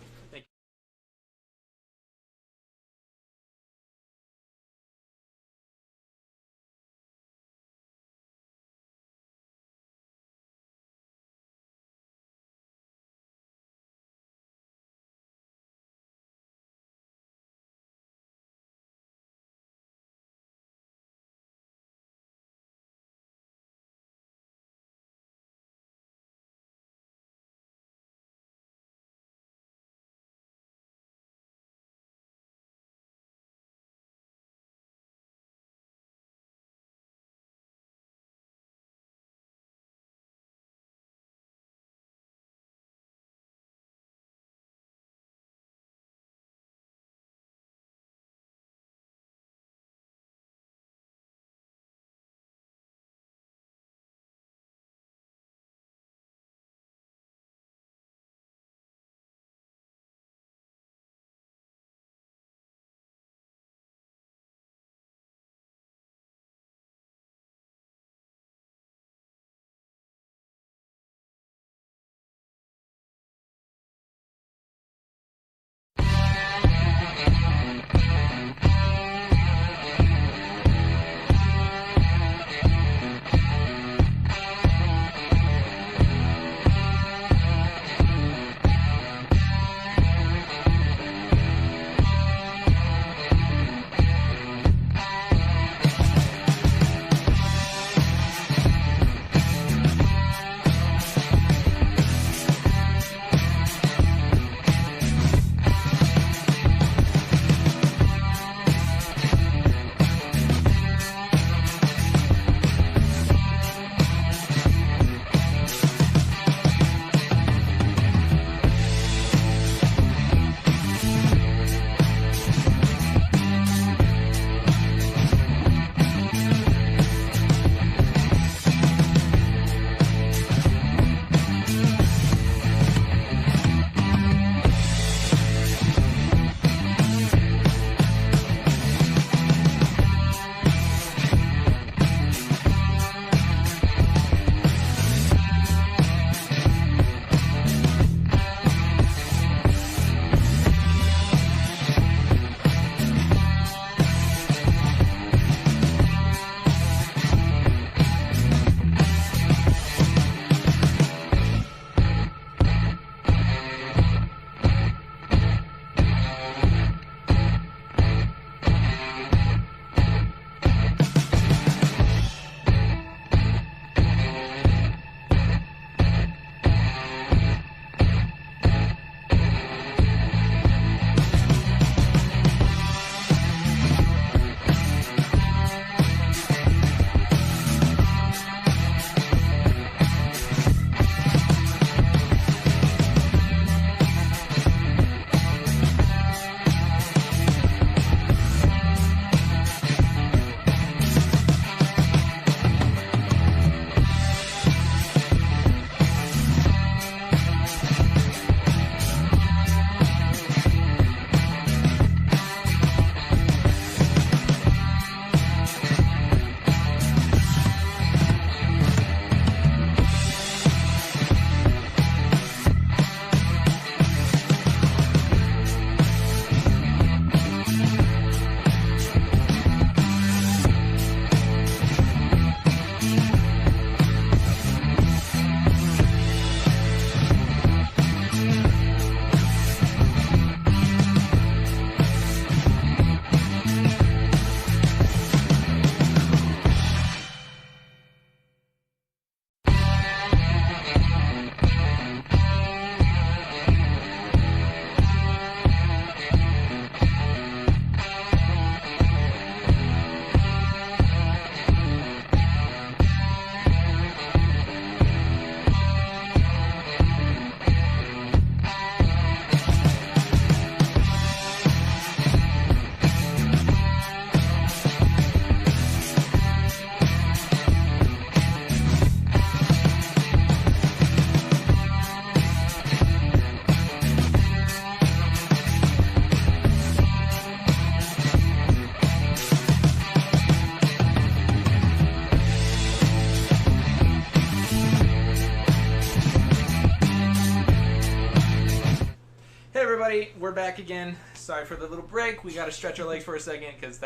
everybody, we're back again. Sorry for the little break. We got to stretch our legs for a second because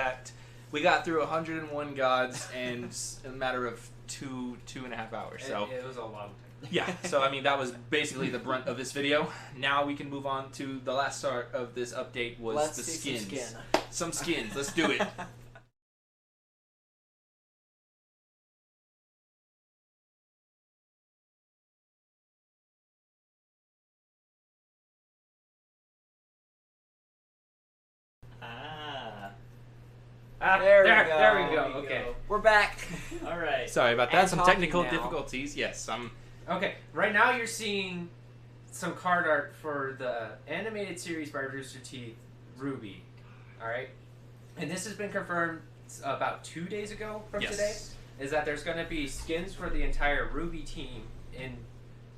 we got through 101 gods in a matter of two and a half hours. So it was a long time. yeah. So I mean, that was basically the brunt of this video. Now we can move on to the last start of this update was Let's the see skins. Some skin. Some skins. Let's do it. There we go. There we go. Okay. We're back. All right. Sorry about that. And Some talking technical now. difficulties. Yes. Okay. Right now you're seeing some card art for the animated series by Rooster Teeth, Ruby. All right. And this has been confirmed about 2 days ago from Yes. today. Is that there's going to be skins for the entire Ruby team in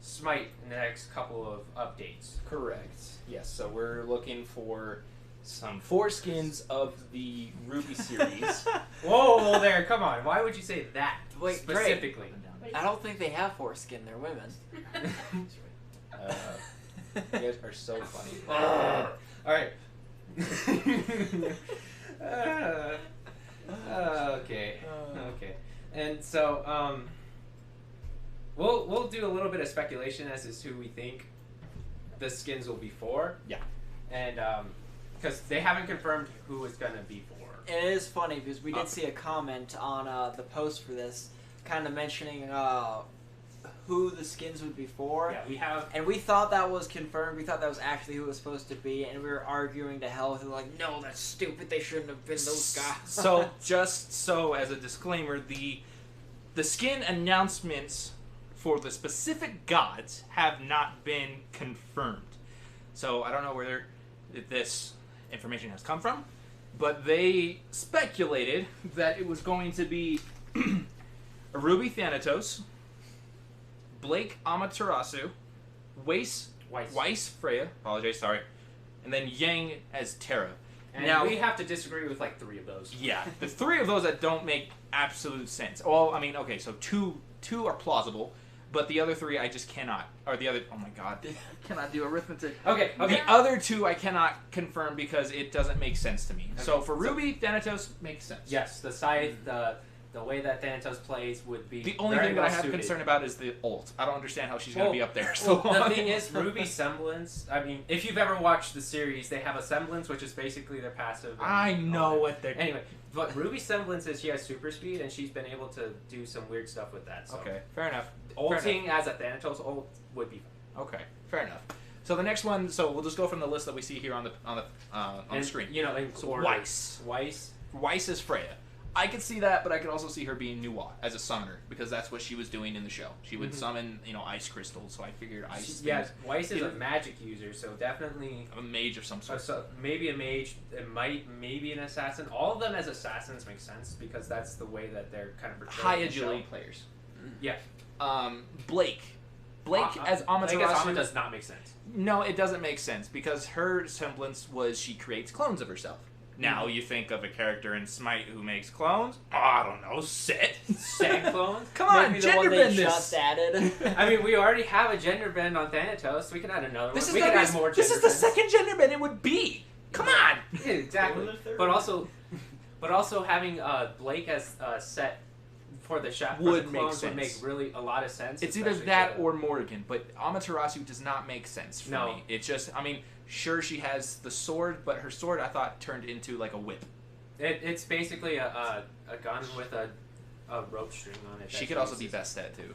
Smite in the next couple of updates. Correct. Yes. So we're looking for some foreskins of the Ruby series. Whoa, there! Come on. Why would you say that Wait, specifically? I don't think they have foreskin. They're women. You guys are so funny. All right. Okay. Okay. And so, we'll do a little bit of speculation as to who we think the skins will be for. Yeah. And because they haven't confirmed who it's gonna be for. It is funny because we did see a comment on the post for this, kind of mentioning who the skins would be for. Yeah, we have. And we thought that was confirmed. We thought that was actually who it was supposed to be, and we were arguing to hell with it, like, no, that's stupid. They shouldn't have been those guys. So, just so as a disclaimer, the skin announcements for the specific gods have not been confirmed. So I don't know where this information has come from, but they speculated that it was going to be a Ruby Thanatos, Blake Amaterasu, Weiss Freya, apologize, sorry, and then Yang as Terra. And now, we have to disagree with like 3 of those. yeah, the 3 of those that don't make absolute sense. Well, I mean, okay, so two are plausible, but the other 3 I just cannot. Or the other, oh my god, I cannot do arithmetic. Okay. The other 2 I cannot confirm because it doesn't make sense to me. Okay. So for Ruby, Thanatos makes sense. Yes, the scythe, the way that Thanatos plays would be The only very thing that I well have suited. concern about is the ult. I don't understand how she's going to be up there. So the thing is, Ruby semblance. I mean, if you've ever watched the series, they have a semblance, which is basically their passive. I know what they're. Anyway, but Ruby semblance is she has super speed, and she's been able to do some weird stuff with that. So. Okay, fair enough. Ulting as a Thanatos ult would be fine. Okay, fair enough. So the next one, so we'll just go from the list that we see here on the screen. You know, in So order. Weiss is Freya. I could see that, but I could also see her being Nuwa as a summoner because that's what she was doing in the show. She would summon, ice crystals. So I figured ice. Yeah, Weiss is a magic user, so definitely a mage of some sort. So maybe a mage. It maybe an assassin. All of them as assassins make sense because that's the way that they're kind of portrayed. High in the agility show. players. Yeah. Blake as Amaterasu. I guess Ama does not make sense. No, it doesn't make sense because her semblance was she creates clones of herself. Now you think of a character in Smite who makes clones. Oh, I don't know, Set clones. Come on, Maybe the gender one they bend just this. added. I mean, we already have a gender bend on Thanatos. We can add another one. We can add more This gender is the bends. second gender bend it would be. Come on. Yeah, exactly. But also having Blake as Set for the shot Would for the make clones sense. would make really a lot of sense. It's either especially that for or Morrigan, but Amaterasu does not make sense for No. me. It's just, I mean, sure she has the sword, but her sword I thought turned into like a whip. It's basically a gun with a rope string on it. She could also be best at too.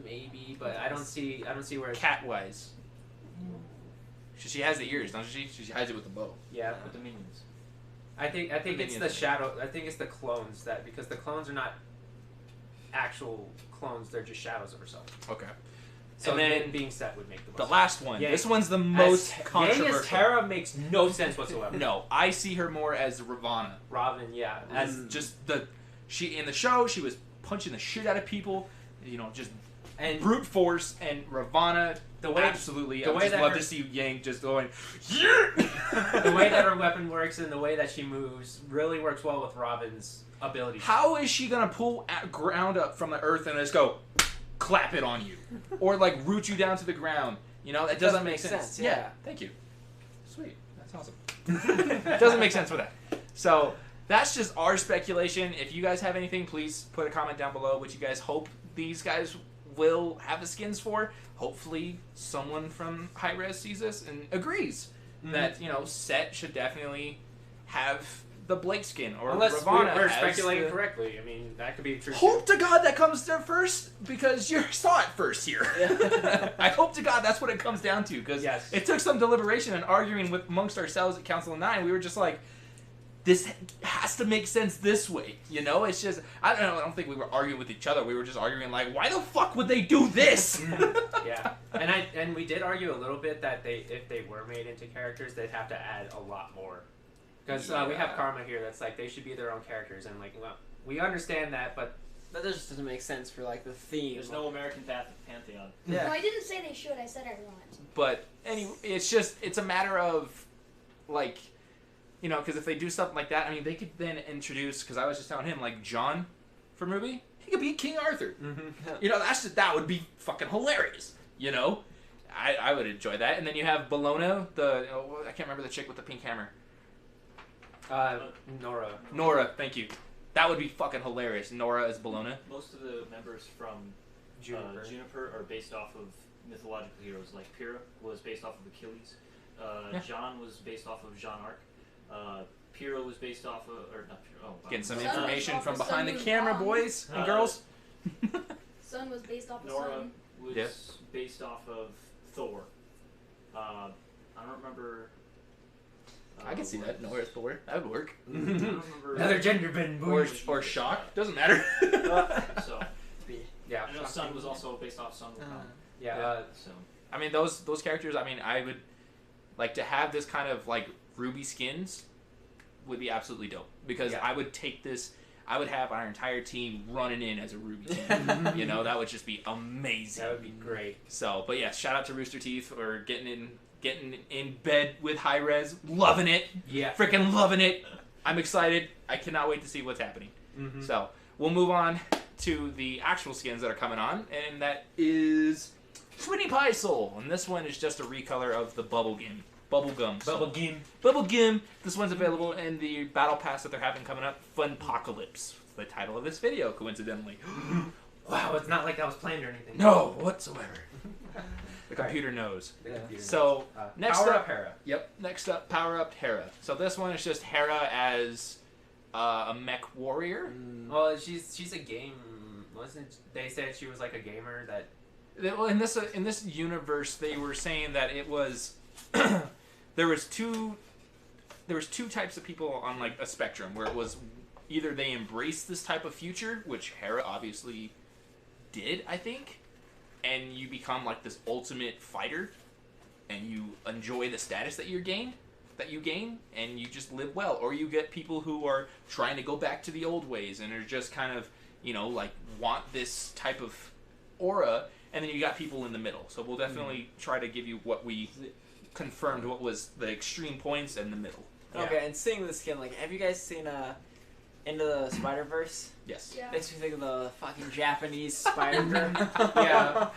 Maybe, but I don't see where. Cat wise, she has the ears, doesn't she? She hides it with the bow. Yeah, With the minions. I think it's minions. the shadow. I think it's the clones because the clones are not actual clones; they're just shadows of herself. Okay. So And then being Set would make the most The sense. last one. Yang. This one's the most Yang as controversial. Terra makes no sense whatsoever. No, I see her more as Ravana. Robin, yeah, As just she in the show, she was punching the shit out of people, just and brute force, and Ravana, the way absolutely. the I way would just that love her- to see Yang just going, yeah! the way that her weapon works and the way that she moves really works well with Robin's ability. How is she gonna pull ground up from the earth and just go clap it on you, or like root you down to the ground? You know, that doesn't make sense. Yeah. Thank you. Sweet. That's awesome. It doesn't make sense with that. So that's just our speculation. If you guys have anything, please put a comment down below what you guys hope these guys will have the skins for. Hopefully someone from High Res sees this and agrees that, you know, Set should definitely have the Blake skin, or unless Ravana we're has speculating correctly. I mean, that could be true. Hope to God that comes there first, because you saw it first here. I hope to God that's what it comes down to, because it took some deliberation and arguing amongst ourselves at Council of 9. We were just like, this has to make sense this way, you know? It's just, I don't think we were arguing with each other. We were just arguing like, why the fuck would they do this? Yeah, and we did argue a little bit that if they were made into characters, they'd have to add a lot more. Because we have Karma here that's like, they should be their own characters, and like, well, we understand that, but that just doesn't make sense for like the theme. There's no American Pantheon. Yeah. No, I didn't say they should. I said I want. But anyway, it's a matter of like, you know, because if they do something like that, I mean, they could then introduce, because I was just telling him, like, John from RWBY, he could be King Arthur. You know, that would be fucking hilarious, you know? I would enjoy that. And then you have Bologna, I can't remember the chick with the pink hammer. Nora, thank you. That would be fucking hilarious. Nora as Bologna. Most of the members from Juniper are based off of mythological heroes. Like Pyrrha was based off of Achilles. John was based off of Jean Arc. Pyrrha was based off of, or not Pyrrha. Oh, wow. Getting some information from behind the camera, boys and girls. Sun was based off of Nora Sun. was based off of Thor. I don't remember. I can see that. Nora's Thor. That would work. I don't remember. Another gender bend. Or Shock. Doesn't matter. So, yeah. I know Sun was also based off Sun Wukong. So. I mean, those characters, I mean, I would like to have this kind of like RWBY skins would be absolutely dope, because I would take this, I would have our entire team running in as a RWBY team. You know, that would just be amazing. That would be great. So, but yeah, shout out to Rooster Teeth for getting in bed with High Res, loving it. Yeah, freaking loving it. I'm excited. I cannot wait to see what's happening. So we'll move on to the actual skins that are coming on, and that is Sweetie Pie Soul, and this one is just a recolor of the Bubblegum. This one's available in the battle pass that they're having coming up, Funpocalyspe. The title of this video, coincidentally. Wow, it's not like I was planned or anything. No, whatsoever. The computer knows. So next Power up, Up Hera. Yep. Next up, Power Up Hera. So this one is just Hera as a mech warrior. Well, she's a game. Wasn't they said she was like a gamer that? Well, in this universe, they were saying that it was there was two types of people on like a spectrum, where it was either they embraced this type of future, which Hera obviously did, I think, and you become like this ultimate fighter, and you enjoy the status that you gain, and you just live well. Or you get people who are trying to go back to the old ways and are just kind of, you know, like want this type of aura, and then you got people in the middle. So we'll definitely try to give you what we confirmed what was the extreme points and the middle. Okay, and seeing the skin, like, have you guys seen Into the Spider-Verse? Yes. Yeah. Makes me think of the fucking Japanese Spider-Man. Yeah.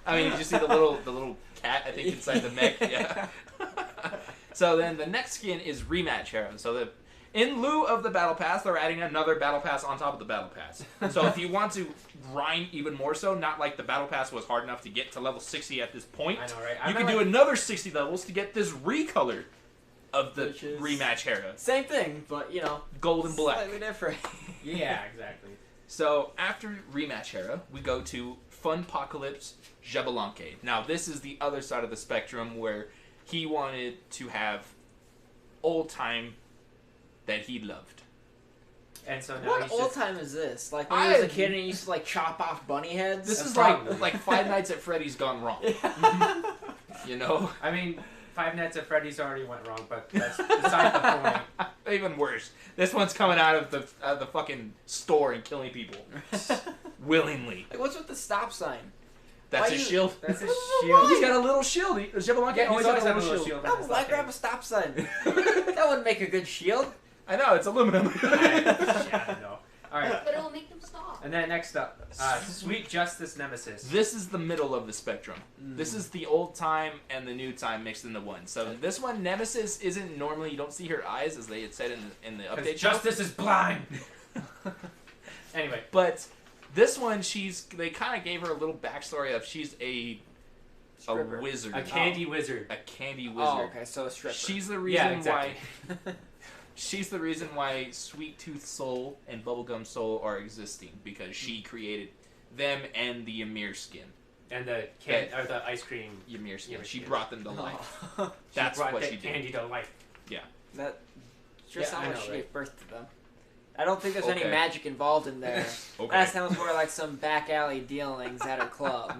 I mean, did you see the little cat, I think, inside the mech? Yeah. So then the next skin is Rematch Hera. So in lieu of the Battle Pass, they're adding another Battle Pass on top of the Battle Pass. So if you want to grind even more so, not like the Battle Pass was hard enough to get to level 60 at this point, I know, right? you can do another 60 levels to get this recolor of the Rematch Hera. Same thing, but, you know, gold and black. Slightly different. Yeah, exactly. So after Rematch Hera, we go to Funpocalyspe Xbalanque. Now this is the other side of the spectrum, where he wanted to have old time that he loved. And so now what old time is this? Like when he was a kid and he used to like chop off bunny heads? This is like Five Nights at Freddy's gone wrong. You know? I mean, Five Nights at Freddy's already went wrong, but that's beside the point. Even worse. This one's coming out of the fucking store and killing people. Willingly. Like, what's with the stop sign? That's his shield. That's his shield. He's got a little shield. Xbalanque always has a little shield. No, why grab a stop sign? That wouldn't make a good shield. I know, it's aluminum. I don't know. Alright. But it'll make them stop. And then next up, Sweet Justice Nemesis. This is the middle of the spectrum. This is the old time and the new time mixed into one. So this one, Nemesis, isn't normally, you don't see her eyes, as they had said in the update. Justice is blind! Anyway. But this one, they kind of gave her a little backstory of she's a wizard. A candy wizard. A candy wizard. Oh, okay, so a stripper. She's the reason exactly. why... She's the reason why Sweet Tooth Soul and Bubblegum Soul are existing, because she created them and the Ymir skin. And the ice cream. Ymir skin. Ymir She skin. brought them to life. That's brought what that she did. candy to life. Yeah. That sure Yeah, sounds I like know, she right? gave birth to them. I don't think there's any Okay. magic involved in there. Okay. That sounds more like some back alley dealings at a club.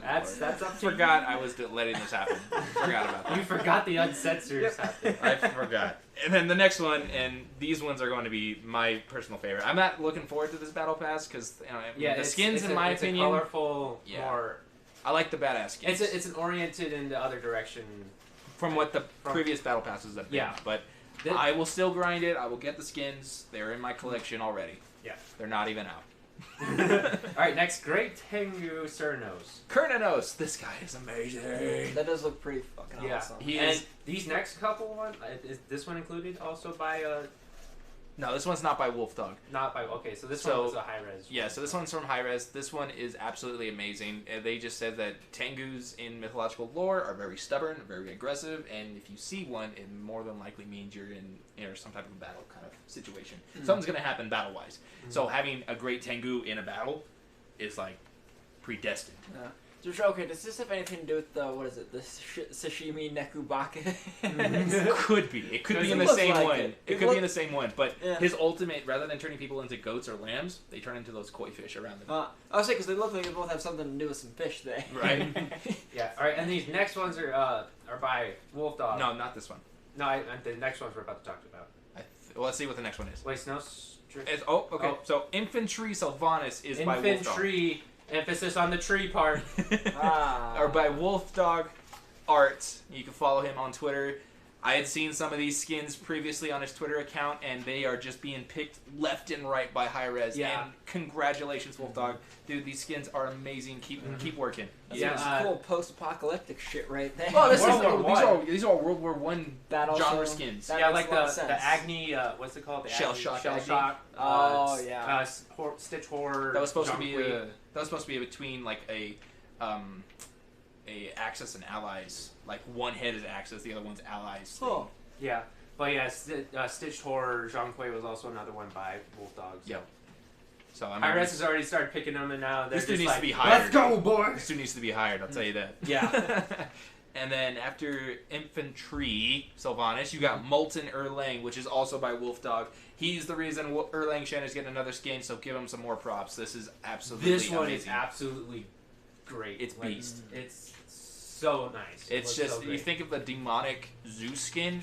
That's up to Forgot I was letting this happen. Forgot about that. You forgot the uncensored happened. I forgot. And then the next one, and these ones are going to be my personal favorite. I'm not looking forward to this battle pass because the skins, in my opinion, it's a colorful, more. I like the badass skins. It's an oriented in the other direction from what the previous battle passes have been. Yeah. But I will still grind it. I will get the skins. They're in my collection already. Yeah. They're not even out. Alright, next, Great Tengu Cernos. Kurnanos. This guy is amazing. That does look pretty fucking awesome. And these next couple ones, is this one included also by No, this one's not by Wolf Dog. not by so this one was a high res. Yeah, so this one's from High Res. This one is absolutely amazing. They just said that Tengus in mythological lore are very stubborn, very aggressive, and if you see one, it more than likely means you're in some type of battle kind of situation. Something's going to happen battle-wise. So having a great Tengu in a battle is like predestined. Yeah. Okay, does this have anything to do with the, what is it, the sashimi nekubake? Could be. It could be in the looks same like one. it. It could be in the same one. But Yeah. his ultimate, rather than turning people into goats or lambs, they turn into those koi fish around them. I was saying, because they look like they both have something to do with some fish there. Right? Yeah. Alright, and these next ones are by Wolf Dog. No, not this one. No, the next ones we're about to talk about. Well, let's see what the next one is. Wait, Snow Okay. Oh. So Infantry Sylvanas is by Wolf Dog. Infantry, emphasis on the tree part. Or by Wolf Dog Art. You can follow him on Twitter. I had seen some of these skins previously on his Twitter account, and they are just being picked left and right by High Res. Yeah. And congratulations, Wolf Dog. Dude, these skins are amazing. Keep working. That's some cool post-apocalyptic shit right there. Well, these are World War One Battle genre show. skins. That Yeah, makes like a lot of the sense. Agni, what's it called? The Shell Agni- Shock Shell Agni. Shock. Yeah. Stitch Horror. That was supposed to be Jonquil. between like a Axis and Allies. Like one head is Axis, the other one's Allies. Cool. Yeah, but yeah, Stitched Horror, Jonquil was also another one by Wolf Dogs. Yep. So I mean, High Res has already started picking them, and now they're this dude just needs like, to be hired. let's go, boys! This dude needs to be hired. I'll tell you that. Yeah. And then after Infantry Sylvanas, you got Molten Erlang, which is also by Wolf Dog. He's the reason Erlang Shen is getting another skin, so give him some more props. This is absolutely This one amazing. is absolutely great. It's Like, beast. It's so nice. It It's looks just, so you great. think of the demonic Zeus skin,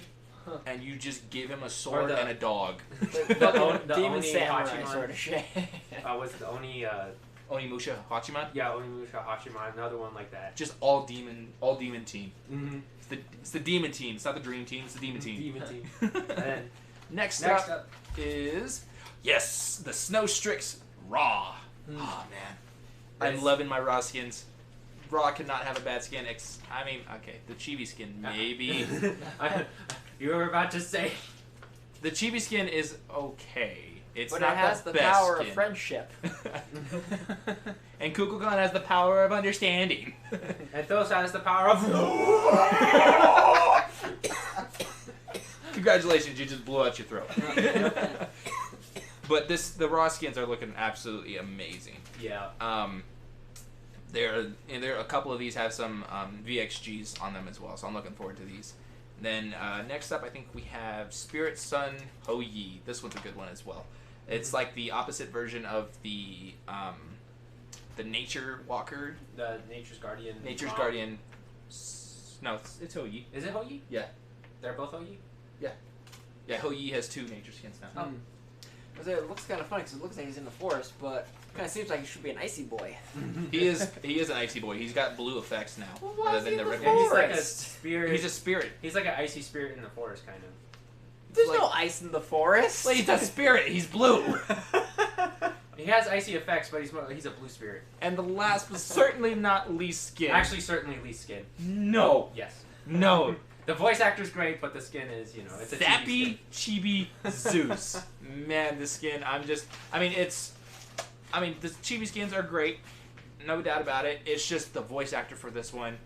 and you just give him a sword the- and a dog. the Demon Oni Samurai Hachiman. sort of shit. What's the Oni? Onimusha Hachiman? Yeah, Onimusha Hachiman, another one like that. Just all demon team. Mm-hmm. It's the demon team. It's not the dream team. It's the demon team. Demon team. And then Next next up up, is the Snow Strix Raw. Oh man, I'm Yes. loving my Raw skins. Raw cannot have a bad skin. I mean, okay, the Chibi skin maybe. you were about to say. The Chibi skin is okay. It's But not it has the the best power skin. of friendship. And Kukulkan has the power of understanding. And Thos has the power of. Congratulations, you just blew out your throat. But the Raw skins are looking absolutely amazing. Yeah. There a couple of these have some VXGs on them as well, so I'm looking forward to these. Then next up, I think we have Spirit Sun Ho Yi. This one's a good one as well. It's like the opposite version of the Nature Walker. The Nature's Guardian. Nature's Guardian. No, it's Ho Yi. Is it Hoyi? Yeah. They're both Hoyi? Yeah, Ho Yi has 2 nature skins now. It looks kind of funny because it looks like he's in the forest, but it kind of seems like he should be an icy boy. He is an icy boy. He's got blue effects now, Well, why rather is than he the in the regular. Yeah, he's like a Forest. spirit. He's a spirit. He's like an icy spirit in the forest, kind of. There's like- no ice in the forest. Well, he's a spirit. He's blue. He has icy effects, but he's a blue spirit. And the last but certainly not least skin. Actually, certainly least skin. No. Yes. No. The voice actor's great, but the skin is, it's a Zappy Chibi Zeus. Man, this skin, the Chibi skins are great. No doubt about it. It's just the voice actor for this one.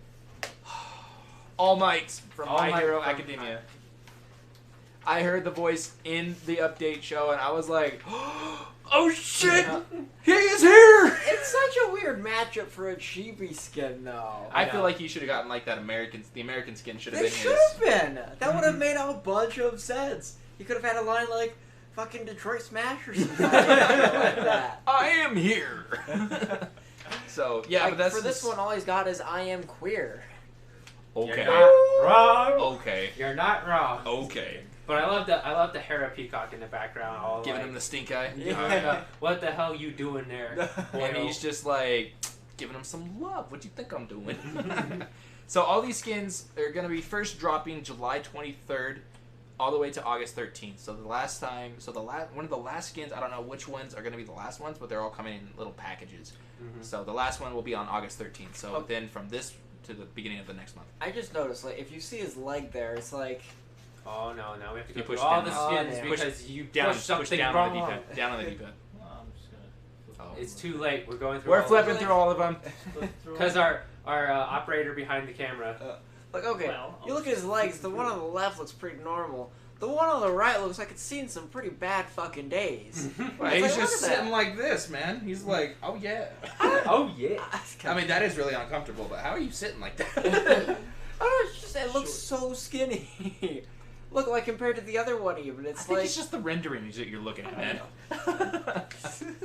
All Might from My Hero Academia. I heard the voice in the update show, and I was like, oh shit! He is here! It's such a weird matchup for a chibi skin, though. I feel like he should have gotten like that the American skin should have been It his. should have been. That would have made a bunch of sense. He could have had a line like, fucking Detroit Smash or something like that. I am here! So, yeah, but that's for this one, all he's got is I am queer. Okay. You're not wrong. Okay. You're not wrong. Okay. But I love the Hera Peacock in the background, all Giving like, him the stink eye. what the hell you doing there? And he's just like giving him some love. What do you think I'm doing? So all these skins are gonna be first dropping July 23rd, all the way to August 13th. So one of the last skins. I don't know which ones are gonna be the last ones, but they're all coming in little packages. Mm-hmm. So the last one will be on August 13th. So then from this to the beginning of the next month. I just noticed, like, if you see his leg there, it's like. Oh no! Now we have to You go through push all down. the skins Oh, because you Down, pushed something down wrong. on the D-pad. Down on the D-pad. Well, I'm just gonna. Oh. It's too late. We're going through. We're all flipping through all of them. because our operator behind the camera. Like, okay, Well, you look at his legs, the one on the left looks pretty normal. The one on the right looks like it's seen some pretty bad fucking days. Well, It's he's like, just look at sitting that. like this, man. He's like, oh yeah. Oh yeah. I mean, that is really uncomfortable, but how are you sitting like that? I don't know, it's just, it looks so skinny. Look, like, compared to the other one even, I it's think like... it's just the rendering that you're looking at, man. I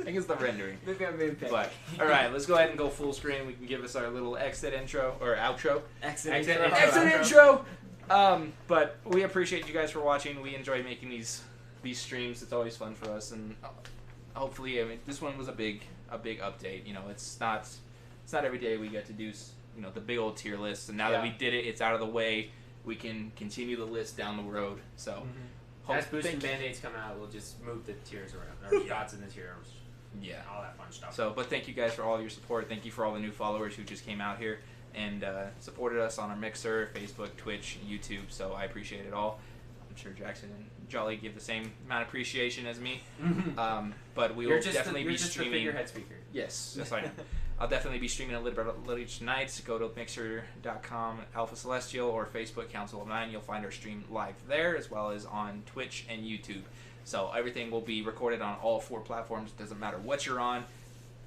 think it's the rendering. Maybe I'm being picky. But, alright, let's go ahead and go full screen. We can give us our little exit intro, or outro. Exit Exit intro. Exit intro! But we appreciate you guys for watching. We enjoy making these streams. It's always fun for us, and hopefully, I mean, this one was a big update. It's not every day we get to do, the big old tier list, and now that we did it, it's out of the way. We can continue the list down the road. So, As Boost and Band-Aids come out, we'll just move the tiers around. Or dots in the tiers. yeah. All that fun stuff. So, but thank you guys for all your support. Thank you for all the new followers who just came out here and supported us on our Mixer, Facebook, Twitch, YouTube. So I appreciate it all. I'm sure Jackson and Jolly give the same amount of appreciation as me. But we will definitely be streaming. The figurehead speaker. Yes, I am. I'll definitely be streaming a little bit each night. Go to mixer.com, Alpha Celestial, or Facebook, Council of 9. You'll find our stream live there, as well as on Twitch and YouTube. So everything will be recorded on all 4 platforms. Doesn't matter what you're on.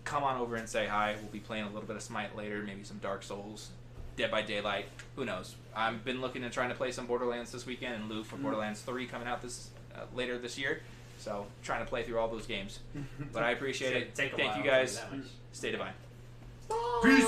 Come on over and say hi. We'll be playing a little bit of Smite later, maybe some Dark Souls, Dead by Daylight. Who knows? I've been looking and trying to play some Borderlands this weekend in lieu for Borderlands 3 coming out later this year. So trying to play through all those games. But I appreciate it. Thank you guys. Stay divine. Peace.